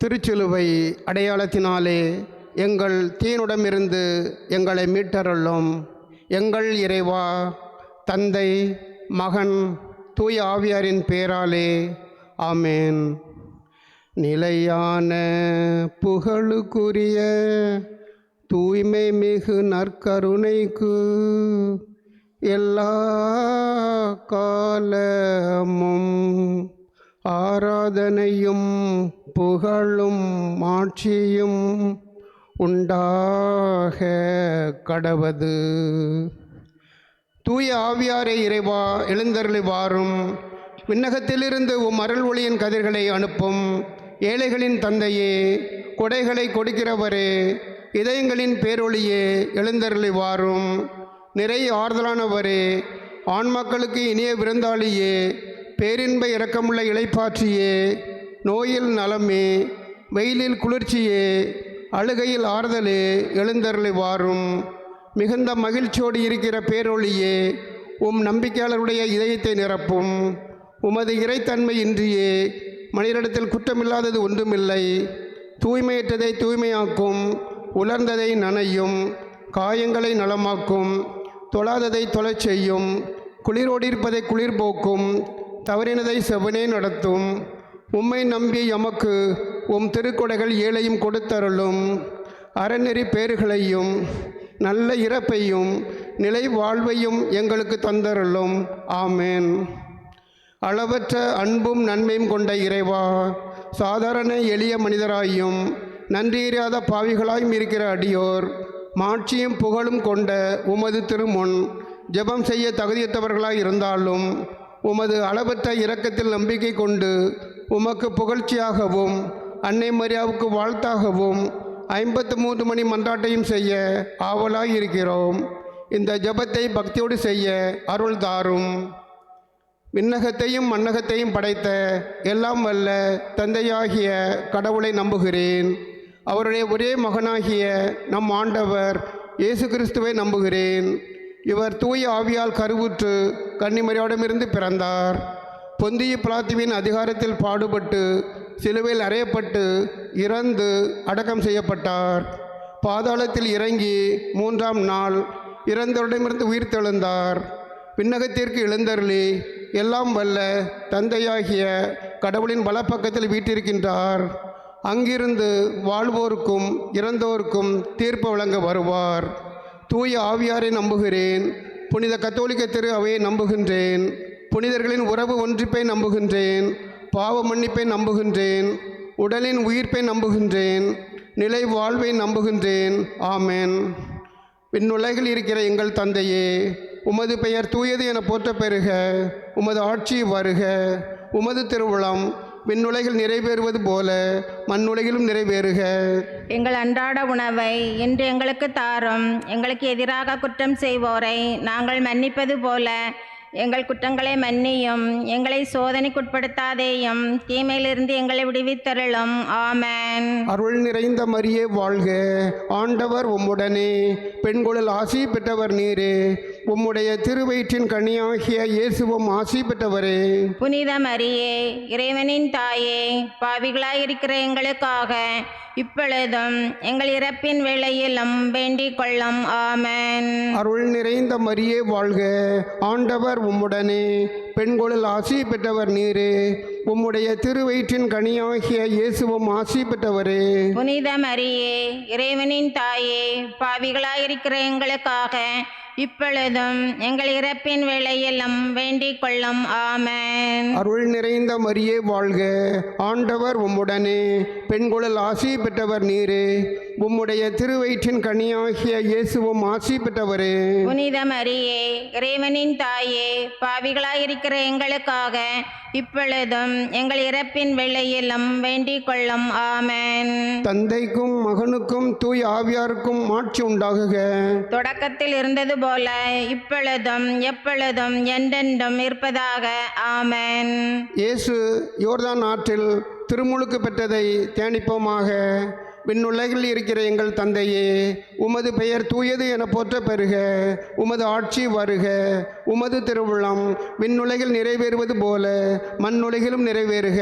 திருச்சிலுவை அடையாளத்தினாலே எங்கள் தீனுடமிருந்து எங்களை மீட்டருளும். எங்கள் இறைவா, தந்தை, மகன், தூய ஆவியாரின் பேராலே ஆமேன். நிலையான புகழுக்குரிய தூய்மை மிகு நற்கருணைக்கு எல்லா காலமும் ஆராதனையும் புகழும் மாட்சியும் உண்டாக கடவது. தூய ஆவியாரே இறைவா, எழுந்தருளி வாரும். விண்ணகத்திலிருந்து அருள் ஒளியின் கதிர்களை அனுப்பும். ஏழைகளின் தந்தையே, கொடைகளை கொடுக்கிறவரே, இதயங்களின் பேரொளியே, எழுந்தருளி வாரும். நிறை ஆறுதலானவரே, ஆண்மக்களுக்கு இனிய விருந்தாளியே, பேரின்ப இரக்கமுள்ள இளைப்பாற்றியே, நோயில் நலமே, வெயிலில் குளிர்ச்சியே, அழுகையில் ஆறுதலே, எழுந்தருளி வாரும். மிகுந்த மகிழ்ச்சியோடு இருக்கிற பேரொளியே, நம்பிக்கையாளருடைய இதயத்தை நிரப்பும். உமது இறைத்தன்மை இன்றியே மனிதனிடத்தில் குற்றமில்லாதது ஒன்றுமில்லை. தூய்மையற்றதை தூய்மையாக்கும், உலர்ந்ததை நனையும், காயங்களை நலமாக்கும், தொழாததை தொழச் செய்யும், குளிரோடிருப்பதை குளிர் போக்கும், தவறினதை செவனே நடத்தும். உம்மை நம்பி எமக்கு திருக்கொடைகள் ஏழையும் கொடுத்தருளும். அறநெறி பேறுகளையும் நல்ல இறப்பையும் நிலை வாழ்வையும் எங்களுக்கு தந்தருளும். ஆமேன். அளவற்ற அன்பும் நன்மையும் கொண்ட இறைவா, சாதாரண எளிய மனிதராயும் நன்றியறியாத பாவிகளாயும் இருக்கிற அடியோர் மாட்சியும் புகழும் கொண்ட உமது திருமுன் ஜெபம் செய்ய தகுதியற்றவர்களாய் இருந்தாலும் உமது அளவற்ற இரக்கத்தில் நம்பிக்கை கொண்டு உமக்கு புகழ்ச்சியாகவும் அன்னை மரியாவுக்கு வாழ்த்தாகவும் 53 மணி மன்றாட்டையும் செய்ய ஆவலாய் இருக்கிறோம். இந்த ஜெபத்தை பக்தியோடு செய்ய அருள் தாரும். விண்ணகத்தையும் மண்ணகத்தையும் படைத்த எல்லாம் வல்ல தந்தையாகிய கடவுளை நம்புகிறேன். அவருடைய ஒரே மகனாகிய நம் ஆண்டவர் இயேசு கிறிஸ்துவை நம்புகிறேன். இவர் தூய ஆவியால் கருவுற்று கன்னிமரியாவிடமிருந்து பிறந்தார். பொந்திய பிலாத்துவின் அதிகாரத்தில் பாடுபட்டு சிலுவையில் அறையப்பட்டு இறந்து அடக்கம் செய்யப்பட்டார். பாதாளத்தில் இறங்கி 3ஆம் நாள் இறந்தவரிடமிருந்து உயிர் தெழுந்தார். விண்ணகத்திற்கு எழுந்தருளி எல்லாம் வல்ல தந்தையாகிய கடவுளின் வலப்பக்கத்தில் வீற்றிருக்கின்றார். அங்கிருந்து வாழ்வோருக்கும் இறந்தோருக்கும் தீர்ப்பு வழங்க வருவார். தூய ஆவியாரை நம்புகிறேன். புனித கத்தோலிக்க திரு அவையை நம்புகின்றேன். புனிதர்களின் உறவு ஒன்றிப்பை நம்புகின்றேன். பாவ மன்னிப்பை நம்புகின்றேன். உடலின் உயிர்ப்பை நம்புகின்றேன். நிலை வாழ்வை நம்புகின்றேன். ஆமேன். விண்ணுலகில் இருக்கிற எங்கள் தந்தையே, உமது பெயர் தூயது என போற்ற பெறுக. உமது ஆட்சி வருக. உமது திருவுளம் விண்ணுலகில் நிறைவேறுவது போல மண்ணுலகிலும் நிறைவேறுக. எங்கள் அன்றாட உணவை இன்று எங்களுக்கு தாரும். எங்களுக்கு எதிராக குற்றம் செய்வோரை நாங்கள் மன்னிப்பது போல எங்கள் குற்றங்களை மன்னியும். எங்களை சோதனைக்குட்படுத்தாதேயும், தீமையிலிருந்து எங்களை விடுவித்தருளும். ஆமேன். அருள் நிறைந்த மரியே வாழ்க. ஆண்டவர் உம்முடனே, பெண்களுள் ஆசி பெற்றவர் நீரே. உம்முடைய திருவயிற்றின் கனியாகிய இயேசுவும் ஆசி பெற்றவரே. புனித மரியே, இறைவனின் தாயே, பாவிகளாயிருக்கிற எங்களுக்காக இப்பொழுதும் எங்கள் இறப்பின் வேளையிலும் வேண்டிக் கொள்ளும். ஆமேன். அருள் நிறைந்த மரியே வாழ்க. ஆண்டவர் உம்முடனே, பெண்களுள் ஆசி பெற்றவர் நீரே. உம்முடைய திருவயிற்றின் கனியாகிய இயேசுவும் ஆசி பெற்றவரே. புனித மரியே, இறைவனின் தாயே, பாவிகளாயிருக்கிற எங்களுக்காக இப்பொழுதும் எங்கள் இறப்பின் வேளையிலும் வேண்டிக் கொள்ளும். ஆமேன். அருள் நிறைந்த மரியே வாழ்க. ஆண்டவர் உம்முடனே, பெண்களுள் ஆசி பெற்றவர் நீரே. உம்முடைய திருவயிற்றின் கனியாகிய இயேசுவும் ஆசி பெற்றவரே. புனித மரியே, இறைவனின் தாயே, பாவிகளாயிருக்கிற எங்களுக்காக இப்பொழுதும் எங்கள் இறப்பின் வேளையிலும் வேண்டிக் கொள்ளும். ஆமேன். தந்தைக்கும் மகனுக்கும் தூய் ஆவியாருக்கும் ஆட்சி உண்டாகுக. தொடக்கத்தில் இருந்தது போல இப்பொழுதும் எப்பொழுதும் என்றென்றும் இருப்பதாக. ஆமேன். இயேசு யோர்தான் ஆற்றில் திருமுழுக்கு பெற்றதை தியானிப்போமாக. விண்ணுலகில் இருக்கிற எங்கள் தந்தையே, உமது பெயர் தூயது என போற்ற பெறுக. உமது ஆட்சி வருக. உமது திருவுளம் விண்ணுலகில் நிறைவேறுவது போல மண்ணுலகிலும் நிறைவேறுக.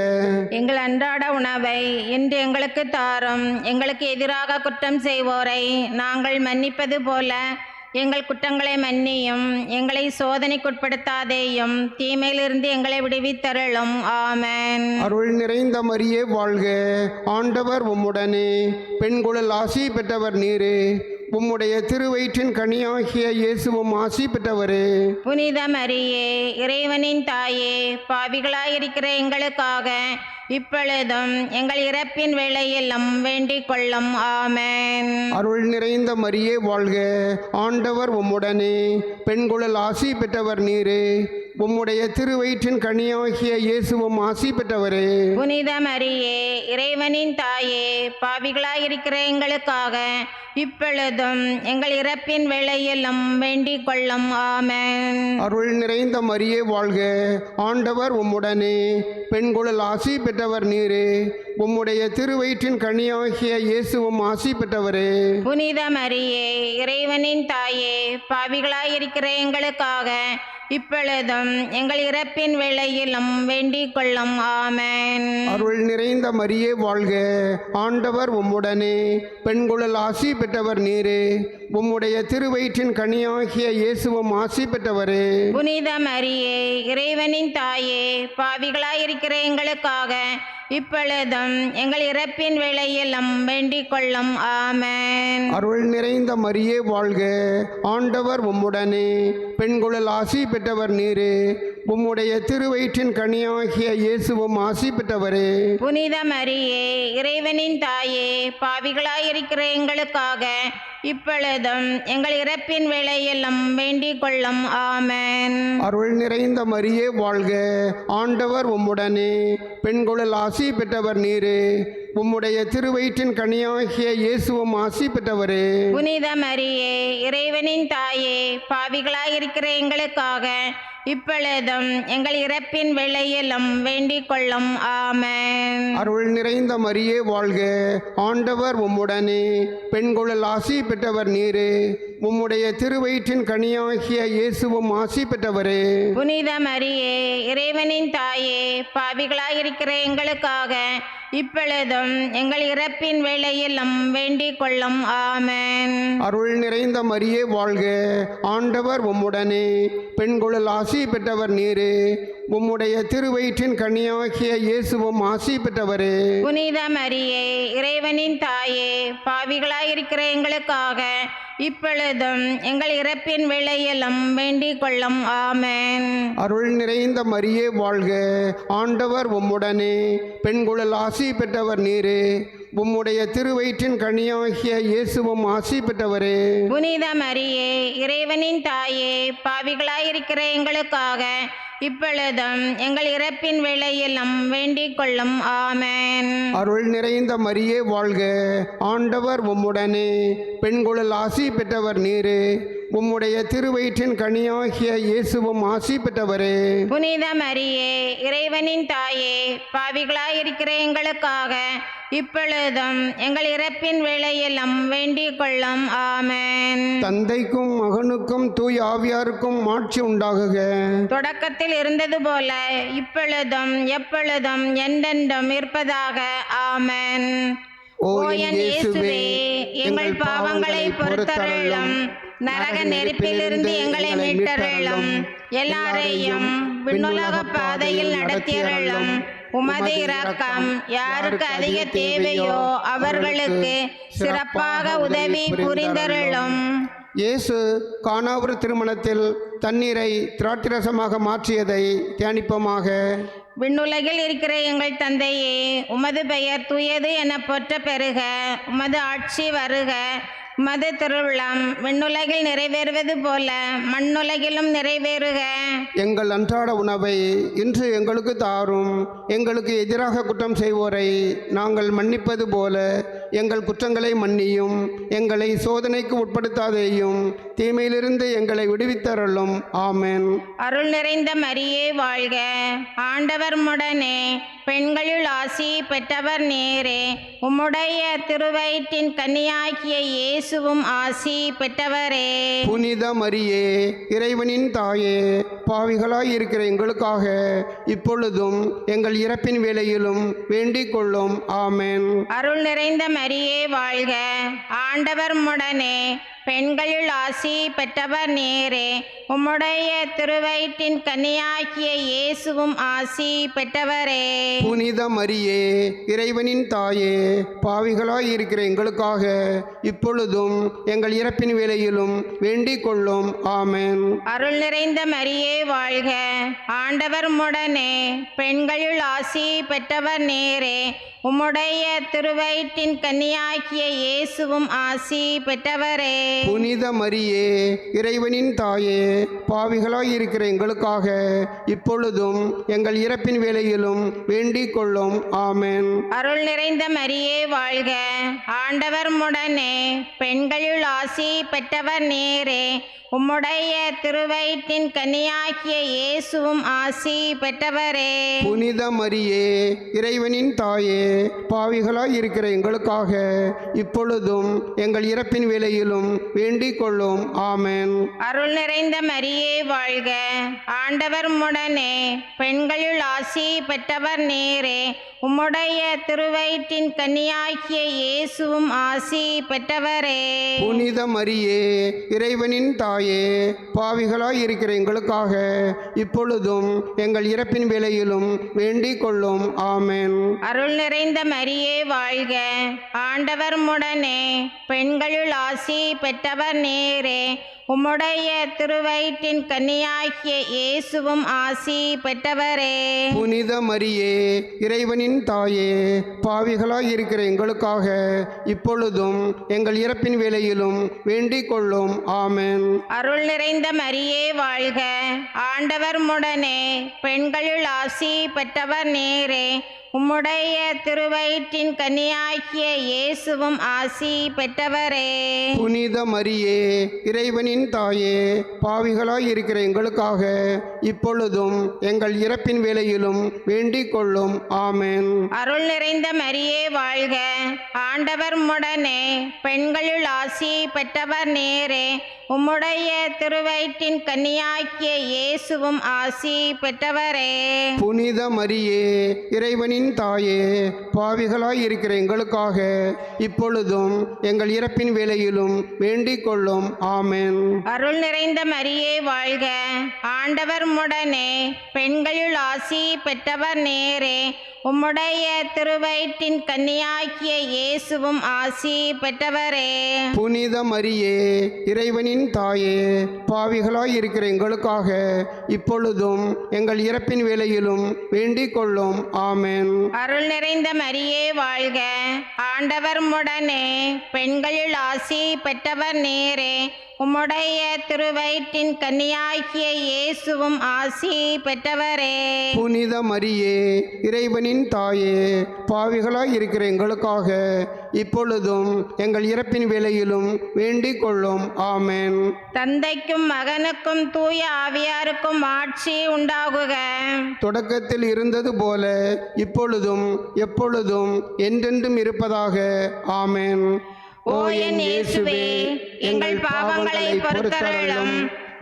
எங்கள் அன்றாட உணவை இன்று எங்களுக்கு தாரும். எங்களுக்கு எதிராக குற்றம் செய்வோரை நாங்கள் மன்னிப்பது போல எங்கள் குற்றங்களை மன்னியும். எங்களை சோதனைக்குட்படுத்தாதேயும், தீமையிலிருந்து எங்களை விடுவித்தருளும். ஆமென். அருள் நிறைந்த மரியே வாழ்க. ஆண்டவர் உம்முடனே, பெண்களுள் ஆசி பெற்றவர் நீரே. உம்முடைய திருவயிற்றின் கனியாகிய இயேசுவும் ஆசி பெற்றவரே. புனித மரியே, இறைவனின் தாயே, பாவிகளாயிருக்கிற எங்களுக்காக இப்பொழுதும் எங்கள் இறப்பின் வேளையிலும் வேண்டிக் கொள்ளும். ஆமென். அருள் நிறைந்த மரியே வாழ்க. ஆண்டவர் உம்முடனே, பெண்களுள் ஆசி பெற்றவர் நீரே. உம்முடைய திருவயிற்றின் கனியாகிய இயேசுவும் ஆசி பெற்றவரே. புனித மரியே, இறைவனின் தாயே, பாவிகளாயிருக்கிற எங்களுக்காக இப்பொழுதும் எங்கள் இறப்பின் வேளையிலும் வேண்டிக் கொள்ளும். ஆமென். அருள் நிறைந்த மரியே வாழ்க. ஆண்டவர் உம்முடனே, பெண்களுள் ஆசி பெற்றவர் நீரே. உம்முடைய திருவயிற்றின் கனியாகிய இயேசுவும் ஆசி பெற்றவரே. புனித மரியே, இறைவனின் தாயே, பாவிகளாயிருக்கிற எங்களுக்காக இப்பொழுதும் எங்கள் இறப்பின் வேளையிலும் வேண்டிக் கொள்ளும். ஆமென். அருள் நிறைந்த மரியே வாழ்க. ஆண்டவர் உம்முடனே, பெண்களுள் ஆசி பெற்றவர் நீரே. உம்முடைய திருவயிற்றின் கனியாகிய இயேசுவும் ஆசி பெற்றவரே. புனித மரியே, இறைவனின் தாயே, பாவிகளாயிருக்கிற எங்களுக்காக இப்பொழுதும் எங்கள் இறப்பின் வேளையிலும் வேண்டிக் கொள்ளும். ஆமென். அருள் நிறைந்த மரியே வாழ்க. ஆண்டவர் உம்முடனே, பெண்களுள் ஆசி பெற்றவர் நீரே. உம்முடைய திருவயிற்றின் கனியாகிய இயேசுவும் ஆசி பெற்றவரே. புனித மரியே, இறைவனின் தாயே, பாவிகளாயிருக்கிற எங்களுக்காக இப்பொழுதும் எங்கள் இறப்பின் வேளையிலும் வேண்டிக் கொள்ளும். ஆமென். அருள் நிறைந்த மரியே வாழ்க. ஆண்டவர் உம்முடனே, பெண்களுள் ஆசி பெற்றவர் நீரே. உம்முடைய திருவயிற்றின் கனியாகிய இயேசுவும் ஆசி பெற்றவரே. புனித மரியே, இறைவனின் தாயே, பாவிகளாயிருக்கிற எங்களுக்காக இப்பொழுதும் எங்கள் இறப்பின் வேளையிலும் வேண்டிக் கொள்ளும். ஆமென். அருள் நிறைந்த மரியே வாழ்க. ஆண்டவர் உம்முடனே, பெண்களுள் ஆசி பெற்றவர் நீரே. உம்முடைய திருவயிற்றின் கனியாகிய இயேசுவும் ஆசி பெற்றவரே. புனித மரியே, இறைவனின் தாயே, பாவிகளாயிருக்கிற எங்களுக்காக இப்பொழுதும் எங்கள் இறப்பின் வேளையிலும் வேண்டிக் கொள்ளும். ஆமென். அருள் நிறைந்த மரியே வாழ்க. ஆண்டவர் உம்முடனே, பெண்களுள் ஆசி பெற்றவர் நீரே. உம்முடைய திருவயிற்றின் கனியாகிய இயேசுவும் ஆசி பெற்றவரே. புனித மரியே, இறைவனின் தாயே, பாவிகளாயிருக்கிற எங்களுக்காக இப்பொழுதும் எங்கள் இறப்பின் வேளையிலும் வேண்டிக் கொள்ளும். ஆமென். அருள் நிறைந்த மரியே வாழ்க. ஆண்டவர் உம்முடனே, பெண்களுள் ஆசி பெற்றவர் நீரே. உம்முடைய திருவயிற்றின் கனியாகிய இயேசுவும் ஆசி பெற்றவரே. புனித மரியே, இறைவனின் தாயே, பாவிகளாயிருக்கிற எங்களுக்காக இப்பொழுதும் எங்கள் இறப்பின் வேளையிலும் வேண்டிக் கொள்ளும். ஆமென். அருள் நிறைந்த மரியே வாழ்க. ஆண்டவர் உம்முடனே, பெண்களுள் ஆசி பெற்றவர் நீரே. உம்முடைய திருவயிற்றின் கனியாகிய இயேசுவும் ஆசி பெற்றவரே. புனித மரியே, இறைவனின் தாயே, பாவிகளாயிருக்கிற எங்களுக்காக இப்பொழுதும் எங்கள் இறப்பின் வேளையிலும் வேண்டிக் கொள்ளும். ஆமென். தந்தைக்கும் மகனுக்கும் தூய் ஆவியாருக்கும் மாட்சி உண்டாகுக. தொடக்கத்தில் இருந்தது போல இப்பொழுதும் எப்பொழுதும் என்றென்றும் இருப்பதாக. ஆமென். ஓ என் இயேசுவே, எங்கள் பாவங்களை பொறுத்தருளும். நரக நெருப்பிலிருந்து எங்களை மீட்டருளும். எல்லாரையும் விண்ணுலக பாதையில் நடத்தியருளும். உமது இரக்கம் யாருக்கு அதிக தேவையோ அவர்களுக்கு சிறப்பாக உதவி புரிந்தருளும். இயேசு கானாவூர் திருமணத்தில் தண்ணீரை திராட்சரசமாக மாற்றியதை தியானிப்போமாக. விண்ணுலகில் இருக்கிற எங்கள் தந்தையே, உமது பெயர் தூயது என போற்ற பெறுக. உமது ஆட்சி வருக. உமது திருவுளம் விண்ணுலகில் நிறைவேறுவது போல மண்ணுலகிலும் நிறைவேறுக. எங்கள் அன்றாட உணவை இன்று எங்களுக்கு தாரும். எங்களுக்கு எதிராக குற்றம் செய்வோரை நாங்கள் மன்னிப்பது போல எங்கள் குற்றங்களை மன்னியும். எங்களை சோதனைக்கு உட்படுத்தாதேயும், தீமையிலிருந்து எங்களை விடுவித்தருளும். ஆமென். அருள் நிறைந்த மரியே வாழ்க. ஆண்டவர் உம்முடனே, பெண்களுள் ஆசி பெற்றவர் நேரே. உம்முடைய திருவயிற்றின் கன்னியாகிய இயேசுவும் ஆசி பெற்றவரே. புனித மரியே, இறைவனின் தாயே, பாவிகளாய் இருக்கிற எங்களுக்காக இப்பொழுதும் எங்கள் இறப்பின் வேளையிலும் வேண்டிக் கொள்ளும். ஆமென். அருள் நிறைந்த மரியே வாழ்க, ஆண்டவர் உம்முடனே. பெண்களுள் ஆசி பெற்றவர் நேரே. உம்முடைய திருவயிற்றின் கன்னியாகிய இயேசுவும் ஆசி பெற்றவரே. புனித மரியே, இறைவனின் தாயே, பாவிகளாய் இருக்கிற எங்களுக்காக இப்பொழுதும் எங்கள் இறப்பின் வேளையிலும் வேண்டிக் கொள்ளும். ஆமென். அருள் நிறைந்த மரியே வாழ்க, ஆண்டவர் உம்முடனே. பெண்களுள் ஆசி பெற்றவர் நேரே. உம்முடைய திருவயிற்றின் கன்னியாகிய இயேசுவும் ஆசி பெற்றவரே. புனித மரியே, இறைவனின் தாயே, பாவிகளாய் இருக்கிற எங்களுக்காக இப்பொழுதும் எங்கள் இறப்பின் வேளையிலும் வேண்டிக் கொள்ளும். ஆமென். அருள் நிறைந்த மரியே வாழ்க, ஆண்டவர் உம்முடனே. பெண்களுள் ஆசி பெற்றவர் நேரே. உம்முடைய திருவயிற்றின் கன்னியாகிய இயேசுவும் ஆசி பெற்றவரே. புனித மரியே, இறைவனின் தாயே, பாவிகளாய் இருக்கிற எங்களுக்காக இப்பொழுதும் எங்கள் இறப்பின் வேளையிலும் வேண்டிக் கொள்ளும். ஆமென். அருள் நிறைந்த மரியே வாழ்க, ஆண்டவர் உம்முடனே. பெண்களுள் ஆசி பெற்றவர் நேரே. உம்முடைய திருவயிற்றின் கன்னியாகிய இயேசுவும் ஆசி பெற்றவரே. புனித மரியே, இறைவனின் தாயே, பாவிகளாய் இருக்கிற எங்களுக்காக இப்பொழுதும் எங்கள் இறப்பின் வேளையிலும் வேண்டிக் கொள்ளும். ஆமென். அருள் நிறைந்த மரியே வாழ்க, ஆண்டவர் உம்முடனே. பெண்களுள் ஆசி பெற்றவர் நேரே. உம்முடைய திருவயிற்றின் கன்னியாகிய இயேசுவும் ஆசி பெற்றவரே. புனித மரியே, இறைவனின் தாயே, பாவிகளாய் இருக்கிற எங்களுக்காக இப்பொழுதும் எங்கள் இறப்பின் வேளையிலும் வேண்டிக் கொள்ளும். ஆமென். அருள் நிறைந்த மரியே வாழ்க, ஆண்டவர் உம்முடனே. பெண்களுள் ஆசி பெற்றவர் நேரே. உம்முடைய திருவயிற்றின் கன்னியாகிய இயேசுவும் ஆசி பெற்றவரே. புனித மரியே, இறைவனின் தாயே, பாவிகளாய் இருக்கிற எங்களுக்காக இப்பொழுதும் எங்கள் இறப்பின் வேளையிலும் வேண்டிக் கொள்ளும். ஆமென். அருள் நிறைந்த மரியே வாழ்க, ஆண்டவர் உம்முடனே. பெண்களுள் ஆசி பெற்றவர் நேரே. உம்முடைய திருவயிற்றின் கன்னியாகிய இயேசுவும் ஆசி பெற்றவரே. புனித மரியே, இறைவனின் தாயே, பாவிகளாய் இருக்கிற எங்களுக்காக இப்பொழுதும் எங்கள் இறப்பின் வேளையிலும் வேண்டிக் கொள்ளும். ஆமென். அருள் நிறைந்த மரியே வாழ்க, ஆண்டவர் உம்முடனே. பெண்களுள் ஆசி பெற்றவர் நேரே. உம்முடைய திருவயிற்றின் கன்னியாகிய இயேசுவும் ஆசி பெற்றவரே. புனித மரியே, இறைவனின் தாயே, பாவிகளாய் இருக்கிற எங்களுக்காக இப்பொழுதும் எங்கள் இறப்பின் வேளையிலும் வேண்டிக் கொள்ளும். ஆமென். அருள் நிறைந்த மரியே வாழ்க, ஆண்டவர் உம்முடனே. பெண்களுள் ஆசி பெற்றவர் நேரே. உம்முடைய திருவயிற்றின் கன்னியாகிய இயேசுவும் ஆசி பெற்றவரே. புனித மரியே, இறைவனின் தாயே, பாவிகளாய் இருக்கிற எங்களுக்காக இப்பொழுதும் எங்கள் இறப்பின் வேளையிலும் வேண்டிக் கொள்ளும். ஆமென். தந்தைக்கும் மகனுக்கும் தூய ஆவியாருக்கும் ஆட்சி உண்டாகுக. தொடக்கத்தில் இருந்தது போல இப்பொழுதும் எப்பொழுதும் என்றென்றும் இருப்பதாக. ஆமென். ஓ என் இயேசுவே, எங்கள் பாவங்களை பொறுத்தருளும்.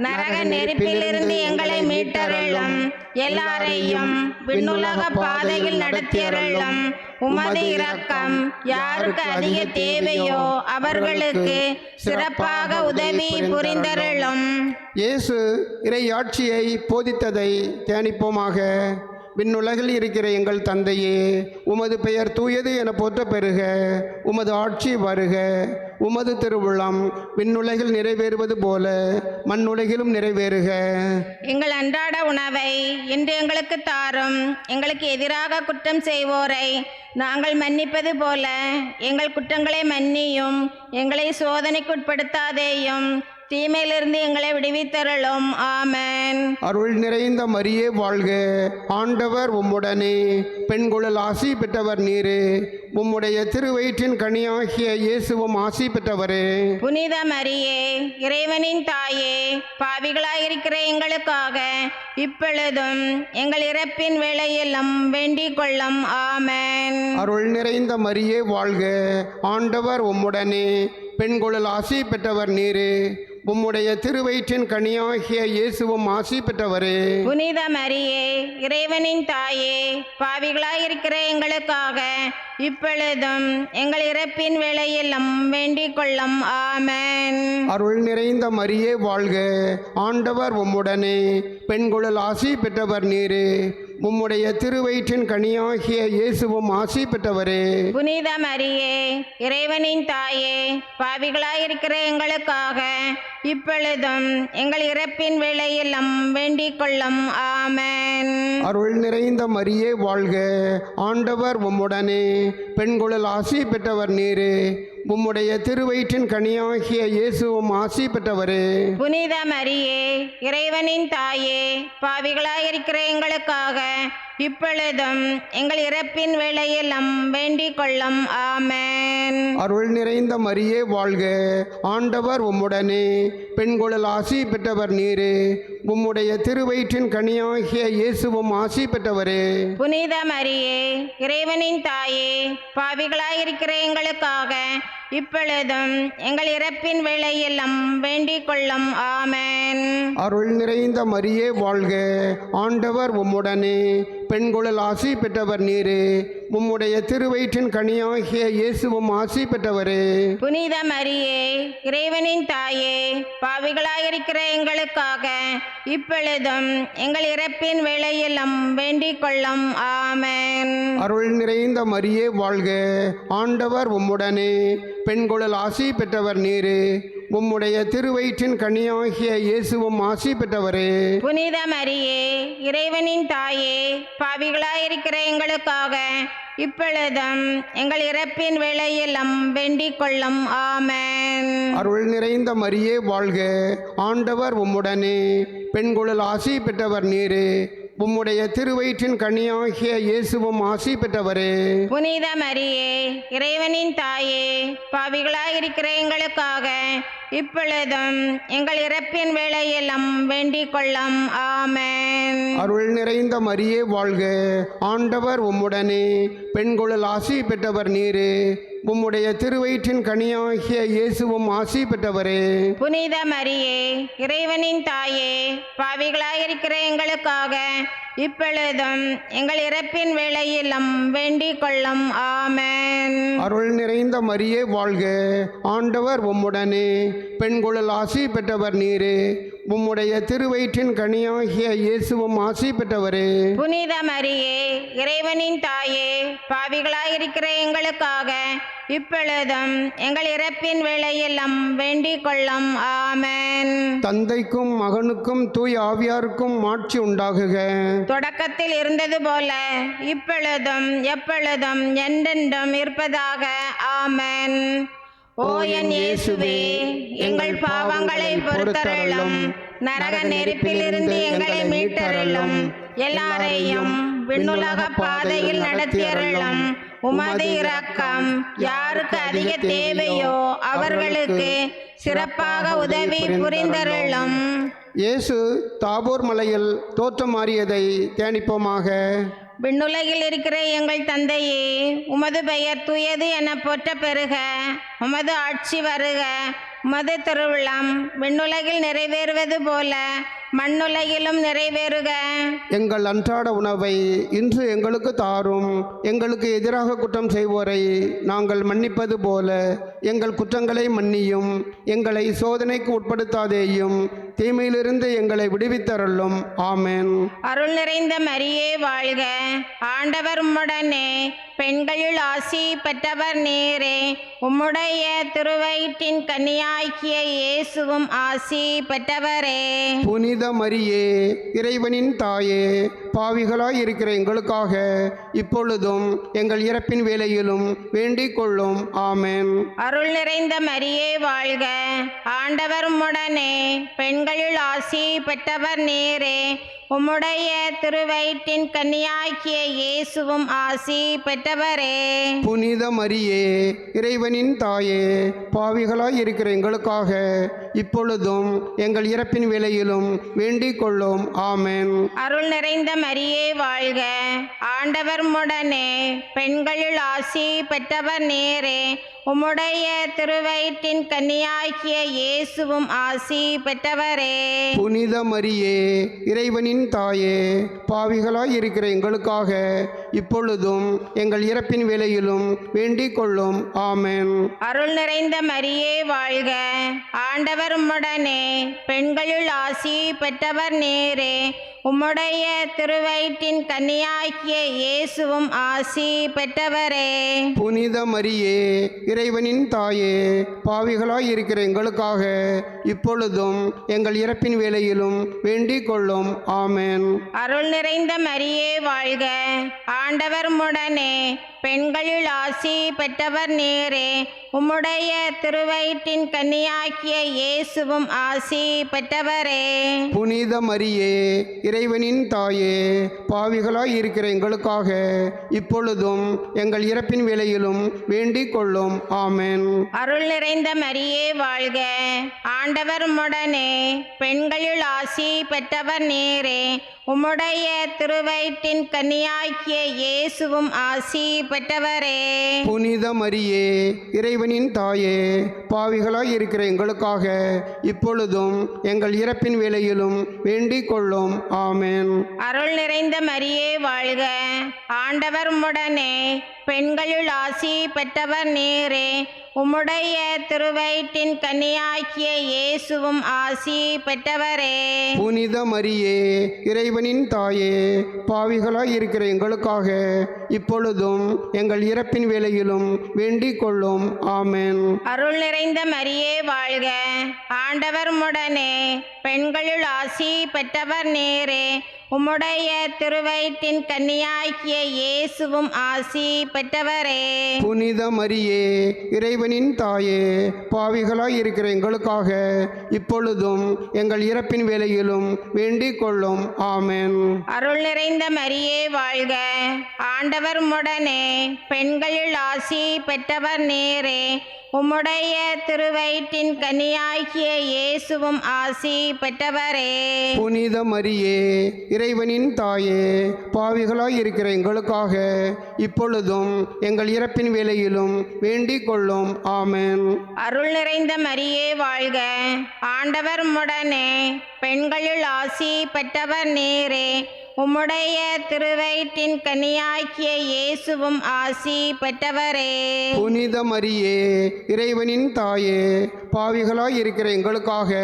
நரக நெருப்பிலிருந்து எங்களை மீட்டருளும். எல்லாரையும் விண்ணுலக பாதையில் நடத்தியருளும். உமது இரக்கம் யாருக்கு அதிக தேவையோ அவர்களுக்கு சிறப்பாக உதவி புரிந்தருளும். இயேசு இறையாட்சியை போதித்ததை தியானிப்போமாக. விண்ணுலகில் இருக்கிற எங்கள் தந்தையே, உமது பெயர் தூயது என போற்ற பெறுக. உமது ஆட்சி வருக. உமது திருவுள்ளம் விண்ணுலகில் நிறைவேறுவது போல மண்ணுலகிலும் நிறைவேறுக. எங்கள் அன்றாட உணவை இன்று எங்களுக்கு தாரும். எங்களுக்கு எதிராக குற்றம் செய்வோரை நாங்கள் மன்னிப்பது போல எங்கள் குற்றங்களை மன்னியும். எங்களை சோதனைக்குட்படுத்தாதேயும், தீமையிலிருந்து எங்களை விடுவித்தருளும். ஆமென். அருள் நிறைந்த மரியே வாழ்க, ஆண்டவர் உம்முடனே, பெண்களுள் ஆசி பெற்றவர் நீரே, உம்முடைய திருவயிற்றின் கனியாகிய இயேசுவும் ஆசி பெற்றவரே. புனித மரியே, இறைவனின் தாயே, பாவிகளாயிருக்கிற எங்களுக்காக இப்பொழுதும் எங்கள் இறப்பின் வேளையிலும் வேண்டிக் கொள்ளும். ஆமென். அருள் நிறைந்த மரியே வாழ்க, ஆண்டவர் உம்முடனே, பெண்களுள் ஆசி பெற்றவர் நீரே, உம்முடைய திருவயிற்றின் கனியாகிய இயேசுவும் ஆசி பெற்றவரே. புனித மரியே, இறைவனின் தாயே, பாவிகளாயிருக்கிற எங்களுக்காக இப்பொழுதும் எங்கள் இறப்பின் வேளையிலும் வேண்டிக் கொள்ளும். ஆமென். அருள் நிறைந்த மரியே வாழ்க, ஆண்டவர் உம்முடனே, பெண்களுள் ஆசி பெற்றவர் நீரே, உம்முடைய திருவயிற்றின் கனியாகிய இயேசுவும் ஆசி பெற்றவரே. புனித மரியே, இறைவனின் தாயே, பாவிகளாயிருக்கிற எங்களுக்காக இப்பொழுதும் எங்கள் இறப்பின் வேளையிலும் வேண்டிக் கொள்ளும். ஆமென். அருள் நிறைந்த மரியே வாழ்க, ஆண்டவர் உம்முடனே, பெண்களுள் ஆசி பெற்றவர் நீரே, உம்முடைய திருவயிற்றின் கனியாகிய இயேசுவும் ஆசி பெற்றவரே. புனித மரியே, இறைவனின் தாயே, பாவிகளாயிருக்கிற எங்களுக்காக இப்பொழுதும் எங்கள் இறப்பின் வேளையிலும் வேண்டிக் கொள்ளும். ஆமென். அருள் நிறைந்த மரியே வாழ்க, ஆண்டவர் உம்முடனே, பெண்களுள் ஆசி பெற்றவர் நீரே, உம்முடைய திருவயிற்றின் கனியாகிய இயேசுவும் ஆசி பெற்றவரே. புனித மரியே, இறைவனின் தாயே, பாவிகளாயிருக்கிற எங்களுக்காக இப்பொழுதும் எங்கள் இறப்பின் வேளையிலும் வேண்டிக் கொள்ளும். ஆமென். அருள் நிறைந்த மரியே வாழ்க, ஆண்டவர் உம்முடனே, பெண்களுள் ஆசி பெற்றவர் நீரே, உம்முடைய திருவயிற்றின் கனியாகிய இயேசுவும் ஆசி பெற்றவரே. புனித மரியே, இறைவனின் தாயே, பாவிகளாயிருக்கிற எங்களுக்காக இப்பொழுதும் எங்கள் இறப்பின் வேளையிலும் வேண்டிக் கொள்ளும். ஆமென். அருள் நிறைந்த மரியே வாழ்க, ஆண்டவர் உம்முடனே, பெண்களுள் ஆசி பெற்றவர் நீரே, உம்முடைய திருவயிற்றின் கனியாகிய இயேசுவும் ஆசி பெற்றவரே. புனித மரியே, இறைவனின் தாயே, பாவிகளாயிருக்கிற எங்களுக்காக இப்பொழுதும் எங்கள் இறப்பின் வேளையிலும் வேண்டிக் கொள்ளும். ஆமென். அருள் நிறைந்த மரியே வாழ்க, ஆண்டவர் உம்முடனே, பெண்களுள் ஆசி பெற்றவர் நீரே, உம்முடைய திருவயிற்றின் கனியாகிய இயேசுவும் ஆசி பெற்றவரே. புனித மரியே, இறைவனின் தாயே, பாவிகளாயிருக்கிற எங்களுக்காக இப்பொழுதும் எங்கள் இறப்பின் வேளையிலும் வேண்டிக் கொள்ளும். ஆமென். அருள் நிறைந்த மரியே வாழ்க, ஆண்டவர் உம்முடனே, பெண்களுள் ஆசி பெற்றவர் நீரே, உம்முடைய திருவயிற்றின் கனியாகிய இயேசுவும் ஆசி பெற்றவரே. புனித மரியே, இறைவனின் தாயே, பாவிகளாயிருக்கிற எங்களுக்காக இப்பொழுதும் எங்கள் இறப்பின் வேளையிலும் வேண்டிக் கொள்ளும். ஆமென். அருள் நிறைந்த மரியே வாழ்க, ஆண்டவர் உம்முடனே, பெண்களுள் ஆசி பெற்றவர் நீரே, உம்முடைய திருவயிற்றின் கனியாகிய இயேசுவும் ஆசி பெற்றவரே. புனித மரியே, இறைவனின் தாயே, பாவிகளாயிருக்கிற எங்களுக்காக இப்பொழுதும் எங்கள் இறப்பின் வேளையிலும் வேண்டிக் கொள்ளும். ஆமென். தந்தைக்கும் மகனுக்கும் தூய் ஆவியாருக்கும் மாட்சி உண்டாகுக. தொடக்கத்தில் இருந்தது போல இப்பொழுதும் எப்பொழுதும் என்றென்றும் இருப்பதாக. ஆமென். ஓ என் இயேசுவே, எங்கள் பாவங்களை பொறுத்தருளும், நரக நெருப்பிலிருந்து எங்களை மீட்டருளும், எல்லாரையும் விண்ணுலக பாதையில் நடத்தியருளும். உமது இரக்கம் யாருக்கு அதிக தேவையோ அவர்களுக்கு சிறப்பாக உதவி புரிந்தருளும். இயேசு தாபோர் மலையில் தோற்றம் மாறியதை தியானிப்போமாக. விண்ணுலகில் இருக்கிற எங்கள் தந்தையே, உமது பெயர் தூயது என போற்ற பெறுக. உமது ஆட்சி வருக. உமது திருவிழம் விண்ணுலகில் நிறைவேறுவது போல மண்ணுலகிலும் நிறைவேறுக. எங்கள் அன்றாட உணவை இன்று எங்களுக்கு தாரும். எங்களுக்கு எதிராக குற்றம் செய்வோரை நாங்கள் மன்னிப்பது போல எங்கள் குற்றங்களை மன்னியும். எங்களை சோதனைக்கு உட்படுத்தாதேயும், தீமையிலிருந்து எங்களை விடுவித்தருளும். ஆமென். அருள் நிறைந்த மரியே வாழ்க. ஆண்டவர் உம்முடனே, பெண்களுள் ஆசி பெற்றவர் நீரே. உம்முடைய திருவயிற்றின் கன்னியாகிய இயேசுவும் ஆசி பெற்றவரே. புனித மரியே, இறைவனின் தாயே, பாவிகளாய் இருக்கிற எங்களுக்காக இப்பொழுதும் எங்கள் இறப்பின் வேளையிலும் வேண்டிக் கொள்ளும். ஆமென். அருள் நிறைந்த மரியே வாழ்க, ஆண்டவர் உம்முடனே. பெண்களுள் ஆசி பெற்றவர் நீரே. உம்முடைய திருவயிற்றின் கன்னியாகிய இயேசுவும் ஆசி பெற்றவரே. புனித மரியே, இறைவனின் தாயே, பாவிகளாய் இருக்கிற எங்களுக்காக இப்பொழுதும் எங்கள் இறப்பின் வேளையிலும் வேண்டிக் கொள்ளும். ஆமென். அருள் நிறைந்த மரியே வாழ்க, ஆண்டவர் உம்முடனே. பெண்களுள் ஆசி பெற்றவர் நீரே. உம்முடைய திருவயிற்றின் கன்னியாகிய இயேசுவும் ஆசி பெற்றவரே. புனித மரியே, இறைவனின் தாயே, பாவிகளாய் இருக்கிற எங்களுக்காக இப்பொழுதும் எங்கள் இறப்பின் வேளையிலும் வேண்டிக் கொள்ளும். ஆமென். அருள் நிறைந்த மரியே வாழ்க, ஆண்டவர் உம்முடனே. பெண்களுள் ஆசி பெற்றவர் நீரே. உம்முடைய திருவயிற்றின் கன்னியாகிய இயேசுவும் ஆசி பெற்றவரே. புனித மரியே, இறைவனின் தாயே, பாவிகளாய் இருக்கிற எங்களுக்காக இப்பொழுதும் எங்கள் இறப்பின் வேளையிலும் வேண்டிக் கொள்ளும். ஆமென். அருள் நிறைந்த மரியே வாழ்க, ஆண்டவர் உம்முடனே. பெண்களுள் ஆசி பெற்றவர் நீரே. உம்முடைய திருவயிற்றின் கன்னியாகிய இயேசுவும் ஆசி பெற்றவரே. புனித மரியே, இறைவனின் தாயே, பாவிகளாய் இருக்கிற எங்களுக்காக இப்பொழுதும் எங்கள் இறப்பின் வேளையிலும் வேண்டிக் கொள்ளும். ஆமென். அருள் நிறைந்த மரியே வாழ்க, ஆண்டவர் உம்முடனே. பெண்களுள் ஆசி பெற்றவர் நீரே. உம்முடைய திருவயிற்றின் கன்னியாகிய இயேசுவும் ஆசி பெற்றவரே. புனித மரியே, இறைவனின் தாயே, பாவிகளாய் இருக்கிற எங்களுக்காக இப்பொழுதும் எங்கள் இறப்பின் வேளையிலும் வேண்டிக் கொள்ளும். ஆமென். அருள் நிறைந்த மரியே வாழ்க, ஆண்டவர் உம்முடனே. பெண்களுள் ஆசி பெற்றவர் நீரே. உம்முடைய திருவயிற்றின் கன்னியாகிய இயேசுவும் ஆசி பெற்றவரே. புனித மரியே, இறைவனின் தாயே, பாவிகளாய் இருக்கிற எங்களுக்காக இப்பொழுதும் எங்கள் இறப்பின் வேளையிலும் வேண்டிக் கொள்ளும். ஆமென். அருள் நிறைந்த மரியே வாழ்க, ஆண்டவர் உம்முடனே. பெண்களுள் ஆசி பெற்றவர் நீரே. உம்முடைய திருவயிற்றின் கன்னியாகிய இயேசுவும் ஆசி பெற்றவரே. புனித மரியே, இறைவனின் தாயே, பாவிகளாய் இருக்கிற எங்களுக்காக இப்பொழுதும் எங்கள் இறப்பின் வேளையிலும் வேண்டிக் கொள்ளும். ஆமென். அருள் நிறைந்த மரியே வாழ்க, ஆண்டவர் உம்முடனே. பெண்களுள் ஆசி பெற்றவர் நீரே. உம்முடைய திருவயிற்றின் கன்னியாகிய இயேசுவும் ஆசி பெற்றவரே. புனித மரியே, இறைவனின் தாயே, பாவிகளாய் இருக்கிற எங்களுக்காக இப்பொழுதும் எங்கள் இறப்பின் வேளையிலும் வேண்டிக் கொள்ளும். ஆமென். அருள் நிறைந்த மரியே வாழ்க, ஆண்டவர் உம்முடனே. பெண்களுள் ஆசி பெற்றவர் நீரே. உம்முடைய திருவயிற்றின் கன்னியாகிய இயேசுவும் ஆசி பெற்றவரே. புனித மரியே, இறைவனின் தாயே, பாவிகளாய் இருக்கிற எங்களுக்காக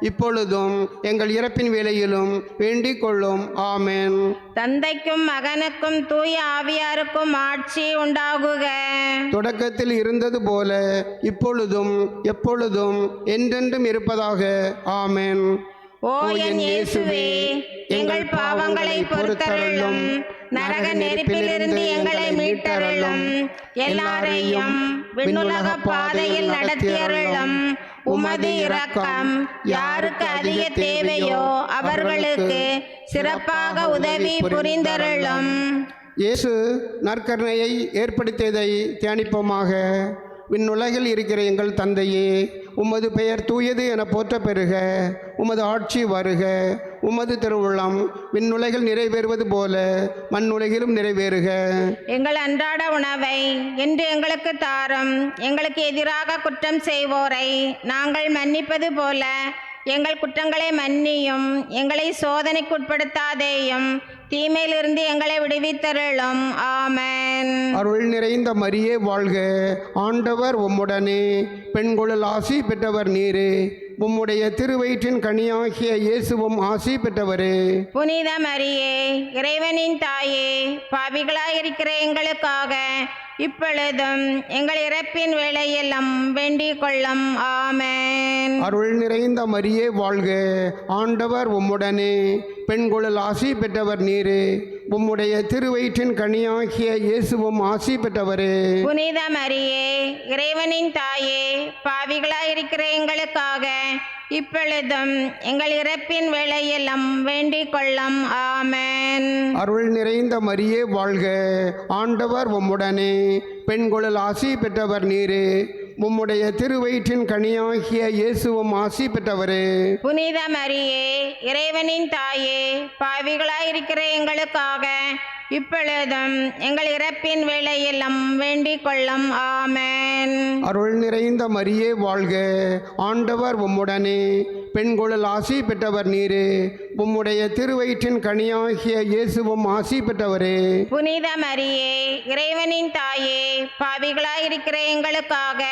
இப்பொழுதும் எங்கள் இறப்பின் வேளையிலும் வேண்டிக் கொள்ளும். ஆமென். தந்தைக்கும் மகனுக்கும் தூய ஆவியாருக்கும் ஆட்சி உண்டாகுக. தொடக்கத்தில் இருந்தது போல இப்பொழுதும் எப்பொழுதும் என்றென்றும் இருப்பதாக. ஆமென். ஓ என் இயேசுவே, எங்கள் பாவங்களை பொறுத்தருளும். நரக நெருப்பிலிருந்து எங்களை மீட்டருளும். எல்லாரையும் விண்ணுலக பாதையில் நடத்தியருளும். உமது இரக்கம் யாருக்கு அதிக தேவையோ அவர்களுக்கு சிறப்பாக உதவி புரிந்தருளும். இயேசு நற்கருணையை ஏற்படுத்தியதை தியானிப்போமாக. விண்ணுலகில் இருக்கிற எங்கள் தந்தையே, உமது பெயர் தூயது என போற்ற பெறுக. உமது ஆட்சி வருக. உமது திருவுள்ளம் விண்ணுலகில் நிறைவேறுவது போல மண்ணுலகிலும் நிறைவேறுக. எங்கள் அன்றாட உணவை இன்று எங்களுக்கு தாரும். எங்களுக்கு எதிராக குற்றம் செய்வோரை நாங்கள் மன்னிப்பது போல எங்கள் குற்றங்களை மன்னியும். எங்களை சோதனைக்கு உட்படுத்தாதேயும், தீமையிலிருந்து எங்களை விடுவித்தருளும். ஆமென். அருள் நிறைந்த மரியே வாழ்க, ஆண்டவர் உம்முடனே. பெண்களுள் ஆசி பெற்றவர் நீரே. உம்முடைய திருவயிற்றின் கனியாகிய இயேசுவும் ஆசி பெற்றவரே. புனித மரியே, இறைவனின் தாயே, பாவிகளாயிருக்கிற எங்களுக்காக இப்பொழுதும் எங்கள் இறப்பின் வேளையெல்லாம் வேண்டிக் கொள்ளும். ஆமென். அருள் நிறைந்த மரியே வாழ்க, ஆண்டவர் உம்முடனே, பெண்களுள் ஆசி பெற்றவர் நீரே. உம்முடைய திருவயிற்றின் கனியாகிய இயேசுவும் ஆசி பெற்றவரே. புனித மரியே, இறைவனின் தாயே, பாவிகளாயிருக்கிற எங்களுக்காக இப்பொழுதும் எங்கள் இறப்பின் வேளையெல்லாம் வேண்டிக் கொள்ளும். ஆமென். அருள் நிறைந்த மரியே வாழ்க, ஆண்டவர் உம்முடனே, பெண்களுள் ஆசி பெற்றவர் நீரே. உம்முடைய திருவயிற்றின் கனியாகிய இயேசுவும் ஆசி பெற்றவரே. புனித மரியே, இறைவனின் தாயே, பாவிகளாயிருக்கிற எங்களுக்காக இப்பொழுதும் எங்கள் இறப்பின் வேளையெல்லாம் வேண்டிக் கொள்ளும். ஆமென். அருள் நிறைந்த மரியே வாழ்க, ஆண்டவர் உம்முடனே, பெண்களுள் ஆசி பெற்றவர் நீரே. உம்முடைய திருவயிற்றின் கனியாகிய இயேசுவும் ஆசி பெற்றவரே. புனித மரியே, இறைவனின் தாயே, பாவிகளாயிருக்கிற எங்களுக்காக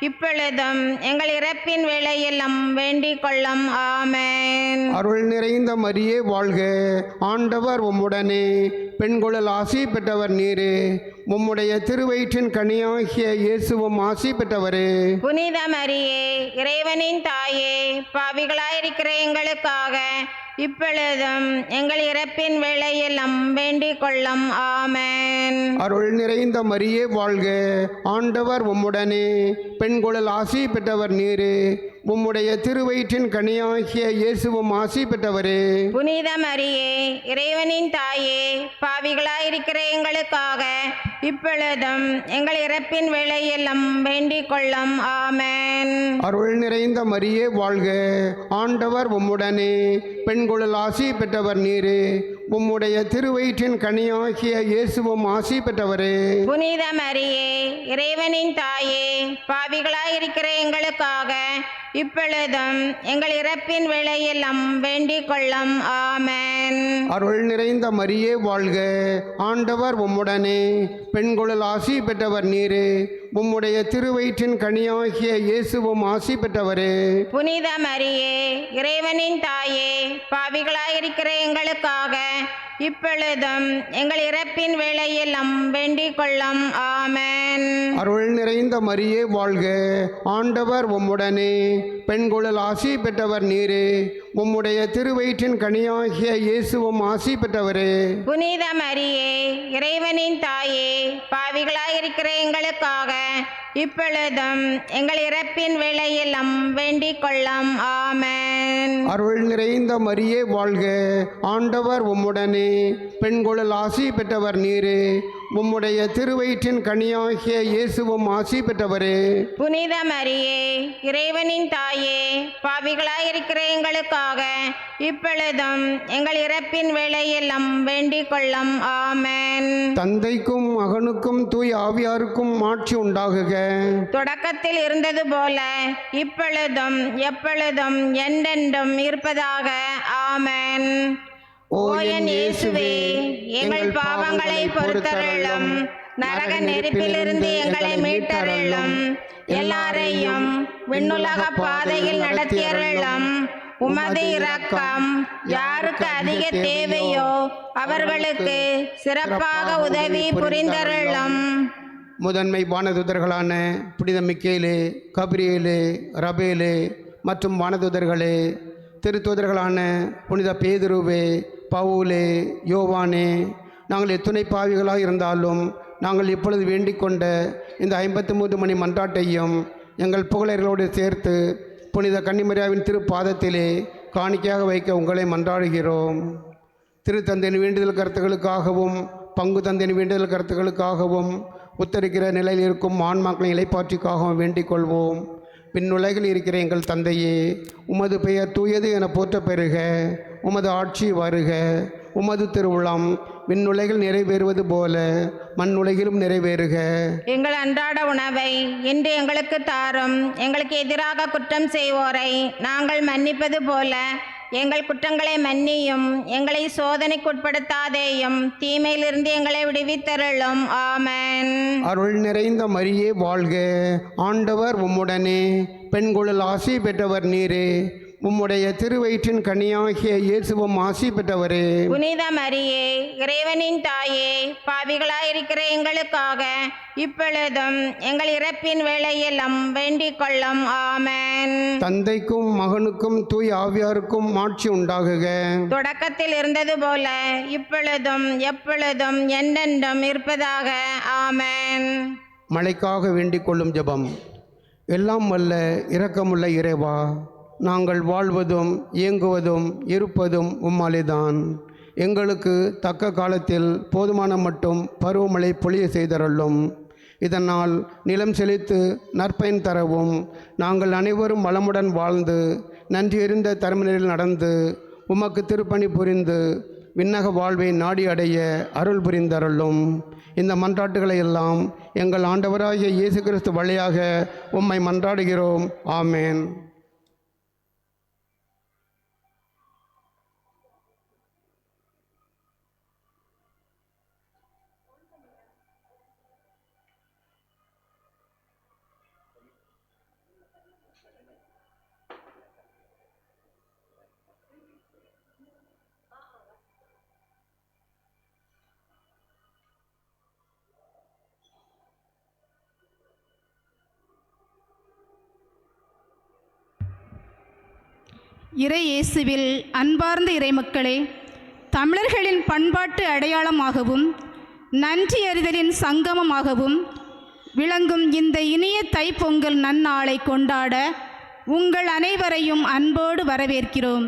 இப்பொழுதும் எங்கள் இறப்பின் வேளையெல்லாம் வேண்டிக் கொள்ளும். ஆமென். அருள் நிறைந்த மரியே வாழ்க, ஆண்டவர் உம்முடனே, பெண்களுள் ஆசி பெற்றவர் நீரே. உம்முடைய திருவயிற்றின் கனியாகிய இயேசுவும் ஆசி பெற்றவரே. புனித மரியே, இறைவனின் தாயே, பாவிகளாயிருக்கிற எங்களுக்காக இப்பொழுதும் எங்கள் இறப்பின் வேளையெல்லாம் வேண்டிக் கொள்ளும். ஆமென். அருள் நிறைந்த மரியே வாழ்க, ஆண்டவர் உம்முடனே, பெண்களுள் ஆசி பெற்றவர் நீரே. உம்முடைய திருவயிற்றின் கனியாகிய இயேசுவும் ஆசி பெற்றவரே. புனித மரியே, இறைவனின் தாயே, பாவிகளாயிருக்கிற எங்களுக்காக இப்பொழுதும் எங்கள் இறப்பின் வேளையெல்லாம் வேண்டிக் கொள்ளும். ஆமென். அருள் நிறைந்த மரியே வாழ்க, ஆண்டவர் உம்முடனே, பெண்களுள் ஆசி பெற்றவர் நீரே. உம்முடைய திருவயிற்றின் கனியாகிய இயேசுவும் ஆசி பெற்றவரே. புனித மரியே, இறைவனின் தாயே, பாவிகளாயிருக்கிற எங்களுக்காக இப்பொழுதும் எங்கள் இறப்பின் வேளையெல்லாம் வேண்டிக் கொள்ளும். ஆமென். அருள் நிறைந்த மரியே வாழ்க, ஆண்டவர் உம்முடனே, பெண்களுள் ஆசி பெற்றவர் நீரே. உம்முடைய திருவயிற்றின் கனியாகிய இயேசுவும் ஆசி பெற்றவரே. புனித மரியே, இறைவனின் தாயே, பாவிகளாயிருக்கிற எங்களுக்காக இப்பொழுதும் எங்கள் இறப்பின் வேளையெல்லாம் வேண்டிக் கொள்ளும். ஆமென். அருள் நிறைந்த மரியே வாழ்க, ஆண்டவர் உம்முடனே, பெண்களுள் ஆசி பெற்றவர் நீரே. உம்முடைய திருவயிற்றின் கனியாகிய இயேசுவும் ஆசி பெற்றவரே. புனித மரியே, இறைவனின் தாயே, பாவிகளாயிருக்கிற எங்களுக்காக இப்பொழுதும் எங்கள் இறப்பின் வேளையெல்லாம் வேண்டிக் கொள்ளும். ஆமென். அருள் நிறைந்த மரியே வாழ்க, ஆண்டவர் உம்முடனே, பெண்களுள் ஆசி பெற்றவர் நீரே. உம்முடைய திருவயிற்றின் கனியாகிய இயேசுவும் ஆசி பெற்றவரே. புனித மரியே, இறைவனின் தாயே, பாவிகளாயிருக்கிற எங்களுக்காக இப்பொழுதும் எங்கள் இறப்பின் வேளையெல்லாம் வேண்டிக் கொள்ளும். ஆமென். தந்தைக்கும் மகனுக்கும் தூய் ஆவியாருக்கும் ஆட்சி உண்டாகுக. தொடக்கத்தில் இருந்தது போல இப்பொழுதும் எப்பொழுதும் என்றென்றும் இருப்பதாக. ஆமென். ஓ என் இயேசுவே, எங்கள் பாவங்களை பொறுத்தருளும், நரக நெருப்பிலிருந்து எங்களை மீட்டருளும், எல்லாரையும் விண்ணுலக பாதையில் நடத்தியருளும். உமது இரக்கம் யாருக்கு அதிக தேவையோ அவர்களுக்கு சிறப்பாக உதவி புரிந்தருளும். முதன்மை வானதூதர்களான புனித மிக்கேலே, கபிரியேலே, ரபேலே மற்றும் வானதூதர்களே, திருத்தூதர்களான புனித பேதுருவே, பவுலே, யோவானே, நாங்கள் எத்துணை பாவிகளாக இருந்தாலும் நாங்கள் இப்பொழுது வேண்டிக் கொண்ட இந்த 53 மணி மன்றாட்டையும் எங்கள் புகழர்களோடு சேர்த்து புனித கன்னிமரியாவின் திருப்பாதத்திலே காணிக்கையாக வைக்க உங்களை மன்றாடுகிறோம். திருத்தந்தையின் வேண்டுதல் கருத்துக்களுக்காகவும் பங்கு தந்தையின் வேண்டுதல் கருத்துக்களுக்காகவும் உத்தரிக்கிற நிலையில் இருக்கும் ஆன்மாக்களின் இலைப்பாற்றிக்காகவும் வேண்டிக் கொள்வோம். விண்ணுலகில் இருக்கிற எங்கள் தந்தையே, உமது பெயர் தூயது என போற்ற பெறுக. உமது ஆட்சி வருக. உமது திருவுளம் விண்ணுலகில் நிறைவேறுவது போல மண்ணுலகிலும் நிறைவேறுக. எங்கள் அன்றாட உணவை இன்று எங்களுக்கு தாரும். எங்களுக்கு எதிராக குற்றம் செய்வோரை நாங்கள் மன்னிப்பது போல எங்கள் குற்றங்களை மன்னியும், எங்களை சோதனைக்குட்படுத்தாதேயும், தீமையிலிருந்து எங்களை விடுவித்தருளும். ஆமென். அருள் நிறைந்த மரியே வாழ்க, ஆண்டவர் உம்முடனே, பெண்களுள் ஆசி பெற்றவர் நீரே, உம்முடைய திருவயிற்றின் கனியாகிய இயேசுவும் ஆசி பெற்றவரே. புனித மரியே, இறைவனின் தாயே, பாவிகளாயிருக்கிற எங்களுக்காக இப்பொழுதும் எங்கள் இறப்பின் வேளையிலும் வேண்டிக் கொள்ளும். ஆமென். தந்தைக்கும் மகனுக்கும் தூய் ஆவியாருக்கும் ஆட்சி உண்டாகுக. தொடக்கத்தில் இருந்தது போல இப்பொழுதும் எப்பொழுதும் என்றென்றும் இருப்பதாக. ஆமென். மழைக்காக வேண்டிக் கொள்ளும் ஜெபம். எல்லாம் வல்ல இரக்கமுள்ள இறைவா, நாங்கள் வாழ்வதும் இயங்குவதும் இருப்பதும் உம்மாலேதான். எங்களுக்கு தக்க காலத்தில் போதுமான மட்டும் பருவமழை பொழிய செய்தருளும். இதனால் நிலம் செழித்து நற்பயன் தரவும், நாங்கள் அனைவரும் வளமுடன் வாழ்ந்து நன்றியறிந்த தலைமுறையில் நடந்து உமக்கு திருப்பணி புரிந்து விண்ணக வாழ்வை நாடி அடைய அருள் புரிந்தருளும். இந்த மன்றாட்டுகளை எல்லாம் எங்கள் ஆண்டவராகிய இயேசு கிறிஸ்து வழியாக உம்மை மன்றாடுகிறோம். ஆமேன். இறை இயேசுவில் அன்பார்ந்த இறைமக்களே, தமிழர்களின் பண்பாட்டு அடையாளமாகவும் நன்றி அறிதலின் சங்கமமாகவும் விளங்கும் இந்த இனிய தைப்பொங்கல் நன்னாளை கொண்டாட உங்கள் அனைவரையும் அன்போடு வரவேற்கிறோம்.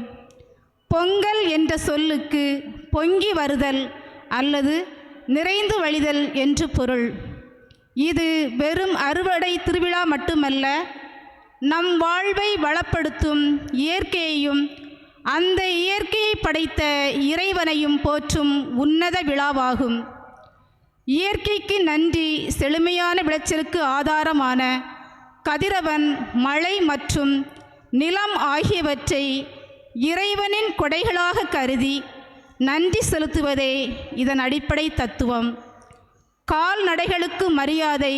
பொங்கல் என்ற சொல்லுக்கு பொங்கி வருதல் அல்லது நிறைந்து வழிதல் என்று பொருள். இது வெறும் அறுவடை திருவிழா மட்டுமல்ல, நம் வாழ்வை வளப்படுத்தும் இயற்கையையும் அந்த இயற்கையை படைத்த இறைவனையும் போற்றும் உன்னத விழாவாகும். இயற்கைக்கு நன்றி செழுமையான விளைச்சலுக்கு ஆதாரமான கதிரவன், மழை மற்றும் நிலம் ஆகியவற்றை இறைவனின் கொடைகளாக கருதி நன்றி செலுத்துவதே இதன் அடிப்படை தத்துவம். கால்நடைகளுக்கு மரியாதை,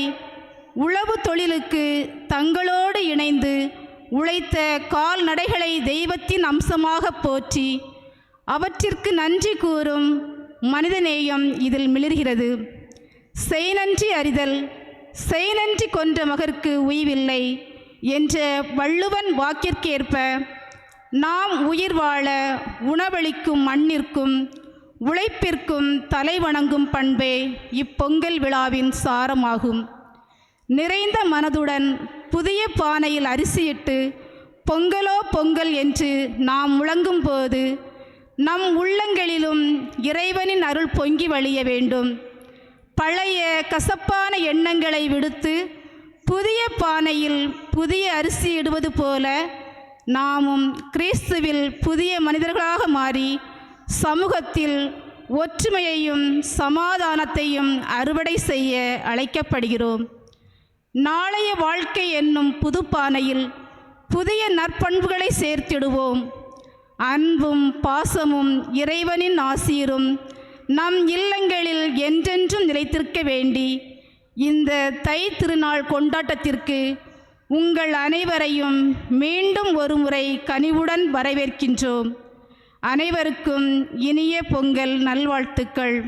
உழவு தொழிலுக்கு தங்களோடு இணைந்து உழைத்த கால்நடைகளை தெய்வத்தின் அம்சமாக போற்றி அவற்றிற்கு நன்றி கூறும் மனிதநேயம் இதில் மிளிர்கிறது. செய்நன்றி அறிதல், செய்நன்றி கொன்ற மகற்கு உய்வில்லை என்ற வள்ளுவன் வாக்கிற்கேற்ப நாம் உயிர் வாழ உணவளிக்கும் மண்ணிற்கும் உழைப்பிற்கும் தலைவணங்கும் பண்பே இப்பொங்கல் விழாவின் சாரமாகும். நிறைந்த மனதுடன் புதிய பானையில் அரிசியிட்டு பொங்கலோ பொங்கல் என்று நாம் முழங்கும் போது நம் உள்ளங்களிலும் இறைவனின் அருள் பொங்கி வழிய வேண்டும். பழைய கசப்பான எண்ணங்களை விடுத்து புதிய பானையில் புதிய அரிசி இடுவது போல நாமும் கிறிஸ்துவில் புதிய மனிதர்களாக மாறி சமூகத்தில் ஒற்றுமையையும் சமாதானத்தையும் அறுவடை செய்ய அழைக்கப்படுகிறோம். நாளைய வாழ்க்கை என்னும் புதுப்பானையில் புதிய நற்பண்புகளை சேர்த்திடுவோம். அன்பும் பாசமும் இறைவனின் ஆசீரும் நம் இல்லங்களில் என்றென்றும் நிலைத்திருக்க வேண்டி இந்த தை திருநாள் கொண்டாட்டத்திற்கு உங்கள் அனைவரையும் மீண்டும் ஒருமுறை கனிவுடன் வரவேற்கின்றோம். அனைவருக்கும் இனிய பொங்கல் நல்வாழ்த்துக்கள்.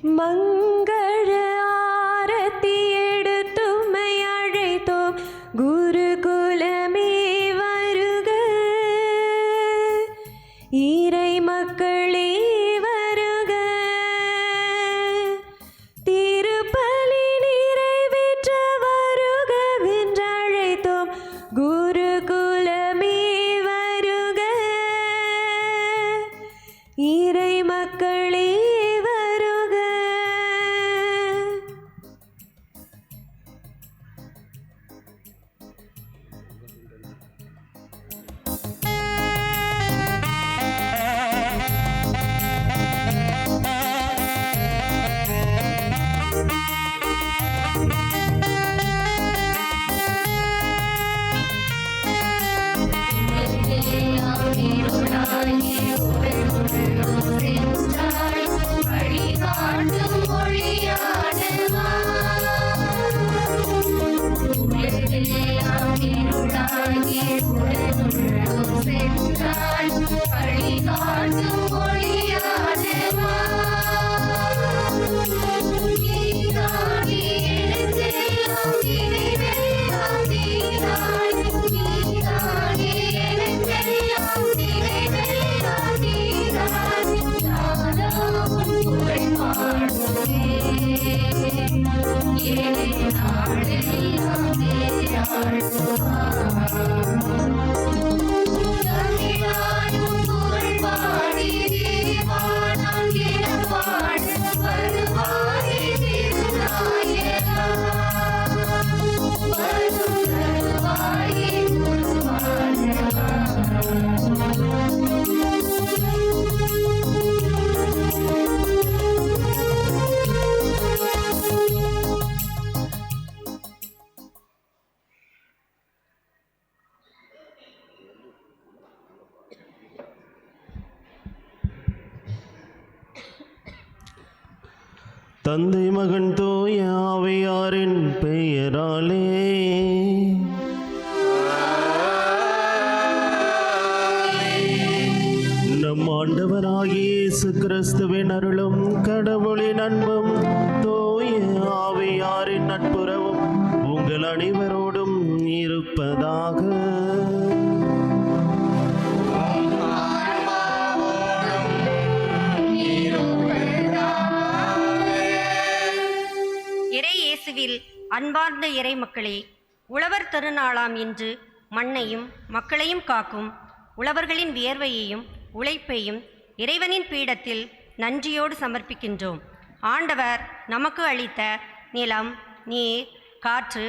மங்கள ஆரத்தி எடுத்தும்மை அழைத்தோம் குருகுலமே வருக, இறை மக்களே வருக, திருப்பலி நிறைவேற்ற வருகவென்றழைத்தோம் குருகுலமே வருக, இறை மக்களே வருக. தந்தை மகன் தூய ஆவியாரின் பெயராலே நம் ஆண்டவராகிய இயேசு கிறிஸ்துவின் அருளும் கடவுளின் அன்பும் தூய ஆவியாரின் நட்புறவும் உங்கள் அனைவரோடும் இருப்பதாக. இறை இயேசுவில் அன்பார்ந்த இறை மக்களே, உழவர் திருநாளாம் இன்று மண்ணையும் மக்களையும் காக்கும் உழவர்களின் வியர்வையையும் உழைப்பையும் இறைவனின் பீடத்தில் நன்றியோடு சமர்ப்பிக்கின்றோம். ஆண்டவர் நமக்கு அளித்த நிலம், நீர், காற்று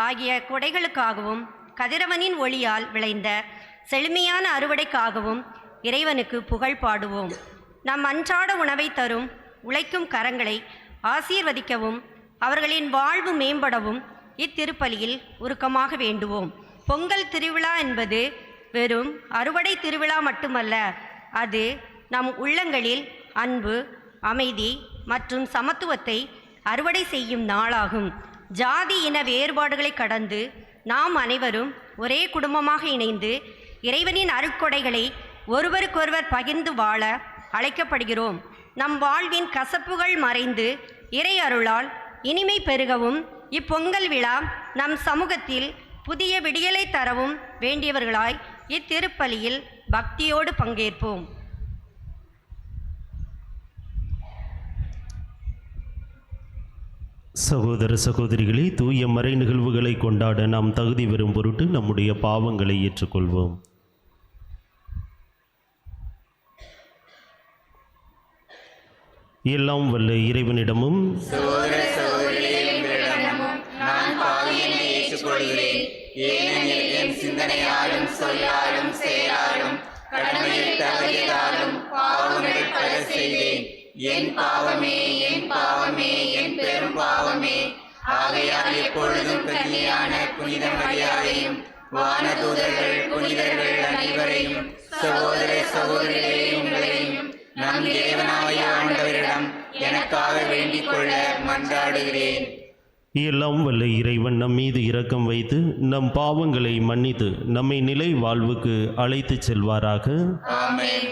ஆகிய கொடைகளுக்காகவும் கதிரவனின் ஒளியால் விளைந்த செழுமையான அறுவடைக்காகவும் இறைவனுக்கு புகழ் பாடுவோம். நம் அன்றாட உணவை தரும் உழைக்கும் கரங்களை ஆசீர்வதிக்கவும் அவர்களின் வாழ்வு மேம்படவும் இத்திருப்பலியில் உருக்கமாக வேண்டுவோம். பொங்கல் திருவிழா என்பது வெறும் அறுவடை திருவிழா மட்டுமல்ல, அது நம் உள்ளங்களில் அன்பு, அமைதி மற்றும் சமத்துவத்தை அறுவடை செய்யும் நாளாகும். ஜாதி இன வேறுபாடுகளை கடந்து நாம் அனைவரும் ஒரே குடும்பமாக இணைந்து இறைவனின் அருட்கொடைகளை ஒருவருக்கொருவர் பகிர்ந்து வாழ அழைக்கப்படுகிறோம். நம் வாழ்வின் கசப்புகள் மறைந்து இறை அருளால் இனிமை பெருகவும் இப்பொங்கல் விழா நம் சமூகத்தில் புதிய விடியலை தரவும் வேண்டியவர்களாய் இத்திருப்பலியில் பக்தியோடு பங்கேற்போம். சகோதர சகோதரிகளே, தூய மறை நிகழ்வுகளை கொண்டாட நாம் தகுதி பெறும் பொருட்டு நம்முடைய பாவங்களை ஏற்றுக்கொள்வோம். எல்லாம் வல்ல இறைவனிடமும் என் சிந்தனையாலும் சொல்லாலும் செயலாலும் கடமையில் தவறியதாலும் பாவங்கள் பல செய்தேன். என் பாவமே, என் பாவமே, என் பெரும் பாவமே. ஆகையால் எப்பொழுதும் கன்னியான புனித மரியாதையும் வானதூதர்கள் புனிதர்கள் அனைவரையும் சகோதர சகோதரிகளே உங்களையும் நம் தேவனாய ஆண்டவரிடம் எனக்காக வேண்டிக் கொள்ள மன்றாடுகிறேன். எல்லாம் வல்ல இறைவன் நம் மீது இரக்கம் வைத்து நம் பாவங்களை மன்னித்து நம்மை நிலை வாழ்வுக்கு அழைத்து செல்வாராக. ஆமென்.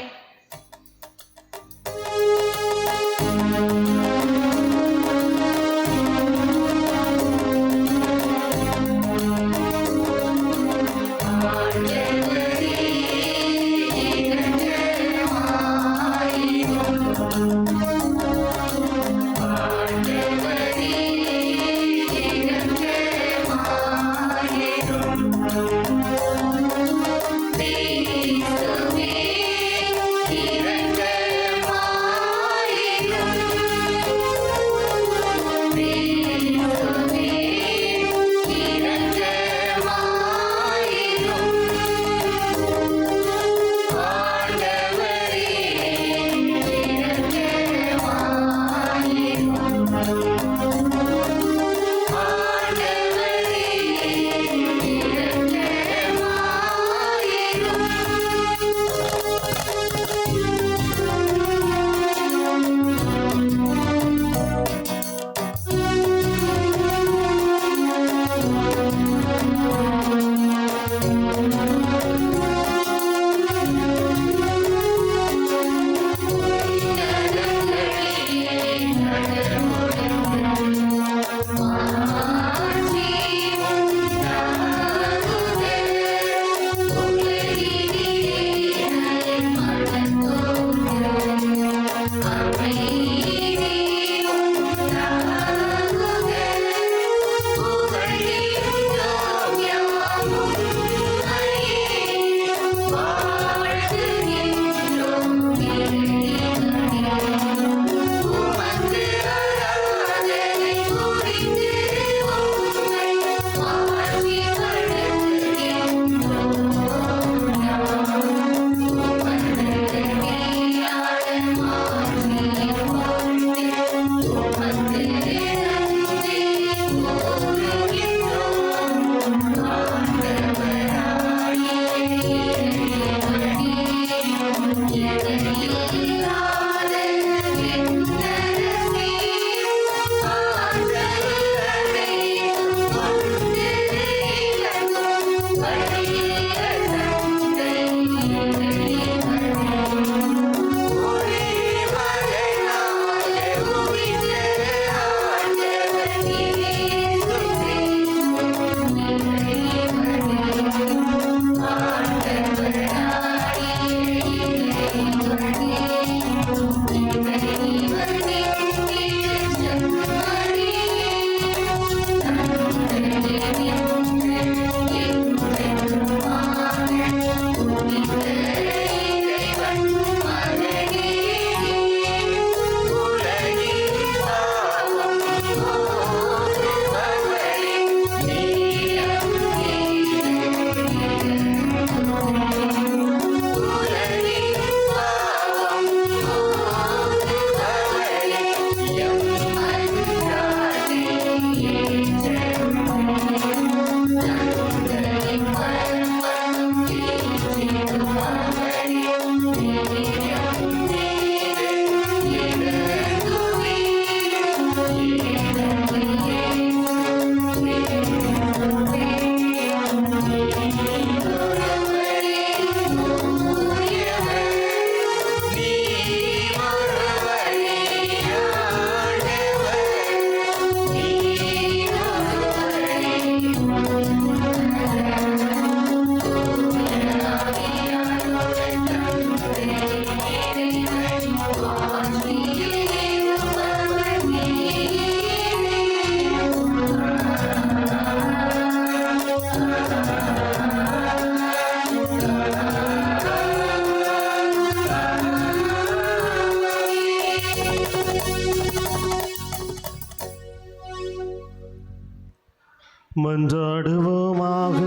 மன்றாடுவோமாக.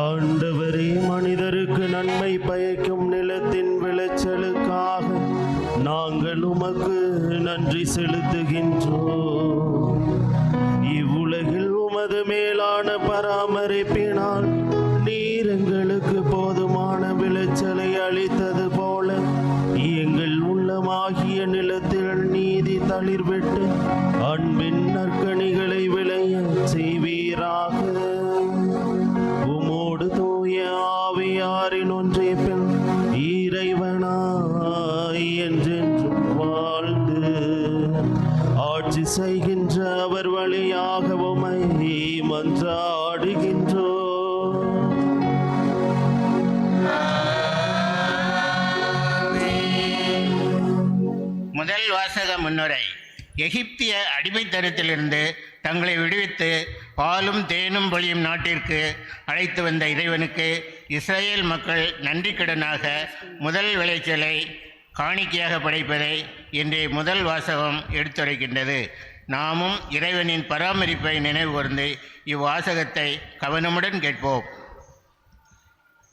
ஆண்டவரே, மனிதருக்கு நன்மை பயக்கும் நிலத்தின் விளைச்சலுக்காக நாங்கள் உமக்கு நன்றி செலுத்துகின்றோம். இவ்வுலகில் உமது மேலான பராமரிப்பினால் நீர் எங்களுக்கு போதுமான விளைச்சலை அளித்தது போல எங்கள் உள்ளமாகிய நிலத்தில் நீதி தளிர்விட்டு அன்பின் நற்கனிகளை விளைய செய்வீராக. உமோடு தூய ஆவியாரின் ஒன்றிப்பில் இறைவனாய் என்றென்றும் வாழ்ந்து ஆட்சி செய்கின்ற அவர் வழியாக உம்மை மன்றாடுகின்றோம். முதல் வாசக முன்னுரை. எகிப்திய அடிமைத்தனத்திலிருந்து தங்களை விடுவித்து பாலும் தேனும் பொழியும் நாட்டிற்கு அழைத்து வந்த இறைவனுக்கு இஸ்ரேல் மக்கள் நன்றிக்கடனாக முதல் விளைச்சலை காணிக்கையாக படைப்பதை இன்றைய முதல் வாசகம் எடுத்துரைக்கின்றது. நாமும் இறைவனின் பராமரிப்பை நினைவு கூர்ந்து இவ்வாசகத்தை கவனமுடன் கேட்போம்.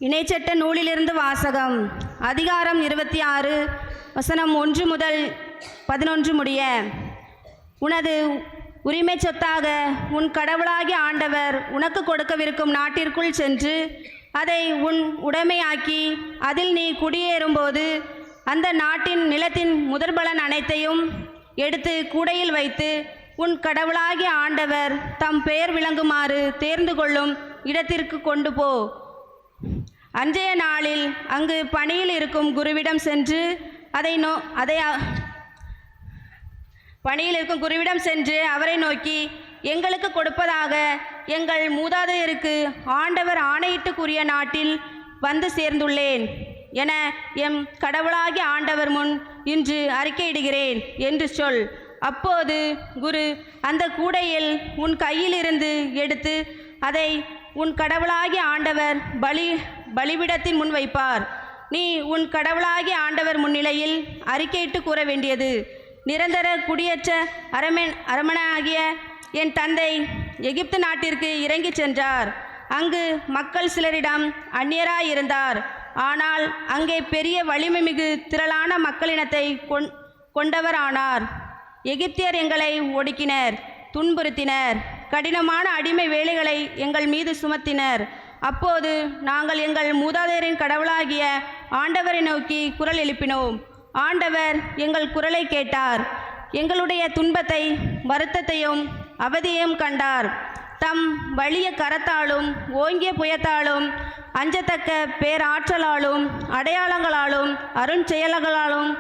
இணைச்சட்ட நூலிலிருந்து வாசகம். அதிகாரம் 26 வசனம் 1 முதல் 11 முடிய. உனது உரிமை சொத்தாக உன் கடவுளாகிய ஆண்டவர் உனக்கு கொடுக்கவிருக்கும் நாட்டிற்குள் சென்று அதை உன் உடைமையாக்கி அதில் நீ குடியேறும்போது அந்த நாட்டின் நிலத்தின் முதற்பலன் அனைத்தையும் எடுத்து கூடையில் வைத்து உன் கடவுளாகிய ஆண்டவர் தம் பெயர் விளங்குமாறு தேர்ந்து கொள்ளும் இடத்திற்கு கொண்டு போ. அன்றைய நாளில் அங்கு பணியில் இருக்கும் குருவிடம் சென்று அவரை நோக்கி, எங்களுக்கு கொடுப்பதாக எங்கள் மூதாதையருக்கு ஆண்டவர் ஆணையிட்டு கூறிய நாட்டில் வந்து சேர்ந்துள்ளேன் என எம் கடவுளாகிய ஆண்டவர் முன் இன்று அறிக்கையிடுகிறேன் என்று சொல். அப்போது குரு அந்த கூடையில் உன் கையிலிருந்து எடுத்து அதை உன் கடவுளாகிய ஆண்டவர் பலிபீடத்தின் முன் வைப்பார். நீ உன் கடவுளாகிய ஆண்டவர் முன்னிலையில் அறிக்கையிட்டு கூற வேண்டியது, நிரந்தர குடியேற்ற அரமனாகிய என் தந்தை எகிப்து நாட்டிற்கு இறங்கிச் சென்றார். அங்கு மக்கள் சிலரிடம் அந்நியராயிருந்தார். ஆனால் அங்கே பெரிய வலிமை மிகு திரளான மக்களினத்தை கொண்டவரானார். எகிப்தியர் எங்களை ஒடுக்கினர், துன்புறுத்தினர், கடினமான அடிமை வேலைகளை எங்கள் மீது சுமத்தினர். அப்போது நாங்கள் எங்கள் மூதாதையரின் கடவுளாகிய ஆண்டவரை நோக்கி குரல் எழுப்பினோம். ஆண்டவர் எங்கள் குரலை கேட்டார். எங்களுடைய துன்பத்தை, வருத்தத்தையும் அவதியையும் கண்டார். தம் வலிய கரத்தாலும் ஓங்கிய புயத்தாலும் அஞ்சத்தக்க பேராற்றலாலும் அடையாளங்களாலும் அருஞ்செயல்களாலும்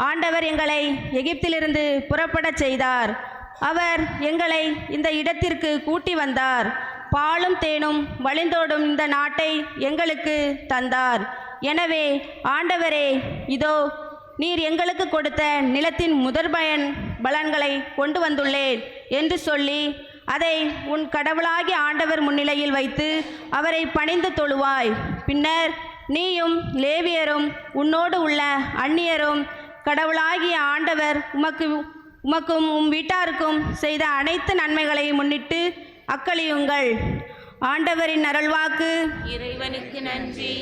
ஆண்டவர் எங்களை எகிப்திலிருந்து புறப்படச் செய்தார். அவர் எங்களை இந்த இடத்திற்கு கூட்டி வந்தார். பாலும் தேனும் வழிந்தோடும் இந்த நாட்டை எங்களுக்கு தந்தார். எனவே ஆண்டவரே, இதோ நீர் எங்களுக்கு கொடுத்த நிலத்தின் பலன்களை கொண்டு வந்துள்ளேன் என்று சொல்லி அதை உன் கடவுளாகிய ஆண்டவர் முன்னிலையில் வைத்து அவரை பணிந்து தொழுவாய். பின்னர் நீயும் லேவியரும் உன்னோடு உள்ள அந்நியரும் கடவுளாகிய ஆண்டவர் உமக்கும் உம் வீட்டாருக்கும் செய்த அனைத்து நன்மைகளை முன்னிட்டு அக்களியுங்கள். ஆண்டவரின் அருள்வாக்கு. இறைவனுக்கு நன்றி.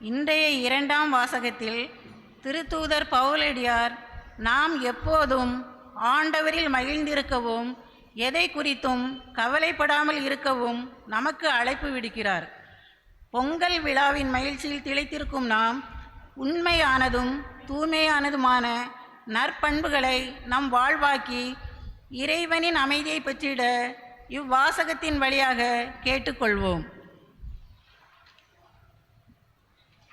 இன்றைய இரண்டாம் வாசகத்தில் திருத்தூதர் பவுலடியார் நாம் எப்போதும் ஆண்டவரில் மகிழ்ந்திருக்கவும் எதை குறித்தும் கவலைப்படாமல் இருக்கவும் நமக்கு அழைப்பு விடுக்கிறார். பொங்கல் விழாவின் மகிழ்ச்சியில் திளைத்திருக்கும் நாம் உண்மையானதும் தூய்மையானதுமான நற்பண்புகளை நம் வாழ்வாக்கி இறைவனின் அமைதியை பெற்றிட இவ்வாசகத்தின் வழியாக கேட்டுக்கொள்வோம்.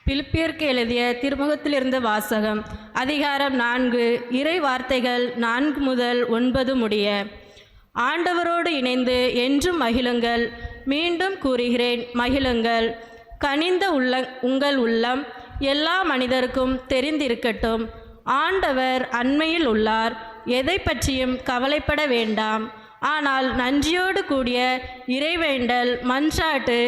பிலிப்பியருக்கு எழுதிய திருமுகத்திலிருந்து வாசகம். அதிகாரம் 4, இறை வார்த்தைகள் 4 முதல் 9 முடிய. ஆண்டவரோடு இணைந்து என்றும் மகிழுங்கள். மீண்டும் கூறுகிறேன், மகிழுங்கள். கனிந்த உங்கள் உள்ளம் எல்லா மனிதருக்கும் தெரிந்திருக்கட்டும். ஆண்டவர் அண்மையில் உள்ளார். எதை பற்றியும் கவலைப்பட வேண்டாம். ஆனால் நன்றியோடு கூடிய இறைவேண்டல், மன்றாட்டு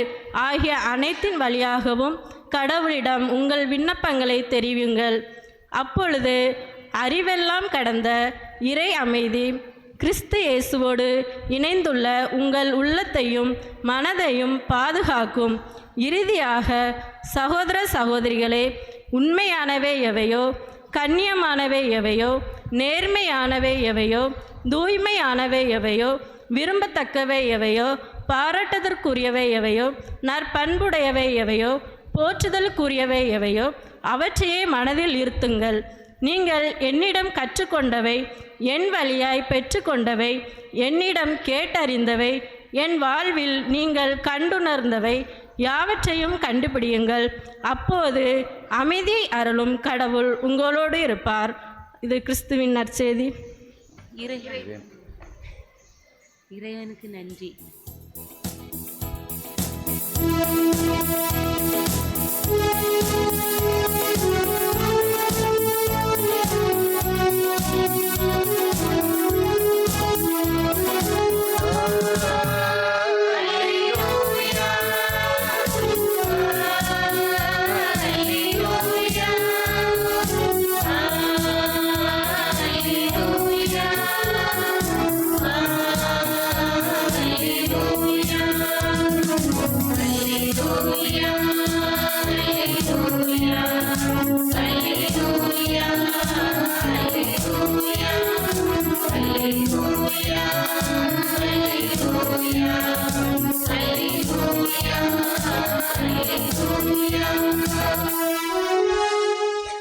ஆகிய அனைத்தின் வழியாகவும் கடவுளிடம் உங்கள் விண்ணப்பங்களை தெரிவியுங்கள். அப்பொழுது அறிவெல்லாம் கடந்த இறை அமைதி கிறிஸ்து இயேசுவோடு இணைந்துள்ள உங்கள் உள்ளத்தையும் மனதையும் பாதுகாக்கும். இறுதியாக சகோதர சகோதரிகளே, உண்மையானவை எவையோ, கண்ணியமானவை எவையோ, நேர்மையானவை எவையோ, தூய்மையானவை எவையோ, விரும்பத்தக்கவை எவையோ, பாராட்டுதற்குரியவை எவையோ, நற்பண்புடையவை எவையோ, போற்றுதலுக்குரியவை எவையோ அவற்றையே மனதில் இருத்துங்கள். நீங்கள் என்னிடம் கற்றுக்கொண்டவை, என் வழியாய் பெற்றுக்கொண்டவை, என்னிடம் கேட்டறிந்தவை, என் வாழ்வில் நீங்கள் கண்டுணர்ந்தவை யாவற்றையும் கண்டுபிடியுங்கள். அப்போது அமைதியை அருளும் கடவுள் உங்களோடு இருப்பார். இது கிறிஸ்துவின் நற்செய்தி. இறைவனுக்கு நன்றி.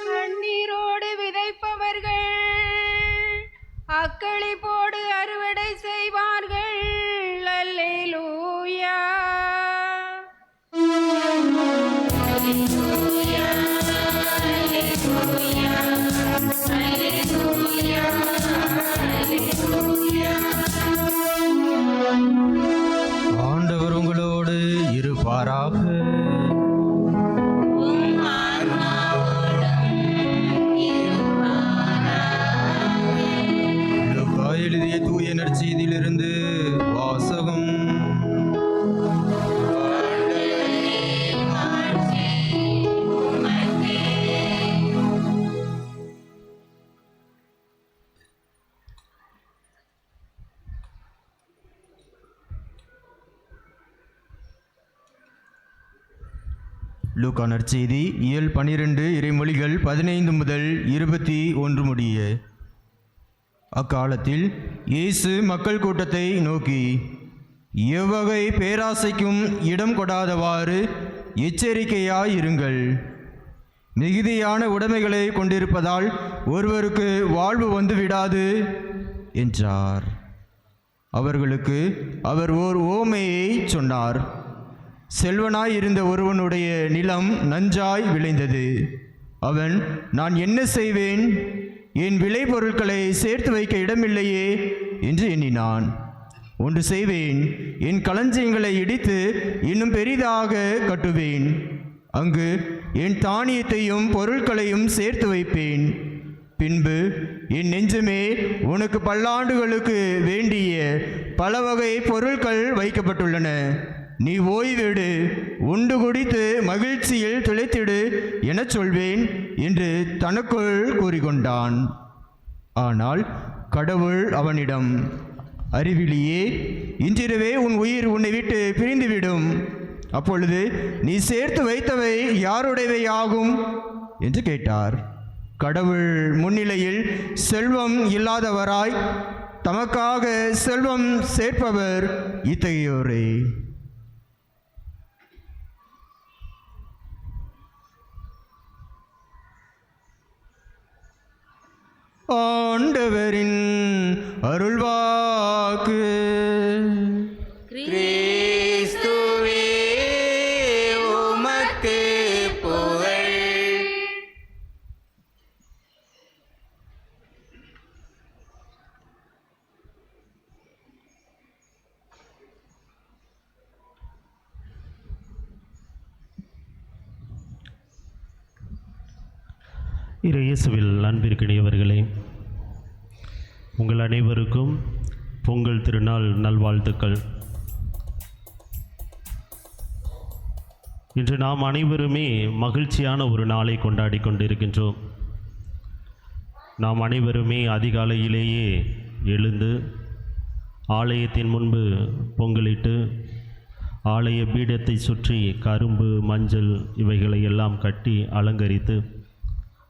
கண்ணீரோடு விதைப்பவர்கள் அக்களிப்போடு அறுவடை செய்வார்கள். அல்லேலூயா. அல்லேலூயா. லூக்கா நற்செய்தி இயல் 12 இறைமொழிகள் 15 முதல் 21 முடிய. அக்காலத்தில் இயேசு மக்கள் கூட்டத்தை நோக்கி, எவ்வகை பேராசைக்கும் இடம் கொடாதவாறு எச்சரிக்கையாயிருங்கள். மிகுதியான உடைமைகளை கொண்டிருப்பதால் ஒருவருக்கு வாழ்வு வந்துவிடாது என்றார். அவர்களுக்கு அவர் ஓர் ஓமையை சொன்னார். செல்வனாய் இருந்த ஒருவனுடைய நிலம் நஞ்சாய் விளைந்தது. அவன், நான் என்ன செய்வேன்? என் விளைபொருட்களை சேர்த்து வைக்க இடமில்லையே என்று எண்ணினான். ஒன்று செய்வேன், என் களஞ்சியங்களை இடித்து இன்னும் பெரிதாக கட்டுவேன். அங்கு என் தானியத்தையும் பொருட்களையும் சேர்த்து வைப்பேன். பின்பு, என் நெஞ்சமே, உனக்கு பல்லாண்டுகளுக்கு வேண்டிய பல வகை பொருட்கள் வைக்கப்பட்டுள்ளன. நீ ஓய்வெடு, உண்டு குடித்து மகிழ்ச்சியில் திளைத்திடு எனச் சொல்வேன் என்று தனக்குள் கூறிக்கொண்டான். ஆனால் கடவுள் அவனிடம், அறிவிலியே, இன்றிரவே உன் உயிர் உன்னை விட்டு பிரிந்துவிடும். அப்பொழுது நீ சேர்த்து வைத்தவை யாருடையவை ஆகும் என்று கேட்டார். கடவுள் முன்னிலையில் செல்வம் இல்லாதவராய் தமக்காக செல்வம் சேர்ப்பவர் இத்தகையோரே. ஆண்டவரின் அருள்வாக்கு. கிறிஸ்துவே உமக்கு புகழ். இயேசுவில் அன்பிற்கினியவர்களே, உங்கள் அனைவருக்கும் பொங்கல் திருநாள் நல்வாழ்த்துக்கள். இன்று நாம் அனைவருமே மகிழ்ச்சியான ஒரு நாளை கொண்டாடி கொண்டிருக்கின்றோம். நாம் அனைவருமே அதிகாலையிலேயே எழுந்து ஆலயத்தின் முன்பு பொங்கலிட்டு ஆலய பீடத்தை சுற்றி கரும்பு, மஞ்சள் இவைகளை எல்லாம் கட்டி அலங்கரித்து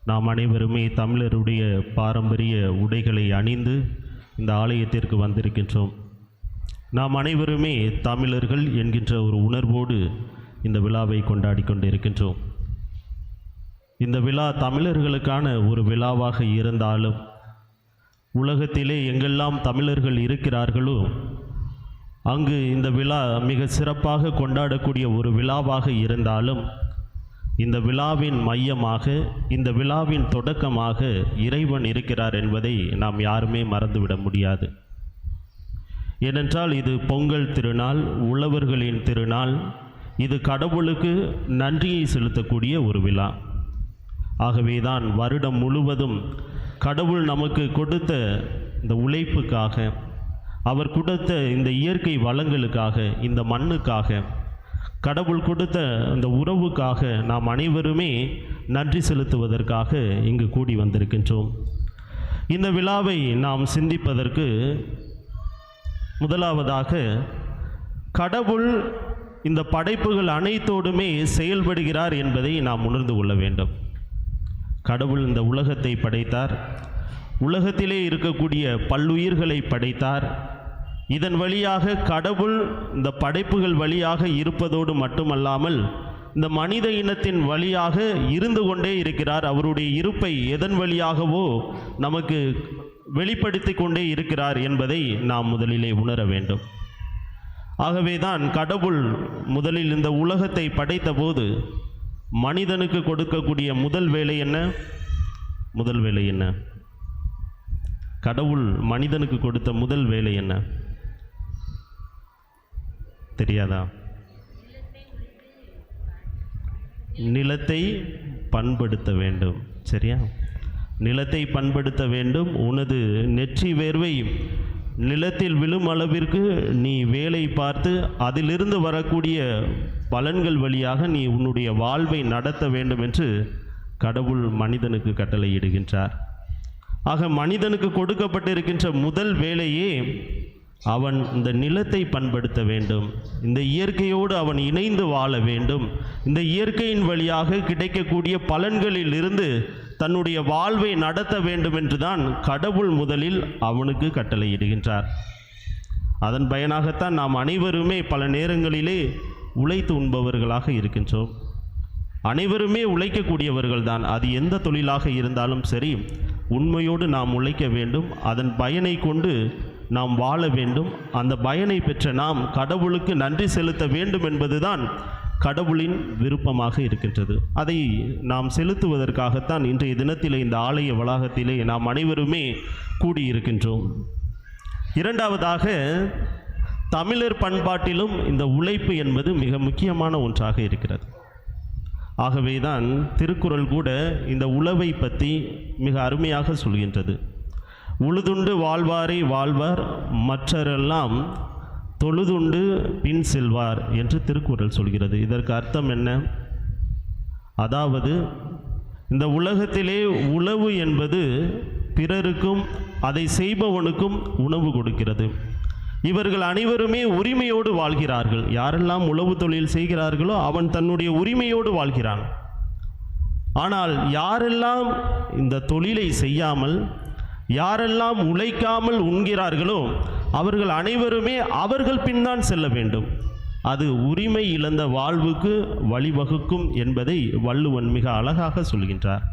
நாம் அனைவருமே தமிழருடைய பாரம்பரிய உடைகளை அணிந்து இந்த ஆலயத்திற்கு வந்திருக்கின்றோம். நாம் அனைவருமே தமிழர்கள் என்கின்ற ஒரு உணர்வோடு இந்த விழாவை கொண்டாடி கொண்டிருக்கின்றோம். இந்த விழா தமிழர்களுக்கான ஒரு விழாவாக இருந்தாலும், உலகத்திலே எங்கெல்லாம் தமிழர்கள் இருக்கிறார்களோ அங்கு இந்த விழா மிக சிறப்பாக கொண்டாடக்கூடிய ஒரு விழாவாக இருந்தாலும், இந்த விழாவின் மையமாக, இந்த விழாவின் தொடக்கமாக இறைவன் இருக்கிறார் என்பதை நாம் யாருமே மறந்துவிட முடியாது. ஏனென்றால் இது பொங்கல் திருநாள், உழவர்களின் திருநாள். இது கடவுளுக்கு நன்றியை செலுத்தக்கூடிய ஒரு விழா. ஆகவேதான் வருடம் முழுவதும் கடவுள் நமக்கு கொடுத்த இந்த உழைப்புக்காக, அவர் கொடுத்த இந்த இயற்கை வளங்களுக்காக, இந்த மண்ணுக்காக, கடவுள் கொடுத்த இந்த உறவுக்காக நாம் அனைவருமே நன்றி செலுத்துவதற்காக இங்கு கூடி வந்திருக்கின்றோம். இந்த விழாவை நாம் சிந்திப்பதற்கு முதலாவதாக கடவுள் இந்த படைப்புகள் அனைத்தோடுமே செயல்படுகிறார் என்பதை நாம் உணர்ந்து கொள்ள வேண்டும். கடவுள் இந்த உலகத்தை படைத்தார், உலகத்திலே இருக்கக்கூடிய பல்லுயிர்களை படைத்தார். இதன் வழியாக கடவுள் இந்த படைப்புகள் வழியாக இருப்பதோடு மட்டுமல்லாமல் இந்த மனித இனத்தின் வழியாக இருந்து கொண்டே இருக்கிறார். அவருடைய இருப்பை எதன் வழியாகவோ நமக்கு வெளிப்படுத்தி கொண்டே இருக்கிறார் என்பதை நாம் முதலிலே உணர வேண்டும். ஆகவேதான் கடவுள் முதலில் இந்த உலகத்தை படைத்த போது மனிதனுக்கு கொடுக்கக்கூடிய முதல் வேலை என்ன? முதல் வேலை என்ன? கடவுள் மனிதனுக்கு கொடுத்த முதல் வேலை என்ன தெரியாதா? நிலத்தை பண்படுத்த வேண்டும். சரியா? நிலத்தை பண்படுத்த வேண்டும். உனது நெற்றி வேர்வை நிலத்தில் விழும் அளவிற்கு நீ வேலை பார்த்து அதிலிருந்து வரக்கூடிய பலன்கள் வழியாக நீ உன்னுடைய வாழ்வை நடத்த வேண்டும் என்று கடவுள் மனிதனுக்கு கட்டளையிடுகின்றார். ஆக மனிதனுக்கு கொடுக்கப்பட்டிருக்கின்ற முதல் வேலையே அவன் இந்த நிலத்தை பண்படுத்த வேண்டும், இந்த இயற்கையோடு அவன் இணைந்து வாழ வேண்டும், இந்த இயற்கையின் வழியாக கிடைக்கக்கூடிய பலன்களில் இருந்து தன்னுடைய வாழ்வை நடத்த வேண்டும் என்றுதான் கடவுள் முதலில் அவனுக்கு கட்டளையிடுகின்றார். அதன் பயனாகத்தான் நாம் அனைவருமே பல நேரங்களிலே உழைத்து உண்பவர்களாக இருக்கின்றோம். அனைவருமே உழைக்கக்கூடியவர்கள்தான். அது எந்த தொழிலாக இருந்தாலும் சரி, உண்மையோடு நாம் உழைக்க வேண்டும், அதன் பயனை கொண்டு நாம் வாழ வேண்டும். அந்த பயனை பெற்ற நாம் கடவுளுக்கு நன்றி செலுத்த வேண்டும் என்பதுதான் கடவுளின் விருப்பமாக இருக்கின்றது. அதை நாம் செலுத்துவதற்காகத்தான் இன்றைய தினத்திலே இந்த ஆலய வளாகத்திலே நாம் அனைவருமே கூடியிருக்கின்றோம். இரண்டாவதாக, தமிழர் பண்பாட்டிலும் இந்த உழைப்பு என்பது மிக முக்கியமான ஒன்றாக இருக்கிறது. ஆகவேதான் திருக்குறள் கூட இந்த உழவை பற்றி மிக அருமையாக சொல்கின்றது. உழுதுண்டு வாழ்வாரை வாழ்வார், மற்றரெல்லாம் தொழுதுண்டு பின் செல்வார் என்று திருக்குறள் சொல்கிறது. இதற்கு அர்த்தம் என்ன? அதாவது இந்த உலகத்திலே உழவு என்பது பிறருக்கும் அதை செய்பவனுக்கும் உணவு கொடுக்கிறது. இவர்கள் அனைவருமே உரிமையோடு வாழ்கிறார்கள். யாரெல்லாம் உழவு தொழில் செய்கிறார்களோ அவன் தன்னுடைய உரிமையோடு வாழ்கிறான். ஆனால் யாரெல்லாம் இந்த தொழிலை செய்யாமல், யாரெல்லாம் உழைக்காமல் உண்கிறார்களோ அவர்கள் அனைவருமே அவர்கள் பின்தான் செல்ல வேண்டும். அது உரிமை இழந்த வாழ்வுக்கு வழிவகுக்கும் என்பதை வள்ளுவன் மிக அழகாக சொல்கின்றார்.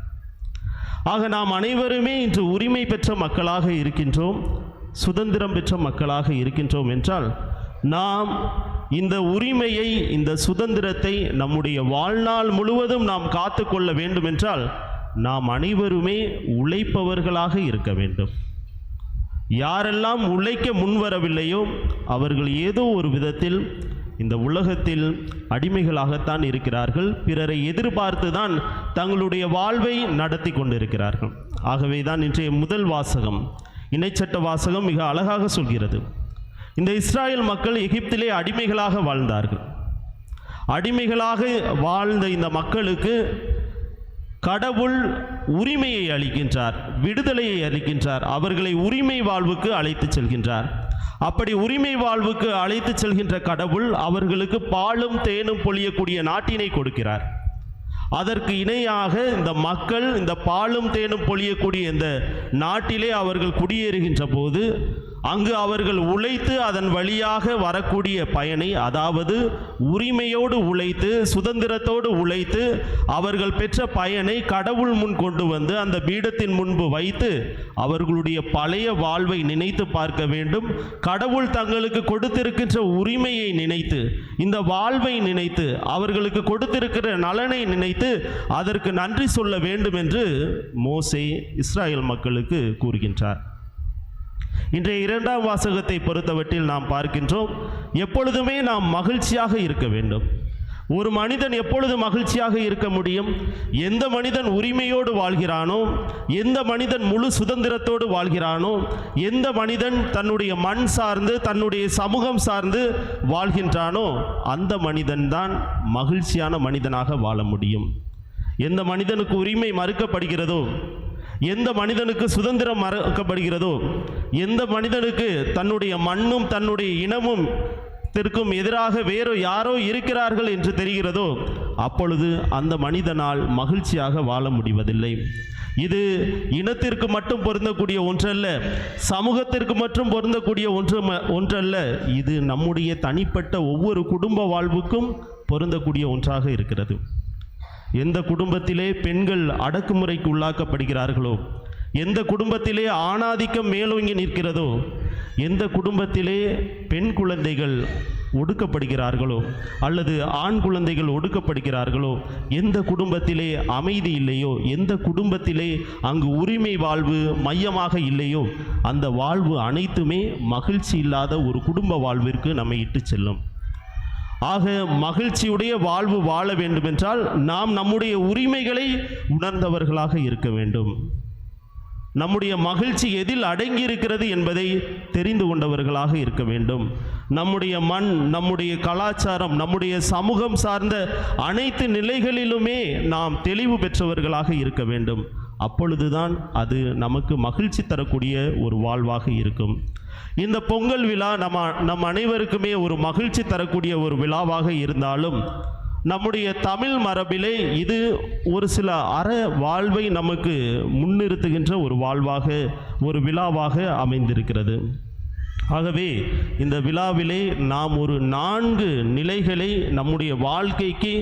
ஆக நாம் அனைவருமே இன்று உரிமை பெற்ற மக்களாக இருக்கின்றோம், சுதந்திரம் பெற்ற மக்களாக இருக்கின்றோம் என்றால் நாம் இந்த உரிமையை, இந்த சுதந்திரத்தை நம்முடைய வாழ்நாள் முழுவதும் நாம் காத்து கொள்ள வேண்டும் என்றால் நாம் அனைவருமே உழைப்பவர்களாக இருக்க வேண்டும். யாரெல்லாம் உழைக்க முன்வரவில்லையோ அவர்கள் ஏதோ ஒரு விதத்தில் இந்த உலகத்தில் அடிமைகளாகத்தான் இருக்கிறார்கள். பிறரை எதிர்பார்த்து தான் தங்களுடைய வாழ்வை நடத்தி கொண்டிருக்கிறார்கள். ஆகவே தான் இன்றைய முதல் வாசகம், இணைச்சட்ட வாசகம் மிக அழகாக சொல்கிறது. இந்த இஸ்ராயல் மக்கள் எகிப்திலே அடிமைகளாக வாழ்ந்தார்கள். அடிமைகளாக வாழ்ந்த இந்த மக்களுக்கு கடவுள் உரிமையை அளிக்கின்றார், விடுதலையை அளிக்கின்றார், அவர்களை உரிமை வாழ்வுக்கு அழைத்து செல்கின்றார். அப்படி உரிமை வாழ்வுக்கு அழைத்து செல்கின்ற கடவுள் அவர்களுக்கு பாலும் தேனும் பொழியக்கூடிய நாட்டினை கொடுக்கிறார். அதற்கு இணையாக இந்த மக்கள் இந்த பாலும் தேனும் பொழியக்கூடிய இந்த நாட்டிலே அவர்கள் குடியேறுகின்ற போது அங்கு அவர்கள் உழைத்து அதன் வழியாக வரக்கூடிய பயனை, அதாவது உரிமையோடு உழைத்து சுதந்திரத்தோடு உழைத்து அவர்கள் பெற்ற பயனை கடவுள் முன் கொண்டு வந்து அந்த பீடத்தின் முன்பு வைத்து அவர்களுடைய பழைய வாழ்வை நினைத்து பார்க்க வேண்டும். கடவுள் தங்களுக்கு கொடுத்திருக்கின்ற உரிமையை நினைத்து, இந்த வாழ்வை நினைத்து, அவர்களுக்கு கொடுத்திருக்கிற நலனை நினைத்து அதற்கு நன்றி சொல்ல வேண்டும் என்று மோசே இஸ்ராயல் மக்களுக்கு கூறுகின்றார். இன்றைய இரண்டாம் வாசகத்தை பொறுத்தவற்றில் நாம் பார்க்கின்றோம், எப்பொழுதுமே நாம் மகிழ்ச்சியாக இருக்க வேண்டும். ஒரு மனிதன் எப்பொழுது மகிழ்ச்சியாக இருக்க முடியும்? எந்த மனிதன் உரிமையோடு வாழ்கிறானோ, எந்த மனிதன் முழு சுதந்திரத்தோடு வாழ்கிறானோ, எந்த மனிதன் தன்னுடைய மண் சார்ந்து தன்னுடைய சமூகம் சார்ந்து வாழ்கின்றானோ அந்த மனிதன்தான் மகிழ்ச்சியான மனிதனாக வாழ முடியும். எந்த மனிதனுக்கு உரிமை மறுக்கப்படுகிறதோ, எந்த மனிதனுக்கு சுதந்திரம் மறுக்கப்படுகிறதோ, எந்த மனிதனுக்கு தன்னுடைய மண்ணும் தன்னுடைய இனமும் திற்கும் எதிராக வேறு யாரோ இருக்கிறார்கள் என்று தெரிகிறதோ அப்பொழுது அந்த மனிதனால் மகிழ்ச்சியாக வாழ முடிவதில்லை. இது இனத்திற்கு மட்டும் பொருந்தக்கூடிய ஒன்றல்ல, சமூகத்திற்கு மட்டும் பொருந்தக்கூடிய ஒன்றல்ல, இது நம்முடைய தனிப்பட்ட ஒவ்வொரு குடும்ப வாழ்வுக்கும் பொருந்தக்கூடிய ஒன்றாக இருக்கிறது. எந்த குடும்பத்திலே பெண்கள் அடக்குமுறைக்கு உள்ளாக்கப்படுகிறார்களோ, எந்த குடும்பத்திலே ஆணாதிக்கம் மேலோங்கி நிற்கிறதோ, எந்த குடும்பத்திலே பெண் குழந்தைகள் ஒடுக்கப்படுகிறார்களோ அல்லது ஆண் குழந்தைகள் ஒடுக்கப்படுகிறார்களோ, எந்த குடும்பத்திலே அமைதி இல்லையோ, எந்த குடும்பத்திலே அங்கு உரிமை வாழ்வு மையமாக இல்லையோ அந்த வாழ்வு அனைத்துமே மகிழ்ச்சி இல்லாத ஒரு குடும்ப வாழ்விற்கு நம்மை இட்டு செல்லும். ஆக மகிழ்ச்சியுடைய வாழ்வு வாழ வேண்டுமென்றால் நாம் நம்முடைய உரிமைகளை உணர்ந்தவர்களாக இருக்க வேண்டும். நம்முடைய மகிழ்ச்சி எதில் அடங்கி இருக்கிறது என்பதை தெரிந்து கொண்டவர்களாக இருக்க வேண்டும். நம்முடைய மண், நம்முடைய கலாச்சாரம், நம்முடைய சமூகம் சார்ந்த அனைத்து நிலைகளிலுமே நாம் தெளிவு பெற்றவர்களாக இருக்க வேண்டும். அப்பொழுதுதான் அது நமக்கு மகிழ்ச்சி தரக்கூடிய ஒரு வாழ்வாக இருக்கும். இந்த பொங்கல் விழா நம் அனைவருக்குமே ஒரு மகிழ்ச்சி தரக்கூடிய ஒரு விழாவாக இருந்தாலும் நம்முடைய தமிழ் மரபிலே இது ஒரு சில அற வாழ்வை நமக்கு முன்னிறுத்துகின்ற ஒரு வாழ்வாக, ஒரு விழாவாக அமைந்திருக்கிறது. ஆகவே இந்த விழாவிலே நாம் ஒரு 4 நிலைகளை நம்முடைய வாழ்க்கைக்கு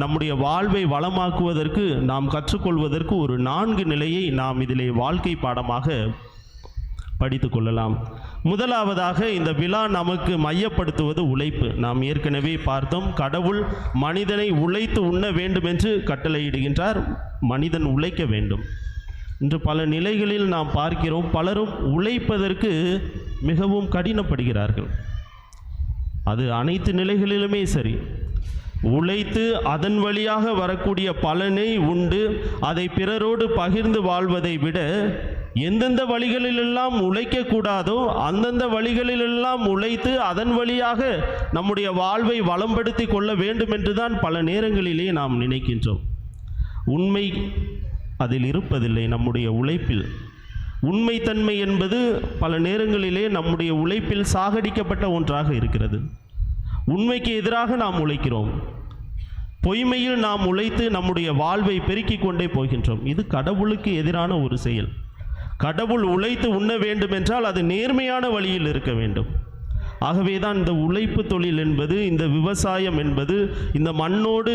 நம்முடைய வாழ்வை வளமாக்குவதற்கு நாம் கற்றுக்கொள்வதற்கு ஒரு 4 நிலையை நாம் இதிலே வாழ்க்கை பாடமாக படித்து கொள்ளலாம். முதலாவதாக இந்த விழா நமக்கு மையப்படுத்துவது உழைப்பு. நாம் ஏற்கனவே பார்த்தோம், கடவுள் மனிதனை உழைத்து உண்ண வேண்டும் என்று கட்டளையிடுகின்றார். மனிதன் உழைக்க வேண்டும். இன்று பல நிலைகளில் நாம் பார்க்கிறோம், பலரும் உழைப்பதற்கு மிகவும் கடினப்படுகிறார்கள். அது அனைத்து நிலைகளிலுமே சரி. உழைத்து அதன் வழியாக வரக்கூடிய பலனை உண்டு அதை பிறரோடு பகிர்ந்து வாழ்வதை விட எந்தெந்த வழிகளிலெல்லாம் உழைக்கக்கூடாதோ அந்தந்த வழிகளிலெல்லாம் உழைத்து அதன் வழியாக நம்முடைய வாழ்வை வளம்படுத்தி கொள்ள வேண்டும் என்றுதான் பல நேரங்களிலே நாம் நினைக்கின்றோம். உண்மை அதில் இருப்பதில்லை. நம்முடைய உழைப்பில் உண்மைத்தன்மை என்பது பல நேரங்களிலே நம்முடைய உழைப்பில் சாகடிக்கப்பட்ட ஒன்றாக இருக்கிறது. உண்மைக்கு எதிராக நாம் உழைக்கிறோம். பொய்மையில் நாம் உழைத்து நம்முடைய வாழ்வை பெருக்கிக் கொண்டே போகின்றோம். இது கடவுளுக்கு எதிரான ஒரு செயல். கடவுள் உழைத்து உண்ண வேண்டும் என்றால் அது நேர்மையான வழியில் இருக்க வேண்டும். ஆகவே தான் இந்த உழைப்பு தொழில் என்பது, இந்த விவசாயம் என்பது, இந்த மண்ணோடு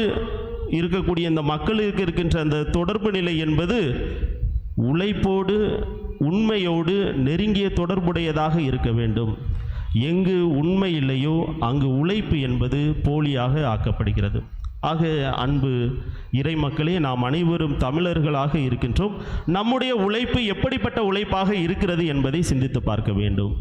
இருக்கக்கூடிய இந்த மக்களுக்கு இருக்கின்ற அந்த தொடர்பு நிலை என்பது உழைப்போடு உண்மையோடு நெருங்கிய தொடர்புடையதாக இருக்க வேண்டும். எங்கு உண்மை இல்லையோ அங்கு உழைப்பு என்பது போலியாக ஆக்கப்படுகிறது. ஆக அன்பு இறை மக்களே, நாம் அனைவரும் தமிழர்களாக இருக்கின்றோம். நம்முடைய உழைப்பு எப்படிப்பட்ட உழைப்பாக இருக்கிறது என்பதை சிந்தித்து பார்க்க வேண்டும்.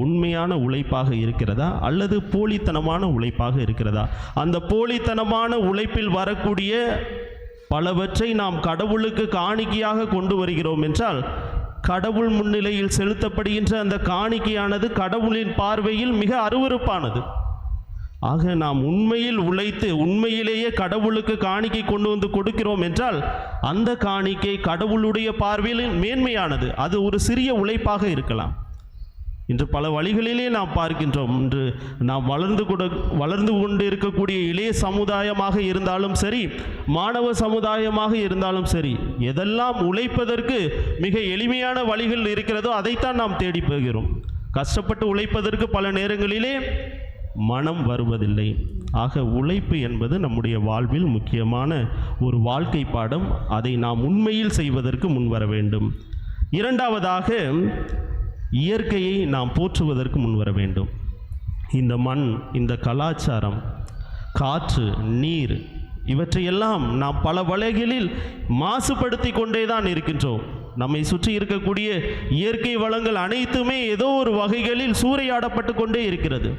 உண்மையான உழைப்பாக இருக்கிறதா அல்லது போலித்தனமான உழைப்பாக இருக்கிறதா? அந்த போலித்தனமான உழைப்பில் வரக்கூடிய பலவற்றை நாம் கடவுளுக்கு காணிக்கையாக கொண்டு வருகிறோம் என்றால் கடவுள் முன்னிலையில் செலுத்தப்படுகின்ற அந்த காணிக்கையானது கடவுளின் பார்வையில் மிக அருவருப்பானது. ஆக நாம் உண்மையில் உழைத்து உண்மையிலேயே கடவுளுக்கு காணிக்கை கொண்டு வந்து கொடுக்கிறோம் என்றால் அந்த காணிக்கை கடவுளுடைய பார்வையில் மேன்மையானது. அது ஒரு சிறிய உழைப்பாக இருக்கலாம். இன்று பல வழிகளிலே நாம் பார்க்கின்றோம். இன்று நாம் வளர்ந்து கொண்டு இருக்கக்கூடிய இளைய சமுதாயமாக இருந்தாலும் சரி, மாணவ சமுதாயமாக இருந்தாலும் சரி, எதெல்லாம் உழைப்பதற்கு மிக எளிமையான வழிகள் இருக்கிறதோ அதைத்தான் நாம் தேடி போகிறோம். கஷ்டப்பட்டு உழைப்பதற்கு பல நேரங்களிலே மனம் வருவதில்லை. ஆக உழைப்பு என்பது நம்முடைய வாழ்வில் முக்கியமான ஒரு வாழ்க்கை பாடம். அதை நாம் உண்மையில் செய்வதற்கு முன்வர வேண்டும். இரண்டாவதாக, இயற்கையை நாம் போற்றுவதற்கு முன்வர வேண்டும். இந்த மண், இந்த கலாச்சாரம், காற்று, நீர், இவற்றையெல்லாம் நாம் பல வழிகளில் மாசுபடுத்தி கொண்டே தான் இருக்கின்றோம். நம்மை சுற்றி இருக்கக்கூடிய இயற்கை வளங்கள் அனைத்துமே ஏதோ ஒரு வகைகளில் சூறையாடப்பட்டு கொண்டே இருக்கிறது.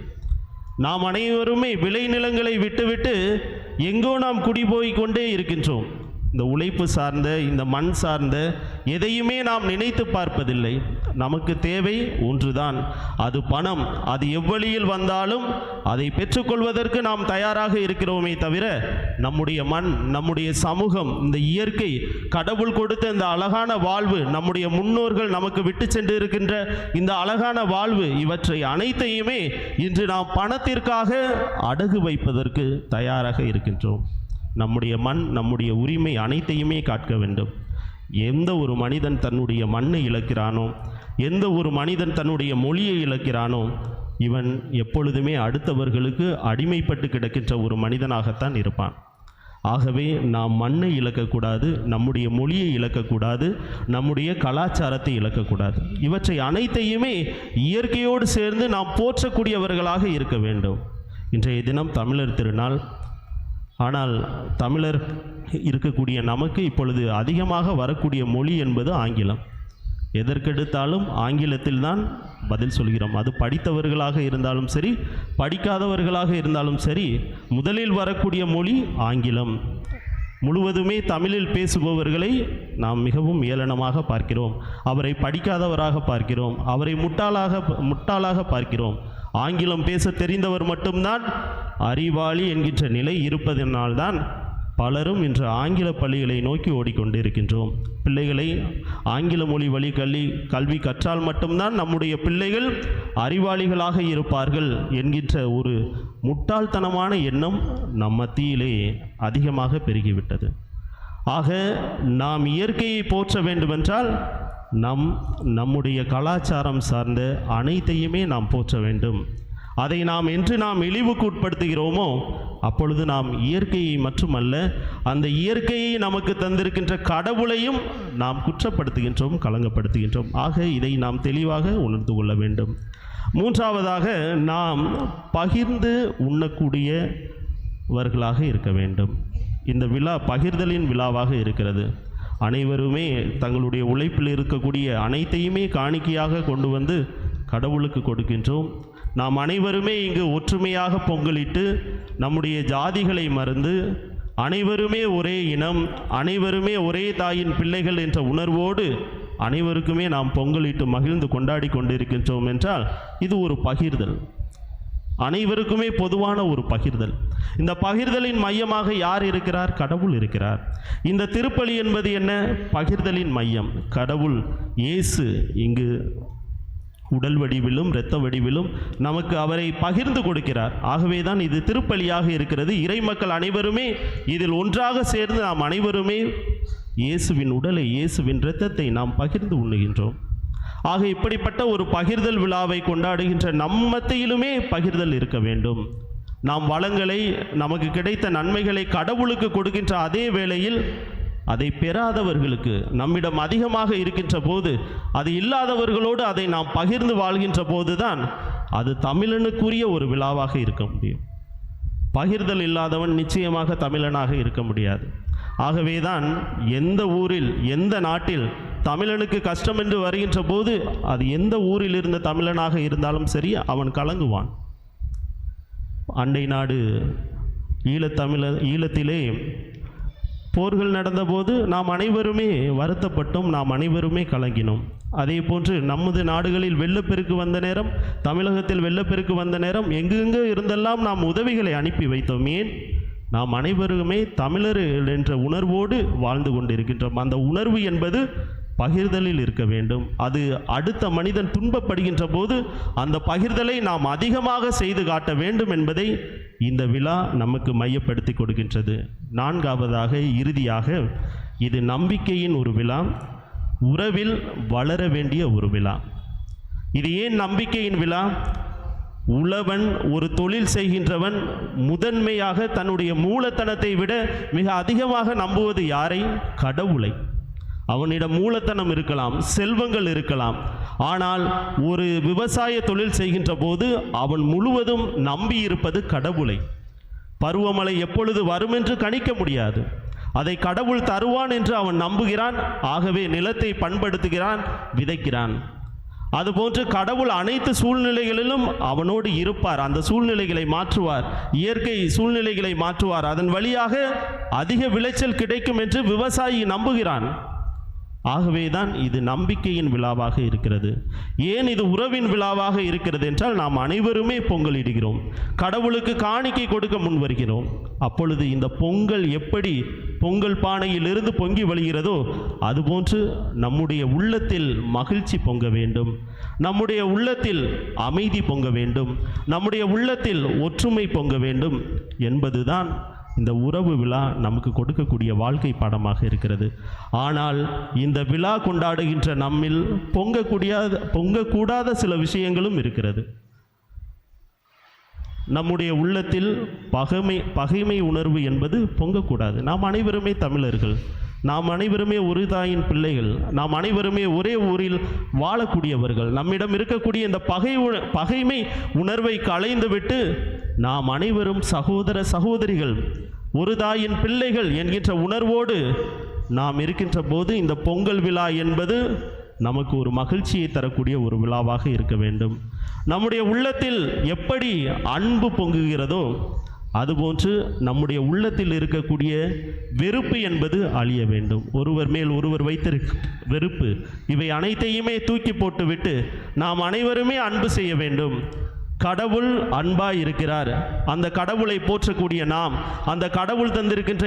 நாம் அனைவருமே விளைநிலங்களை விட்டுவிட்டு எங்கோ நாம் குடிபோய் கொண்டே இருக்கின்றோம். இந்த உழைப்பு சார்ந்த, இந்த மண் சார்ந்த எதையுமே நாம் நினைத்து பார்ப்பதில்லை. நமக்கு தேவை ஒன்றுதான், அது பணம். அது எவ்வழியில் வந்தாலும் அதை பெற்றுக்கொள்வதற்கு நாம் தயாராக இருக்கிறோமே தவிர நம்முடைய மண், நம்முடைய சமூகம், இந்த இயற்கை, கடவுள் கொடுத்த இந்த அழகான வாழ்வு, நம்முடைய முன்னோர்கள் நமக்கு விட்டு சென்று இருக்கின்ற இந்த அழகான வாழ்வு, இவற்றை அனைத்தையுமே இன்று நாம் பணத்திற்காக அடகு வைப்பதற்கு தயாராக இருக்கின்றோம். நம்முடைய மண், நம்முடைய உரிமை அனைத்தையுமே காக்க வேண்டும். எந்த ஒரு மனிதன் தன்னுடைய மண்ணை இழக்கிறானோ, எந்த ஒரு மனிதன் தன்னுடைய மொழியை இழக்கிறானோ, இவன் எப்பொழுதுமே அடுத்தவர்களுக்கு அடிமைப்பட்டு கிடக்கின்ற ஒரு மனிதனாகத்தான் இருப்பான். ஆகவே நாம் மண்ணை இழக்கக்கூடாது, நம்முடைய மொழியை இழக்கக்கூடாது, நம்முடைய கலாச்சாரத்தை இழக்கக்கூடாது. இவற்றை அனைத்தையுமே இயற்கையோடு சேர்ந்து நாம் போற்றக்கூடியவர்களாக இருக்க வேண்டும். இன்றைய தினம் தமிழர் திருநாள். ஆனால் தமிழர் இருக்கக்கூடிய நமக்கு இப்பொழுது அதிகமாக வரக்கூடிய மொழி என்பது ஆங்கிலம். எதற்கெடுத்தாலும் ஆங்கிலத்தில் தான் பதில் சொல்கிறோம். அது படித்தவர்களாக இருந்தாலும் சரி, படிக்காதவர்களாக இருந்தாலும் சரி, முதலில் வரக்கூடிய மொழி ஆங்கிலம். முழுவதுமே தமிழில் பேசுபவர்களை நாம் மிகவும் ஏளனமாக பார்க்கிறோம். அவரை படிக்காதவராக பார்க்கிறோம். அவரை முட்டாளாக பார்க்கிறோம். ஆங்கிலம் பேச தெரிந்தவர் மட்டும்தான் அறிவாளி என்கின்ற நிலை இருப்பதனால்தான் பலரும் இன்று ஆங்கில பள்ளிகளை நோக்கி ஓடிக்கொண்டிருக்கின்றோம். பிள்ளைகளை ஆங்கில மொழி வழி கல்வி கற்றால் மட்டும்தான் நம்முடைய பிள்ளைகள் அறிவாளிகளாக இருப்பார்கள் என்கின்ற ஒரு முட்டாள்தனமான எண்ணம் நம் மத்தியிலே அதிகமாக பெருகிவிட்டது. ஆக நாம் இயற்கையை போற்ற வேண்டுமென்றால் நம்முடைய கலாச்சாரம் சார்ந்த அனைத்தையுமே நாம் போற்ற வேண்டும். அதை என்று நாம் இழிவுக்கு உட்படுத்துகிறோமோ அப்பொழுது நாம் இயற்கையை மட்டுமல்ல, அந்த இயற்கையை நமக்கு தந்திருக்கின்ற கடவுளையும் நாம் குற்றப்படுத்துகின்றோம், களங்கப்படுத்துகின்றோம். ஆக இதை நாம் தெளிவாக உணர்ந்து கொள்ள வேண்டும். மூன்றாவதாக, நாம் பகிர்ந்து உண்ணக்கூடியவர்களாக இருக்க வேண்டும். இந்த விழா பகிர்தலின் விழாவாக இருக்கிறது. அனைவருமே தங்களுடைய உழைப்பில் இருக்கக்கூடிய அனைத்தையுமே காணிக்கையாக கொண்டு வந்து கடவுளுக்கு கொடுக்கின்றோம். நாம் அனைவருமே இங்கு ஒற்றுமையாக பொங்கலிட்டு நம்முடைய ஜாதிகளை மறந்து அனைவருமே ஒரே இனம், அனைவருமே ஒரே தாயின் பிள்ளைகள் என்ற உணர்வோடு அனைவருக்குமே நாம் பொங்கலிட்டு மகிழ்ந்து கொண்டாடி கொண்டிருக்கின்றோம் என்றால் இது ஒரு பகிர்தல், அனைவருக்குமே பொதுவான ஒரு பகிர்தல். இந்த பகிர்தலின் மையமாக யார் இருக்கிறார்? கடவுள் இருக்கிறார். இந்த திருப்பலி என்பது என்ன? பகிர்தலின் மையம். கடவுள் இயேசு இங்கு உடல் வடிவிலும் இரத்த வடிவிலும் நமக்கு அவரை பகிர்ந்து கொடுக்கிறார். ஆகவே தான் இது திருப்பலியாக இருக்கிறது. இறைமக்கள் அனைவருமே இதில் ஒன்றாக சேர்ந்து நாம் அனைவருமே இயேசுவின் உடலை, இயேசுவின் இரத்தத்தை நாம் பகிர்ந்து உண்ணுகின்றோம். ஆக இப்படிப்பட்ட ஒரு பகிர்தல் விழாவை கொண்டாடுகின்ற நம் மத்தியிலுமே பகிர்தல் இருக்க வேண்டும். நாம் வளங்களை, நமக்கு கிடைத்த நன்மைகளை கடவுளுக்கு கொடுக்கின்ற அதே வேளையில் அதை பெறாதவர்களுக்கு, நம்மிடம் அதிகமாக இருக்கின்ற போது அது இல்லாதவர்களோடு அதை நாம் பகிர்ந்து வாழ்கின்ற போதுதான் அது தமிழனுக்குரிய ஒரு விழாவாக இருக்க முடியும். பகிர்தல் இல்லாதவன் நிச்சயமாக தமிழனாக இருக்க முடியாது. ஆகவேதான் எந்த ஊரில், எந்த நாட்டில் தமிழனுக்கு கஷ்டம் என்று வருகின்ற போது அது எந்த ஊரில் இருந்த தமிழனாக இருந்தாலும் சரி அவன் கலங்குவான். அண்டை நாடு ஈழத்திலே போர்கள் நடந்தபோது நாம் அனைவருமே வருத்தப்பட்டோம், நாம் அனைவருமே கலங்கினோம். அதே போன்று நமது நாடுகளில் வெள்ளப்பெருக்கு வந்த நேரம், தமிழகத்தில் வெள்ளப்பெருக்கு வந்த நேரம் எங்கெங்கே இருந்தெல்லாம் நாம் உதவிகளை அனுப்பி வைத்தோம். ஏன்? நாம் அனைவருமே தமிழர் என்ற உணர்வோடு வாழ்ந்து கொண்டிருக்கின்றோம். அந்த உணர்வு என்பது பகிர்தலில் இருக்க வேண்டும். அது அடுத்த மனிதன் துன்பப்படுகின்ற போது அந்த பகிர்தலை நாம் அதிகமாக செய்து காட்ட வேண்டும் என்பதை இந்த விழா நமக்கு மையப்படுத்தி கொடுக்கின்றது. நான்காவதாக, இறுதியாக, இது நம்பிக்கையின் ஒரு விழா, உறவில் வளர வேண்டிய ஒரு விழா. இது ஏன் நம்பிக்கையின் விழா? உழவன், ஒரு தொழில் செய்கின்றவன் முதன்மையாக தன்னுடைய மூலத்தனத்தை விட மிக அதிகமாக நம்புவது யாரை? கடவுளை. அவனிடம் மூலத்தனம் இருக்கலாம், செல்வங்கள் இருக்கலாம், ஆனால் ஒரு விவசாய தொழில் செய்கின்ற போது அவன் முழுவதும் நம்பி இருப்பது கடவுளை. பருவமழை எப்பொழுது வரும் என்று கணிக்க முடியாது, அதை கடவுள் தருவான் என்று அவன் நம்புகிறான். ஆகவே நிலத்தை பண்படுத்துகிறான், விதைக்கிறான். அதுபோன்று கடவுள் அனைத்து சூழ்நிலைகளிலும் அவனோடு இருப்பார், அந்த சூழ்நிலைகளை மாற்றுவார், இயற்கை சூழ்நிலைகளை மாற்றுவார், அதன் வழியாக அதிக விளைச்சல் கிடைக்கும் என்று விவசாயி நம்புகிறான். ஆகவேதான் இது நம்பிக்கையின் விழாவாக இருக்கிறது. ஏன் இது உறவின் விழாவாக இருக்கிறது என்றால், நாம் அனைவருமே பொங்கலிடுகிறோம், கடவுளுக்கு காணிக்கை கொடுக்க முன் வருகிறோம். அப்பொழுது இந்த பொங்கல் எப்படி பொங்கல் பானையில் இருந்து பொங்கி வழிகிறதோ அதுபோன்று நம்முடைய உள்ளத்தில் மகிழ்ச்சி பொங்க வேண்டும், நம்முடைய உள்ளத்தில் அமைதி பொங்க வேண்டும், நம்முடைய உள்ளத்தில் ஒற்றுமை பொங்க வேண்டும் என்பதுதான் இந்த உறவு விழா நமக்கு கொடுக்கக்கூடிய வாழ்க்கை பாடமாக இருக்கிறது. ஆனால் இந்த விழா கொண்டாடுகின்ற நம்மில் பொங்கக்கூடாத சில விஷயங்களும் இருக்கிறது. நம்முடைய உள்ளத்தில் பகைமை உணர்வு என்பது பொங்கக்கூடாது. நாம் அனைவருமே தமிழர்கள், நாம் அனைவருமே ஒரு தாயின் பிள்ளைகள், நாம் அனைவருமே ஒரே ஊரில் வாழக்கூடியவர்கள். நம்மிடம் இருக்கக்கூடிய இந்த பகைமை உணர்வை களைந்துவிட்டு நாம் அனைவரும் சகோதர சகோதரிகள், ஒரு தாயின் பிள்ளைகள் என்கின்ற உணர்வோடு நாம் இருக்கின்ற போது இந்த பொங்கல் விழா என்பது நமக்கு ஒரு மகிழ்ச்சியை தரக்கூடிய ஒரு விழாவாக இருக்க வேண்டும். நம்முடைய உள்ளத்தில் எப்படி அன்பு பொங்குகிறதோ அதுபோன்று நம்முடைய உள்ளத்தில் இருக்கக்கூடிய வெறுப்பு என்பது அழிய வேண்டும். ஒருவர் மேல் ஒருவர் வைத்திருக்க வெறுப்பு, இவை அனைத்தையுமே தூக்கி போட்டுவிட்டு நாம் அனைவருமே அன்பு செய்ய வேண்டும். கடவுள் அன்பாய் இருக்கிறார். அந்த கடவுளை போற்றக்கூடிய நாம், அந்த கடவுள் தந்திருக்கின்ற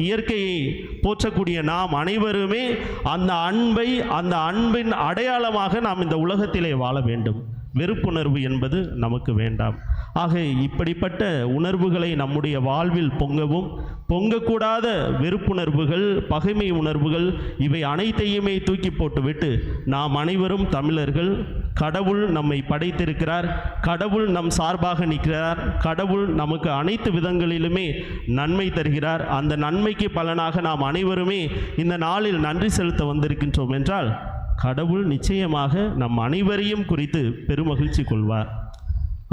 இயற்கையை போற்றக்கூடிய நாம் அனைவருமே அந்த அன்பின் அடையாளமாக நாம் இந்த உலகத்திலே வாழ வேண்டும். வெறுப்புணர்வு என்பது நமக்கு வேண்டாம். ஆக இப்படிப்பட்ட உணர்வுகளை நம்முடைய வாழ்வில் பொங்கக்கூடாத வெறுப்புணர்வுகள், பகைமை உணர்வுகள், இவை அனைத்தையுமே தூக்கி போட்டுவிட்டு நாம் அனைவரும் தமிழர்கள். கடவுள் நம்மை படைத்திருக்கிறார், கடவுள் நம் சார்பாக நிற்கிறார், கடவுள் நமக்கு அனைத்து விதங்களிலுமே நன்மை தருகிறார். அந்த நன்மைக்கு பலனாக நாம் அனைவருமே இந்த நாளில் நன்றி செலுத்த வந்திருக்கின்றோம் என்றால் கடவுள் நிச்சயமாக நம் அனைவரையும் குறித்து பெருமகிழ்ச்சி கொள்வார்.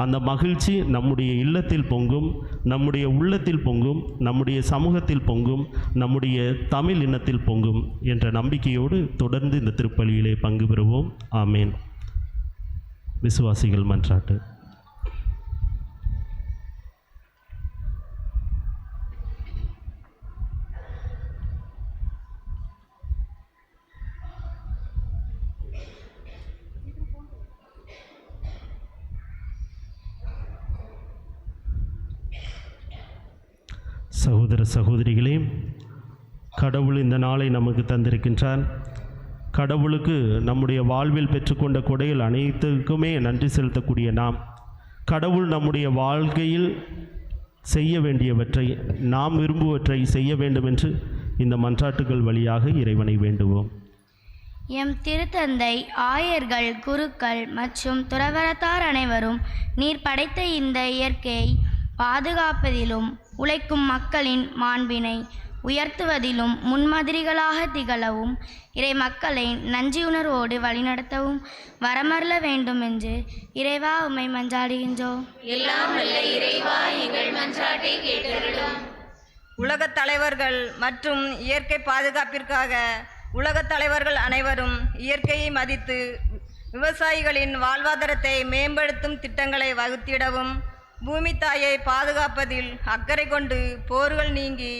அந்த மகிழ்ச்சி நம்முடைய இல்லத்தில் பொங்கும், நம்முடைய உள்ளத்தில் பொங்கும், நம்முடைய சமூகத்தில் பொங்கும், நம்முடைய தமிழ் இனத்தில் பொங்கும் என்ற நம்பிக்கையோடு தொடர்ந்து இந்த திருப்பலியிலே பங்கு பெறுவோம். ஆமேன். விசுவாசிகள் மன்றாட்டு. சகோதர சகோதரிகளே, கடவுள் இந்த நாளை நமக்கு தந்திருக்கின்றார். கடவுளுக்கு நம்முடைய வாழ்வில் பெற்றுக்கொண்ட கொடைகள் அனைத்துக்குமே நன்றி செலுத்தக்கூடிய நாம், கடவுள் நம்முடைய வாழ்க்கையில் செய்ய வேண்டியவற்றை, நாம் விரும்புவற்றை செய்ய வேண்டும் என்று இந்த மன்றாட்டுகள் வழியாக இறைவனை வேண்டுவோம். எம் திருத்தந்தை, ஆயர்கள், குருக்கள் மற்றும் துறவரத்தார் அனைவரும் நீர் படைத்த இந்த இயற்கையை பாதுகாப்பதிலும் உழைக்கும் மக்களின் மாண்பினை உயர்த்துவதிலும் முன்மாதிரிகளாக திகழவும் இறை மக்களை நன்றியுணர்வோடு வழிநடத்தவும் வரமருள வேண்டும் என்று இறைவா உம்மை மன்றாடுகின்றோம். எல்லாம் வல்ல இறைவா, எங்கள் மன்றாட்டை கேட்டருளும். உலகத் தலைவர்கள் மற்றும் இயற்கை பாதுகாப்பிற்காக உலகத் தலைவர்கள் அனைவரும் இயற்கையை மதித்து விவசாயிகளின் வாழ்வாதாரத்தை மேம்படுத்தும் திட்டங்களை வகுத்திடவும், பூமி தாயை பாதுகாப்பதில் அக்கறை கொண்டு போர்கள் நீங்கி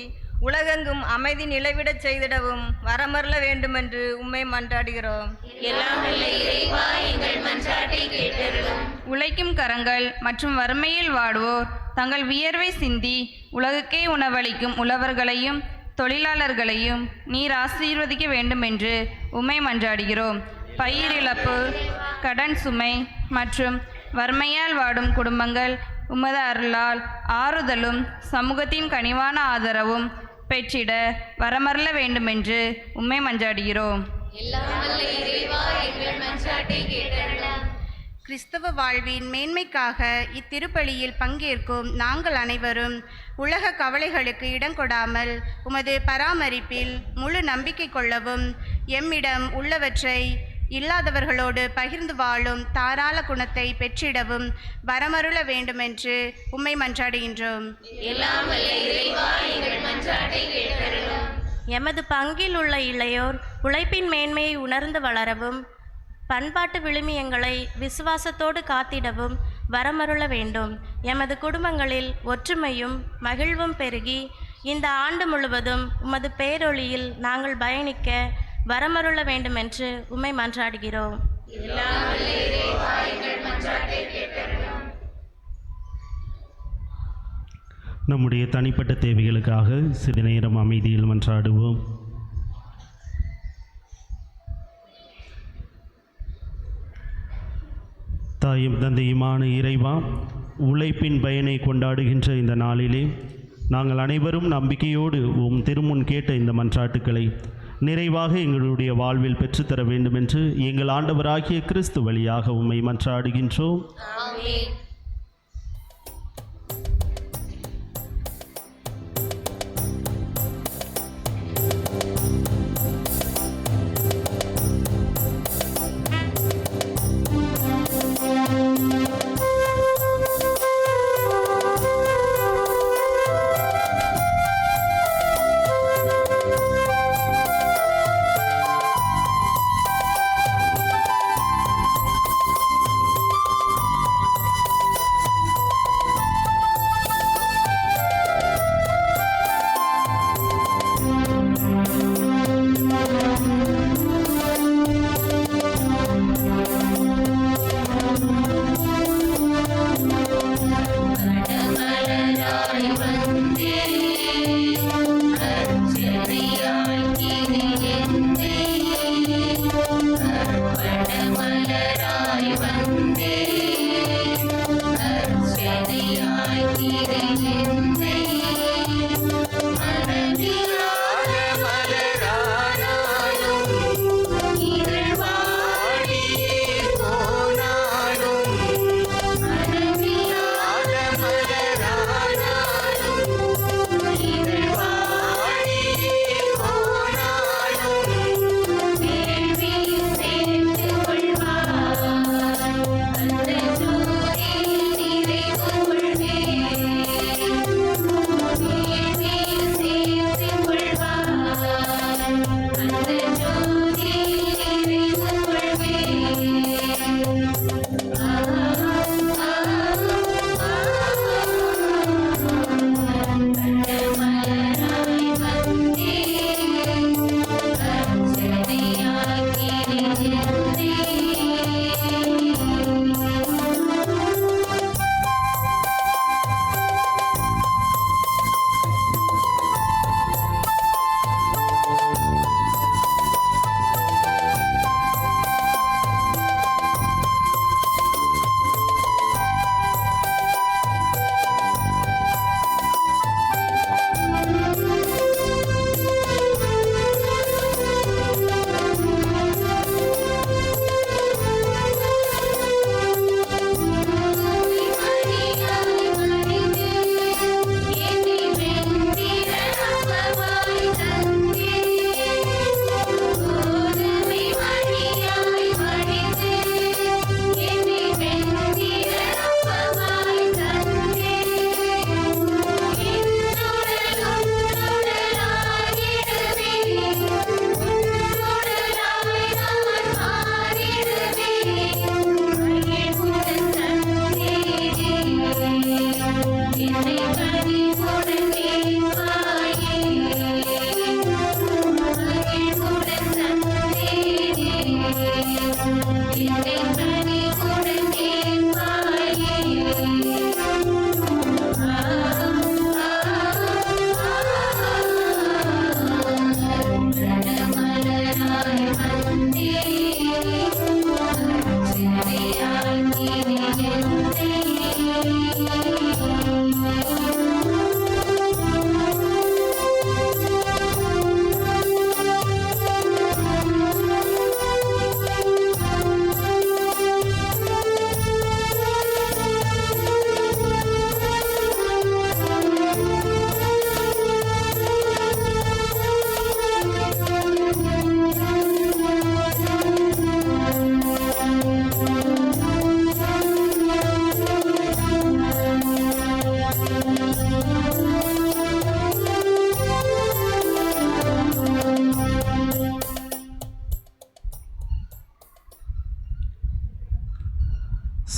உலகெங்கும் அமைதி நிலைவிடச் செய்திடவும் வரமருள வேண்டுமென்று உம்மை மன்றாடுகிறோம். எல்லாம் வல்ல இறைவா, எங்கள் மன்றாட்டை கேட்டருளும். உழைக்கும் கரங்கள் மற்றும் வறுமையில் வாடுவோர் தங்கள் வியர்வை சிந்தி உலகுக்கே உணவளிக்கும் உழவர்களையும் தொழிலாளர்களையும் நீர் ஆசீர்வதிக்க வேண்டும் என்று உம்மை மன்றாடுகிறோம். பயிரிழப்பு, கடன் சுமை மற்றும் வறுமையால் வாடும் குடும்பங்கள் உமது அருளால் ஆறுதலும் சமூகத்தின் கனிவான ஆதரவும் பெற்றிட வரமருள வேண்டுமென்று உம்மை மன்றாடுகிறோம். கிறிஸ்தவ வாழ்வின் மேன்மைக்காக இத்திருப்பலியில் பங்கேற்கும் நாங்கள் அனைவரும் உலக கவலைகளுக்கு இடங்கொடாமல் உமது பராமரிப்பில் முழு நம்பிக்கை கொள்ளவும், எம்மிடம் உள்ளவற்றை இல்லாதவர்களோடு பகிர்ந்து வாழும் தாராள குணத்தை பெற்றிடவும் வரமருள வேண்டுமென்று உம்மை மன்றாடுகின்றோம். எமது பங்கில் உள்ள இளையோர் உழைப்பின் மேன்மையை உணர்ந்து வளரவும், பண்பாட்டு விழுமியங்களை விசுவாசத்தோடு காத்திடவும் வரமருள வேண்டும். எமது குடும்பங்களில் ஒற்றுமையும் மகிழ்வும் பெருகி இந்த ஆண்டு முழுவதும் உமது பேரொளியில் நாங்கள் பயணிக்க வரமருள வேண்டுமென்று உம்மை மன்றாடுகிறோம். நம்முடைய தனிப்பட்ட தேவைகளுக்காக சிறிது நேரம் அமைதியில் மன்றாடுவோம். தாயும் தந்தையுமான இறைவா, உழைப்பின் பயனை கொண்டாடுகின்ற இந்த நாளிலே நாங்கள் அனைவரும் நம்பிக்கையோடு உம் திருமுன் கேட்ட இந்த மன்றாட்டுக்களை நிறைவாக எங்களுடைய வாழ்வில் பெற்றுத்தர வேண்டுமென்று எங்கள் ஆண்டவராகிய கிறிஸ்து வழியாக உம்மை மன்றாடுகின்றோம்.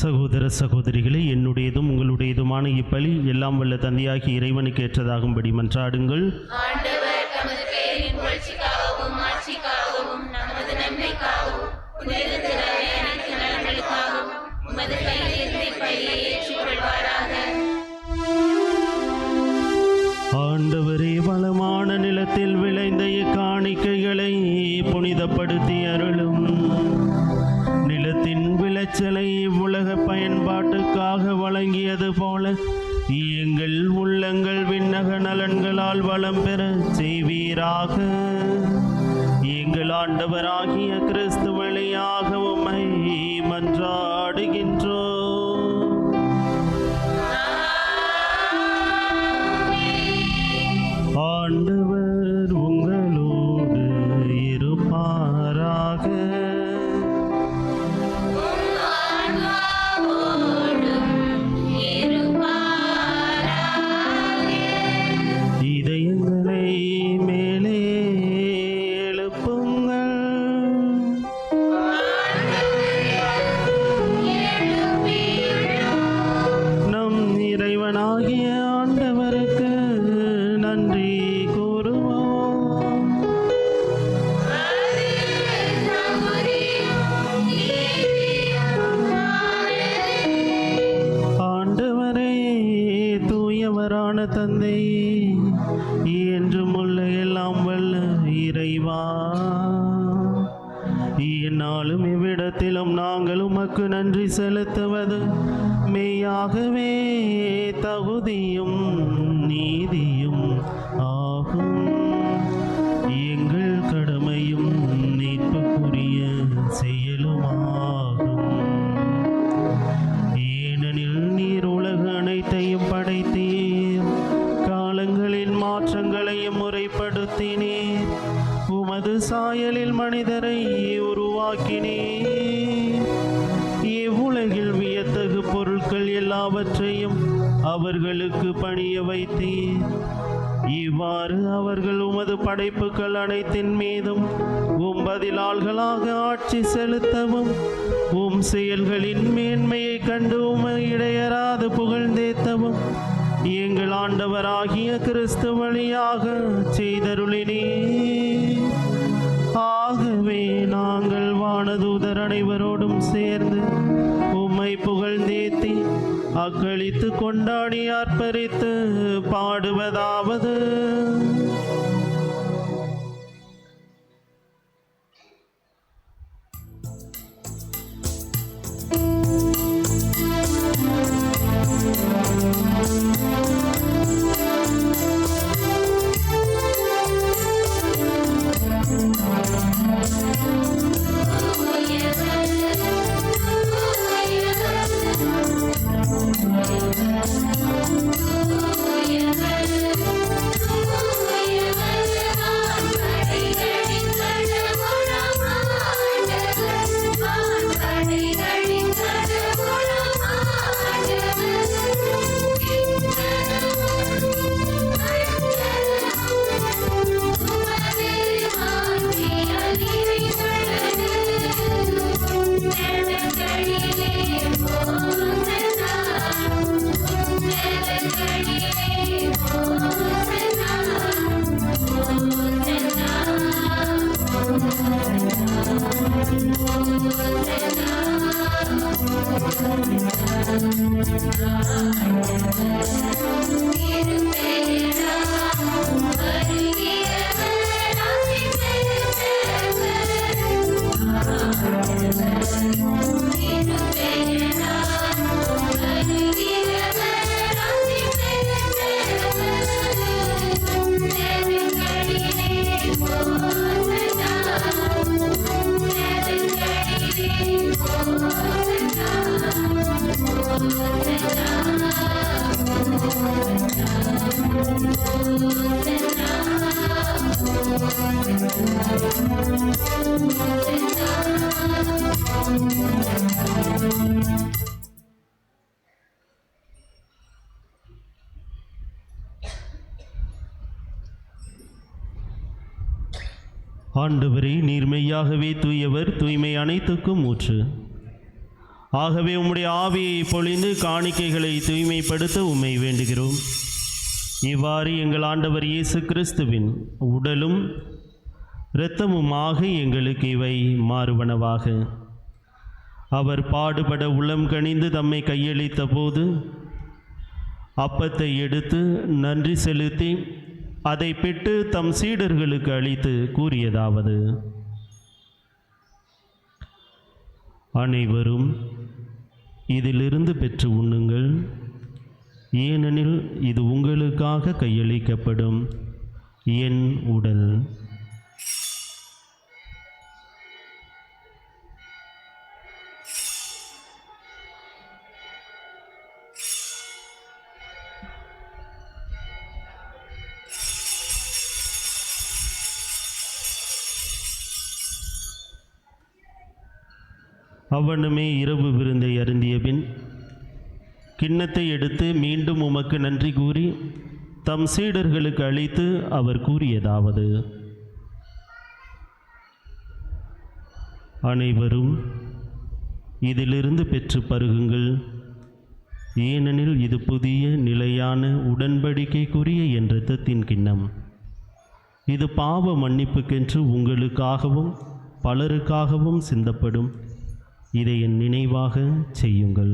சகோதர சகோதரிகளே, என்னுடையதும் உங்களுடையதுமான இப்பலி எல்லாம் வல்ல தந்தையாகிய இறைவனுக்கு ஏற்றதாகும்படி மன்றாடுங்கள். ஆண்டவர் தமது பெயரின் புகழ்ச்சிக்காகவும் ஆட்சிக்காகவும் நமது நன்மைக்காகவும் புனித அனைத்து நலன்களுக்காகவும் உமது கையிலிருந்து பலியை ஏற்றுக்கொள்வாராக. ஆண்டவரே, வளமான நிலத்தில் விளைந்த இக்காணிக்கைகளை புனிதப்படுத்தி அருளும். நிலத்தின் விளைச்சலை உலக பயன்பாட்டுக்காக வழங்கியது போல எங்கள் உள்ளங்கள் விண்ணக நலன்களால் வளம் பெற செய்வீராக. எங்கள் ஆண்டவராகிய கிறிஸ்து வழியாக உம்மை மன்றாடுகின்றோம். ஆண்டவர் உங்களோடு இருப்பாராக. இதயங்களை மேலே எழுப்புங்கள். நம் இறைவனாகிய ஆண்டவருக்கு நன்றி கூறுவோம். ஆண்டவரே, தூயவரான தந்தையே, என்றும் உள்ள எல்லாம் வல்ல இறைவா, என்னாலும் இவ்விடத்திலும் நாங்கள் உமக்கு நன்றி செலுத்துவது மெய்யாகவே தகுதியும் நீதியும் ஆகும். எங்கள் கடமையும் மீட்புக்குரிய செயலுமாகும். ஏனெனில் நீர் உலக அனைத்தையும் படைத்தீர், காலங்களின் மாற்றங்களையும் முறைப்படுத்தினீர், உமது சாயலில் மனிதரை உருவாக்கினீர். இவ்வுலகில் வியத்தகு பொருட்கள் எல்லாவற்றையும் அவர்களுக்கு பணிய வைத்தீர். இவ்வாறு அவர்கள் உமது படைப்புகள் அனைத்தின் மீதும் பதிலாள்களாக ஆட்சி செலுத்தவும், உம் செயல்களின் மேன்மையை கண்டு உமை இடையராது புகழ்ந்தேத்தவும் எங்கள் ஆண்டவராகிய கிறிஸ்து வழியாக செய்தருளினீர். ஆகவே நாங்கள் வானதூதர் அனைவரோடும் சேர்ந்து உம்மை புகழ்ந்தேத்தி அக்களித்து கொண்டாடி ஆர்ப்பரித்து பாடுவதாவது: ஆண்டவரே, நீர் மெய்யாகவே தூயவர், தூய்மை அனைத்துக்கும் ஊற்று. ஆகவே உம்முடைய ஆவியை பொழிந்து காணிக்கைகளை தூய்மைப்படுத்த உம்மை வேண்டுகிறோம். இவ்வாறு எங்கள் ஆண்டவர் இயேசு கிறிஸ்துவின் உடலும் இரத்தமுமாக எங்களுக்கு இவை மாறுவனவாக. அவர் பாடுபட உளம் கனிந்து தம்மை கையளித்த போது அப்பத்தை எடுத்து நன்றி செலுத்தி அதை பெற்று தம் சீடர்களுக்கு அளித்து கூறியதாவது: அனைவரும் இதிலிருந்து பெற்று உண்ணுங்கள், ஏனெனில் இது உங்களுக்காக கையளிக்கப்படும் என் உடல். அவ்வண்ணமே இரவு விருந்தை அருந்திய பின் கிண்ணத்தை எடுத்து மீண்டும் உமக்கு நன்றி கூறி தம் சீடர்களுக்கு அளித்து அவர் கூறியதாவது: அனைவரும் இதிலிருந்து பெற்று பருகுங்கள், ஏனெனில் இது புதிய நிலையான உடன்படிக்கைக்குரிய என் இரத்தத்தின் கிண்ணம். இது பாவ மன்னிப்புக்கென்று உங்களுக்காகவும் பலருக்காகவும் சிந்தப்படும். இதை என் நினைவாக செய்யுங்கள்.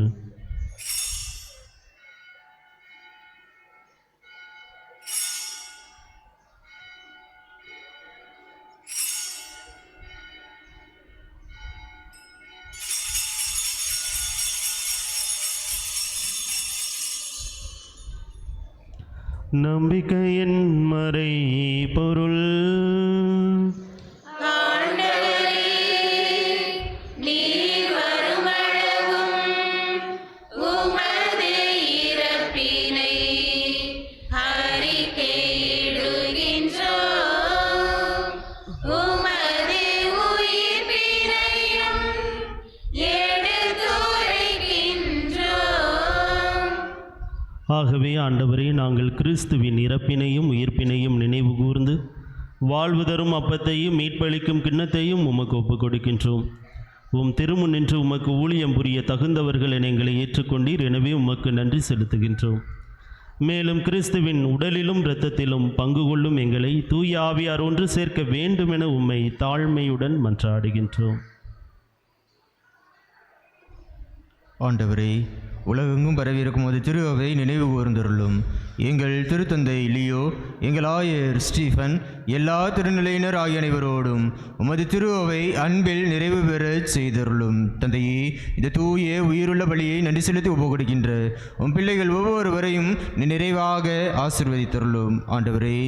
நம்பிக்கையின் மறை பொருள். ஆகவே ஆண்டவரே, நாங்கள் கிறிஸ்துவின் இறப்பினையும் உயிர்ப்பினையும் நினைவு கூர்ந்து வாழ்வு தரும் அப்பத்தையும் மீட்பளிக்கும் கிண்ணத்தையும் உமக்கு ஒப்புக் கொடுக்கின்றோம். உம் திருமுன் நின்று உமக்கு ஊழியம் புரிய தகுந்தவர்கள் என எங்களை ஏற்றுக்கொண்டீர். எனவே உமக்கு நன்றி செலுத்துகின்றோம். மேலும் கிறிஸ்துவின் உடலிலும் இரத்தத்திலும் பங்கு கொள்ளும் எங்களை தூய ஆவியார் ஒன்று சேர்க்க வேண்டுமென உம்மை தாழ்மையுடன் மன்றாடுகின்றோம். ஆண்டவரே, உலகெங்கும் பரவியிருக்கும் ஒரு திரு அவை நினைவு கூர்ந்தருளும். எங்கள் திருத்தந்தை லியோ, எங்கள் ஆயர் ஸ்டீஃபன், எல்லா திருநிலையினர் ஆகிய அனைவரோடும் உமது திரு அவை அன்பில் நிறைவு பெறச் செய்தருளும். தந்தையே, இந்த தூய உயிருள்ள பலியை நன்றி செலுத்தி ஒப்புக் கொடுக்கின்ற உம் பிள்ளைகள் ஒவ்வொருவரையும் நிறைவாக ஆசீர்வதித்தருளும். ஆண்டவரே,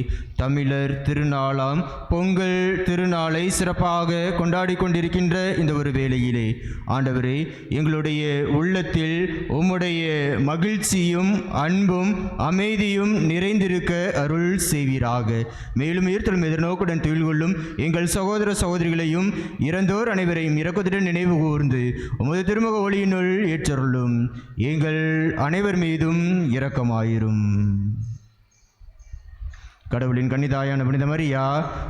தமிழர் திருநாளாம் பொங்கல் திருநாளை சிறப்பாக கொண்டாடி கொண்டிருக்கின்ற இந்த ஒரு வேளையிலே ஆண்டவரே, எங்களுடைய உள்ளத்தில் உம்முடைய மகிழ்ச்சியும் அன்பும் அமைதியும் நிறைந்திருக்க அருள் செய்வீராக. மேலும் உயிர்த்தெழும் எதிர்நோக்குடன் தொழில் கொள்ளும் எங்கள் சகோதர சகோதரிகளையும் இறந்தோர் அனைவரையும் இரக்கத்துடன் நினைவு கூர்ந்து உமது திருமுக ஒளியினுள் ஏற்றருளும். எங்கள் அனைவர் மீதும் இரக்கமாயிரும். கடவுளின் கன்னிதாயான புனித மரியா,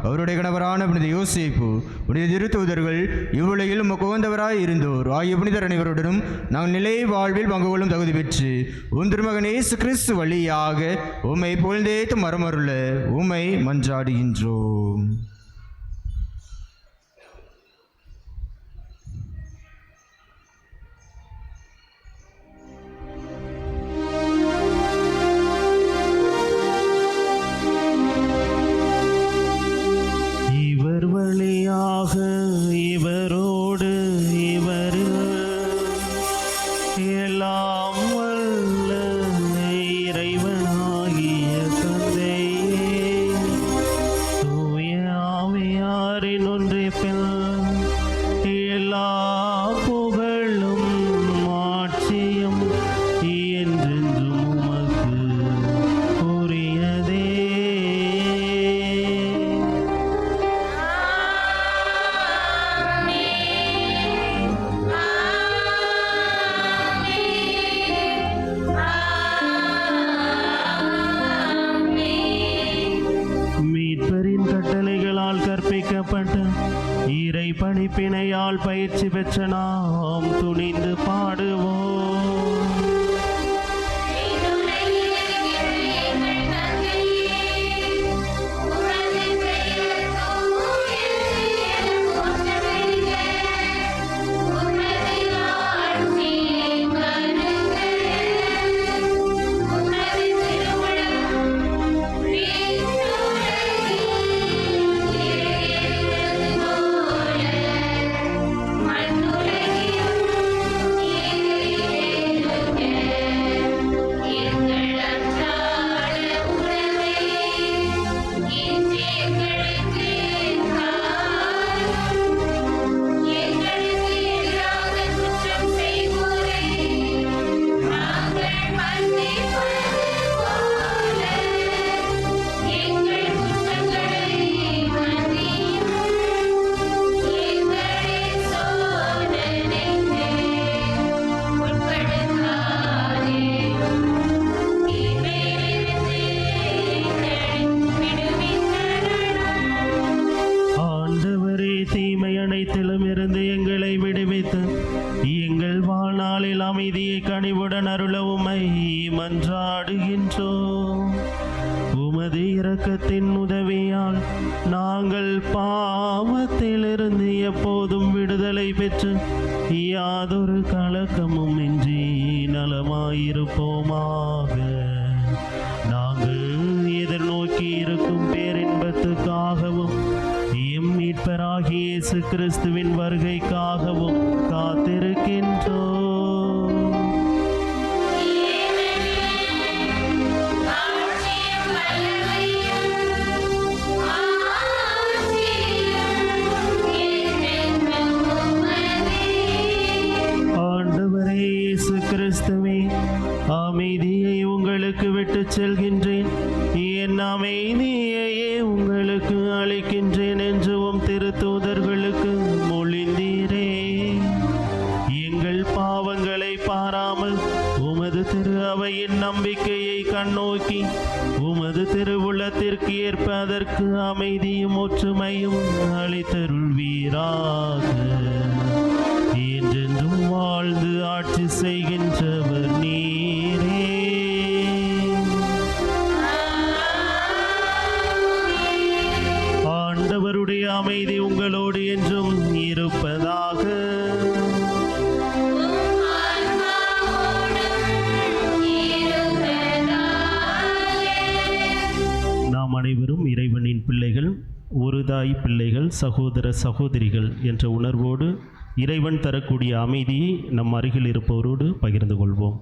அவருடைய கணவரான புனித யோசேப்பு, புனித திருத்தூதர்கள், இவ்வுலகில் உமக்கு உகந்தவராய் இருந்தோர் ஆகிய புனிதர் அனைவருடனும் நாங்கள் நிலை வாழ்வில் பங்கு கொள்ளும் தகுதி பெற்று உன் திருமகன் இயேசு கிறிஸ்து வழியாக உம்மை புகழ்ந்தேத்து மரமருள உம்மை மன்றாடுகின்றோம். வழியாக இவரோடு இவரில் எல்லாம் வல்ல இறைவனாகிய தந்தையே, தூய படிப்பினையால் பயிற்சி பெற்ற நாம் துணிந்து பாடுவோம். யாதொரு கலக்கமும் இன்றி நலமாயிருப்போமாக. நாங்கள் எதிர்நோக்கி இருக்கும் பேரின்பத்துக்காகவும் எம் மீட்பராகிய இயேசு கிறிஸ்துவின் வருகைக்காகவும் காத்திருக்கின்றோம். அமைதியை உங்களுக்கு விட்டு செல்கின்றேன், என் அமைதியையே உங்களுக்கு அளிக்கின்றேன் என்றும் திருத்தூதர்களுக்கு மொழிந்தீரே. எங்கள் பாவங்களை பாராமல் உமது திரு அவையின் நம்பிக்கையை கண்ணோக்கி உமது திருவுளத்திற்கு ஏற்ப அதற்கு அமைதியும் ஒற்றுமையும் அளித்தருள்வீராக. என்றென்றும் வாழ்ந்து ஆட்சி செய்கின்றவர் நீரே. ஆண்டவருடைய அமைதி உங்களோடு என்றும் இருப்பதாக. நாம் அனைவரும் இறைவனின் பிள்ளைகள், ஒரு தாய் பிள்ளைகள், சகோதர சகோதரிகள் என்ற உணர்வோடு இறைவன் தரக்கூடிய அமைதியை நம் அருகில் இருப்பவரோடு பகிர்ந்து கொள்வோம்.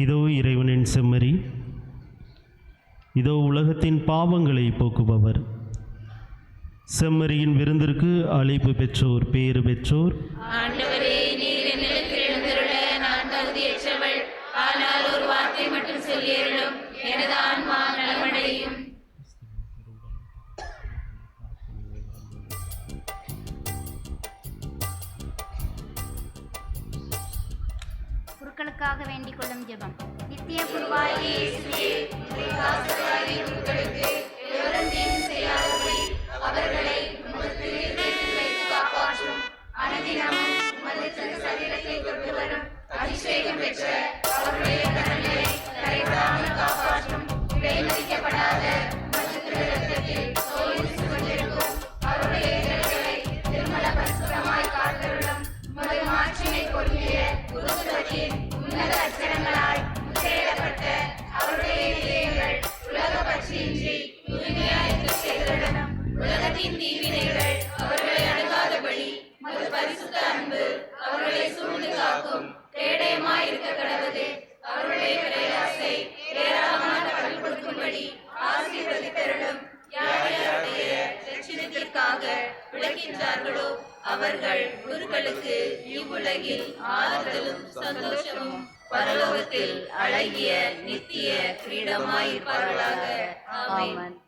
இதோ இறைவனின் செம்மறி, இதோ உலகத்தின் பாவங்களை போக்குபவர். செம்மறியின் விருந்திற்கு அழைப்பு பெற்றோர் பேறு பெற்றோர். ஆண்டவரே, நீர் என்னிடத்தில் எழுந்தருள நான் தகுதியற்றவள். ஆனால் ஒரு வார்த்தை மட்டும் சொல்லியருளும், எனது ஆன்மா நலமடையும். குருக்களுக்காக வேண்டிக் கொள்ளும் ஜெபம். நித்திய குருவாகிய இயேசுவே, உம்முடைய தாசர்களாகிய இவர்களுக்கு எவரும் தீங்கு செய்யாதபடி அவர்களை உமது திருஹிருதயத்தில் வைத்து காப்பாற்றும். அனுதினமும் உமது திரு சரீரத்தை தொட்டு வரும் அபிஷேகம் பெற்ற அவருடைய கரங்களை தரைபடாமல் காப்பாற்றும். விலைமதிக்கப்படாத உமது திரு இரத்தத்தில் தோய்ந்து கொண்டிருக்கும் அவருடைய இதழ்களை திருமல பரிசுத்தமாய் காத்தருளும். உமது மாட்சிமை பொருந்திய குருத்துவத்தின் உன்னத அச்சரங்களால் முத்திரையிடப்பட்ட அவருடைய இதயங்கள் உலக பற்றியின்றி தூய்மையாயிருக்க செய்திடணும். உலகத்தின் தீவினைகள் அவர்களை அணுகாதபடி உமது பரிசுத்த அன்பு அவர்களை சூழ்ந்து காக்கும். கேடயமாயிருக்க கடவுளே, அவருடைய பிரயாசை ஏராளமான பலன் கொடுக்கும்படி ஆசீர்வதித்தருளும். யார் யாருடைய லட்சணத்திற்காக விளக்கின்றார்களோ அவர்கள் குருக்களுக்கு இவ்வுலகில் ஆறுதலும் சந்தோஷமும் பரலோகத்தில் அழகிய நித்திய கிரீடமாயிருப்பார்களாக. ஆமென்.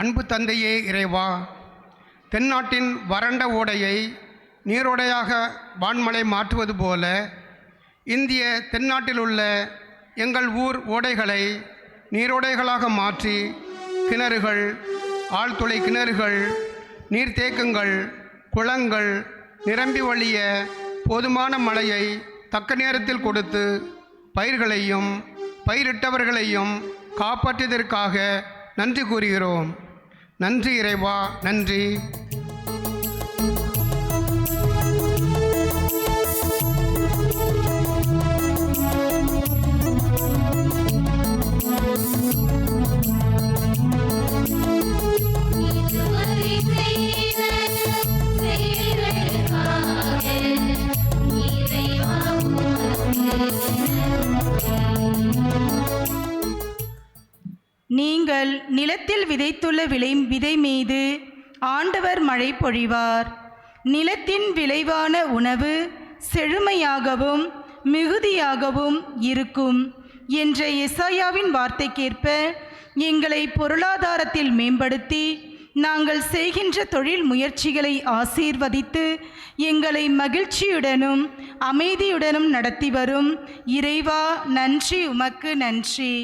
அன்பு தந்தையே இறைவா, தென்னாட்டின் வறண்ட ஓடையை நீரோடையாக வான்மழை மாற்றுவது போல இந்திய தென்னாட்டில் உள்ள எங்கள் ஊர் ஓடைகளை நீரோடைகளாக மாற்றி கிணறுகள், ஆழ்துளை கிணறுகள், நீர்த்தேக்கங்கள், குளங்கள் நிரம்பி வழிய போதுமான மழையை தக்க நேரத்தில் கொடுத்து பயிர்களையும் பயிரிட்டவர்களையும் காப்பாற்றியதற்காக நன்றி கூறுகிறோம். நன்றி இறைவா, நன்றி. நீங்கள் நிலத்தில் விதைத்துள்ள விதை மீது ஆண்டவர் மழை பொழிவார். நிலத்தின் விளைவான உணவு செழுமையாகவும் மிகுதியாகவும் இருக்கும் என்ற எசாயாவின் வார்த்தைக்கேற்ப எங்களை பொருளாதாரத்தில் மேம்படுத்தி நாங்கள் செய்கின்ற தொழில் முயற்சிகளை ஆசீர்வதித்து எங்களை மகிழ்ச்சியுடனும் அமைதியுடனும் நடத்தி வரும் இறைவா, நன்றி, உமக்கு நன்றி.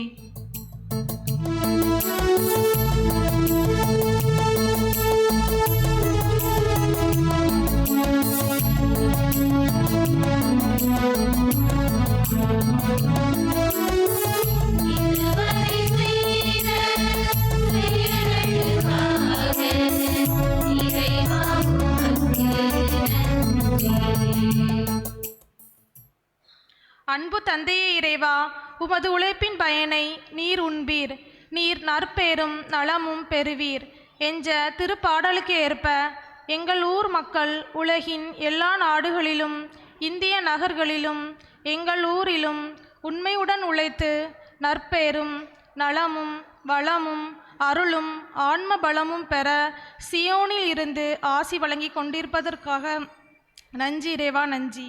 அன்பு தந்தையே இறைவா, உமது உழைப்பின் பயனை நீர் உண்பீர். நீர் நற்பேரும் நலமும் பெறுவீர் என்ற திருப்பாடலுக்கு ஏற்ப எங்கள் ஊர் மக்கள் உலகின் எல்லா நாடுகளிலும் இந்திய நகர்களிலும் எங்கள் ஊரிலும் உண்மையுடன் உழைத்து நற்பேரும் நலமும் வளமும் அருளும் ஆன்ம பலமும் பெற சியோனில் இருந்து ஆசி வழங்கி கொண்டிருப்பதற்காக நன்றி இறைவா, நன்றி.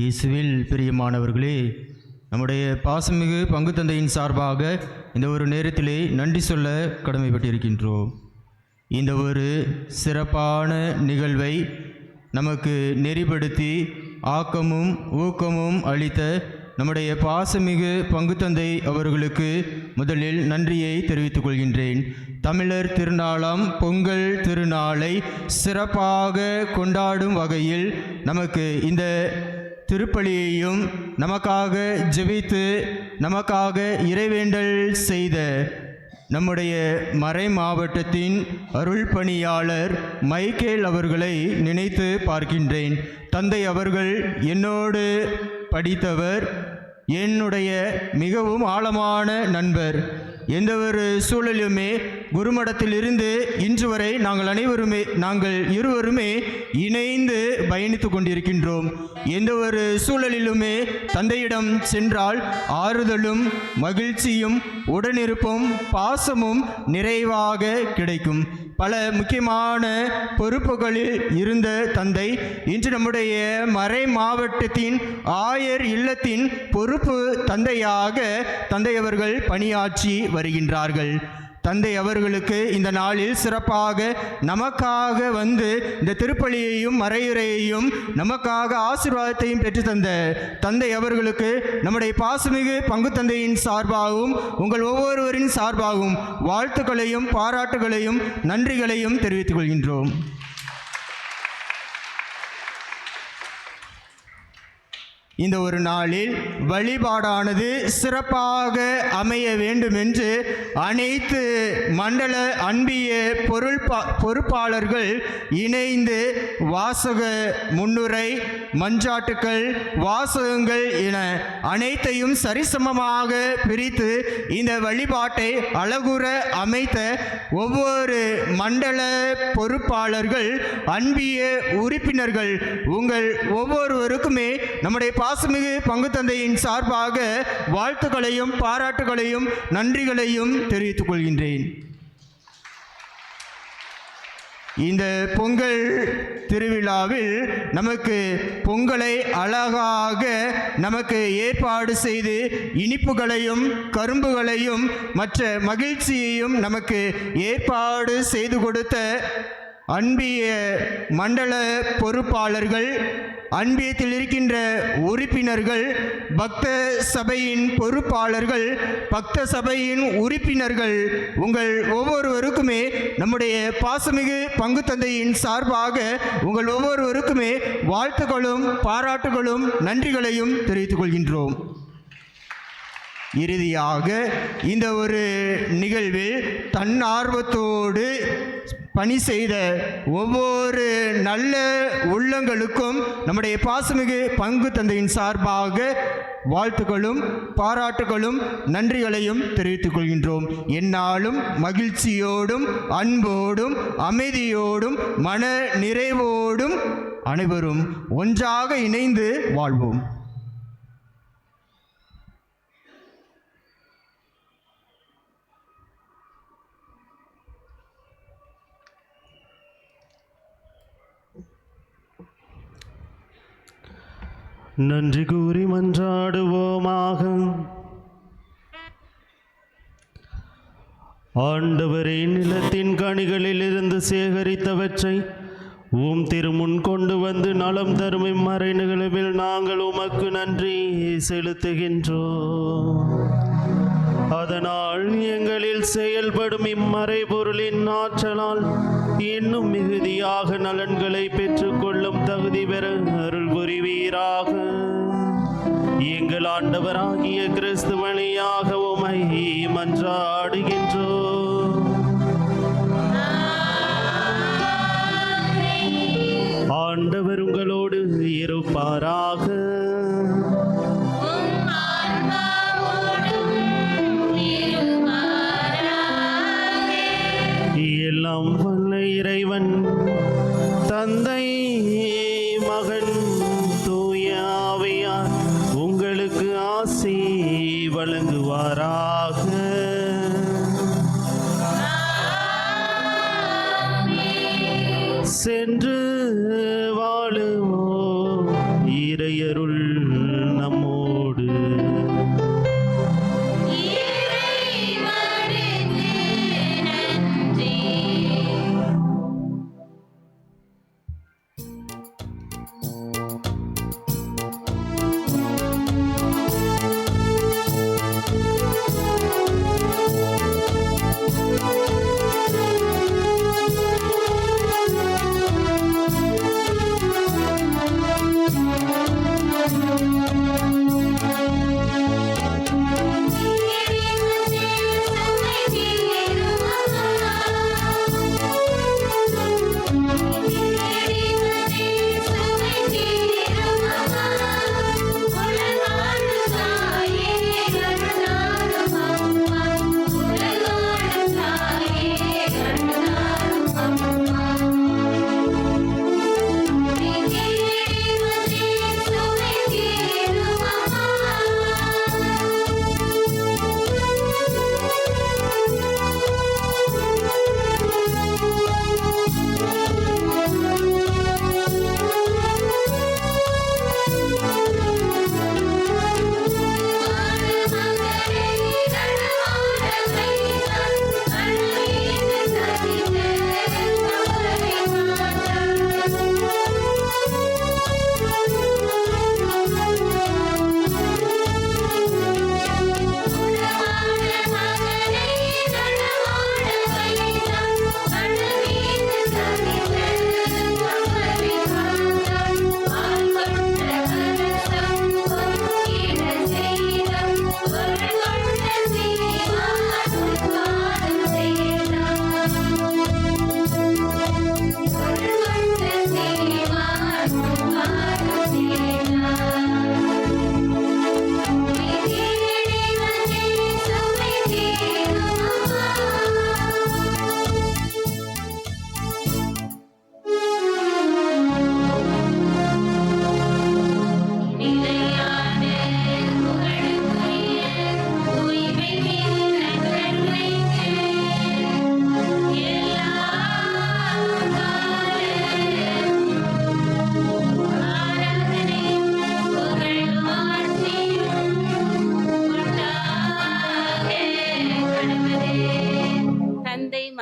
இயேசுவில் பிரியமானவர்களே, நம்முடைய பாசமிகு பங்கு தந்தையின் சார்பாக இந்த ஒரு நேரத்திலே நன்றி சொல்ல கடமைப்பட்டிருக்கின்றோம். இந்த ஒரு சிறப்பான நிகழ்வை நமக்கு நெறிப்படுத்தி ஆக்கமும் ஊக்கமும் அளித்த நம்முடைய பாசமிகு பங்கு தந்தை அவர்களுக்கு முதலில் நன்றியை தெரிவித்துக் கொள்கின்றேன். தமிழர் திருநாளாம் பொங்கல் திருநாளை சிறப்பாக கொண்டாடும் வகையில் நமக்கு இந்த திருப்பலியையும் நமக்காக ஜெபித்து நமக்காக இறைவேண்டல் செய்த நம்முடைய மறை மாவட்டத்தின் அருள் பணியாளர் மைக்கேல் அவர்களை நினைத்து பார்க்கின்றேன். தந்தை அவர்கள் என்னோடு படித்தவர், என்னுடைய மிகவும் ஆழமான நண்பர். எந்த ஒரு சூழலுமே குருமடத்திலிருந்து இன்று வரை நாங்கள் இருவருமே இணைந்து பயணித்து கொண்டிருக்கின்றோம். எந்த ஒரு சூழலிலுமே தந்தையிடம் சென்றால் ஆறுதலும் மகிழ்ச்சியும் உடனிருப்பும் பாசமும் நிறைவாக கிடைக்கும். பல முக்கியமான பொறுப்புகளில் இருந்த தந்தை இன்று நம்முடைய மறை மாவட்டத்தின் ஆயர் இல்லத்தின் பொறுப்பு தந்தையாக தந்தை அவர்கள் பணியாற்றி வருகின்றார்கள். தந்தை அவர்களுக்கு இந்த நாளில் சிறப்பாக நமக்காக வந்து இந்த திருப்பலியையும் மறையுரையையும் நமக்காக ஆசீர்வாதத்தையும் பெற்றுத்தந்த தந்தை அவர்களுக்கு நம்முடைய பாசமிகு பங்கு தந்தையின் சார்பாகவும் உங்கள் ஒவ்வொருவரின் சார்பாகவும் வாழ்த்துக்களையும் பாராட்டுகளையும் நன்றிகளையும் தெரிவித்துக் கொள்கின்றோம். இந்த ஒரு நாளில் வழிபாடானது சிறப்பாக அமைய வேண்டும் என்று அனைத்து மண்டல அன்பிய பொறுப்பாளர்கள் இணைந்து வாசக முன்னுரை, மஞ்சாட்டுக்கள், வாசகங்கள் என அனைத்தையும் சரிசமமாக பிரித்து இந்த வழிபாட்டை அழகுற அமைத்த ஒவ்வொரு மண்டல பொறுப்பாளர்கள், அன்பிய உறுப்பினர்கள் உங்கள் ஒவ்வொருவருக்குமே நம்முடைய பாசமிகு பங்கு தந்தையின் சார்பாக வாழ்த்துக்களையும் பாராட்டுகளையும் நன்றிகளையும் தெரிவித்துக் கொள்கின்றேன். இந்த பொங்கல் திருவிழாவில் நமக்கு பொங்கலை அழகாக நமக்கு ஏற்பாடு செய்து இனிப்புகளையும் கரும்புகளையும் மற்ற மகிழ்ச்சியையும் நமக்கு ஏற்பாடு செய்து கொடுத்த அன்பிய மண்டல பொறுப்பாளர்கள், அன்பியத்தில் இருக்கின்ற உறுப்பினர்கள், பக்த சபையின் பொறுப்பாளர்கள், பக்த சபையின் உறுப்பினர்கள் உங்கள் ஒவ்வொருவருக்குமே நம்முடைய பாசமிகு பங்கு தந்தையின் சார்பாக உங்கள் ஒவ்வொருவருக்குமே வாழ்த்துக்களும் பாராட்டுகளும் நன்றிகளையும் தெரிவித்துக் கொள்கின்றோம். இறுதியாக இந்த ஒரு நிகழ்வில் தன்னார்வத்தோடு பணி செய்த ஒவ்வொரு நல்ல உள்ளங்களுக்கும் நம்முடைய பாசமிகு பங்கு தந்தையின் சார்பாக வாழ்த்துக்களும் பாராட்டுகளும் நன்றிகளையும் தெரிவித்துக் கொள்கின்றோம். எந்நாளும் மகிழ்ச்சியோடும் அன்போடும் அமைதியோடும் மன நிறைவோடும் அனைவரும் ஒன்றாக இணைந்து வாழ்வோம். நன்றி கூறி மன்றாடுவோமாக. ஆண்டவரே, நிலத்தின் கனிகளில் இருந்து சேகரித்தவற்றை திருமுன் கொண்டு வந்து நலம் தரும் இம்மறை நிகழ்வில் நாங்கள் உமக்கு நன்றி செலுத்துகின்றோம். அதனால் எங்களில் செயல்படும் இம்மறை பொருளின் ஆற்றலால் இன்னும் மிகுதியாக நலன்களை பெற்றுக்கொள்ளும் தகுதி பெற அருள் புரிவீராக. எங்கள் ஆண்டவராகிய கிறிஸ்து வழியாக உமை மன்றாடுகின்றோம். ஆண்டவர் உங்களோடு இருப்பாராக. எல்லாம் வல்ல இறைவன் தந்தை, மகன், தூய ஆவியார் உங்களுக்கு ஆசி வழங்குவாராக. சென்று வாழுவோம். இறையருள் நம்மோடு.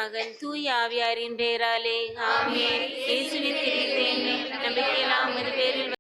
மகன் தூய ஆவியாரின் பெயராலே ஆமென். இயேசுவின் திரு நம்பிக்கையெல்லாம் உமது பேரில்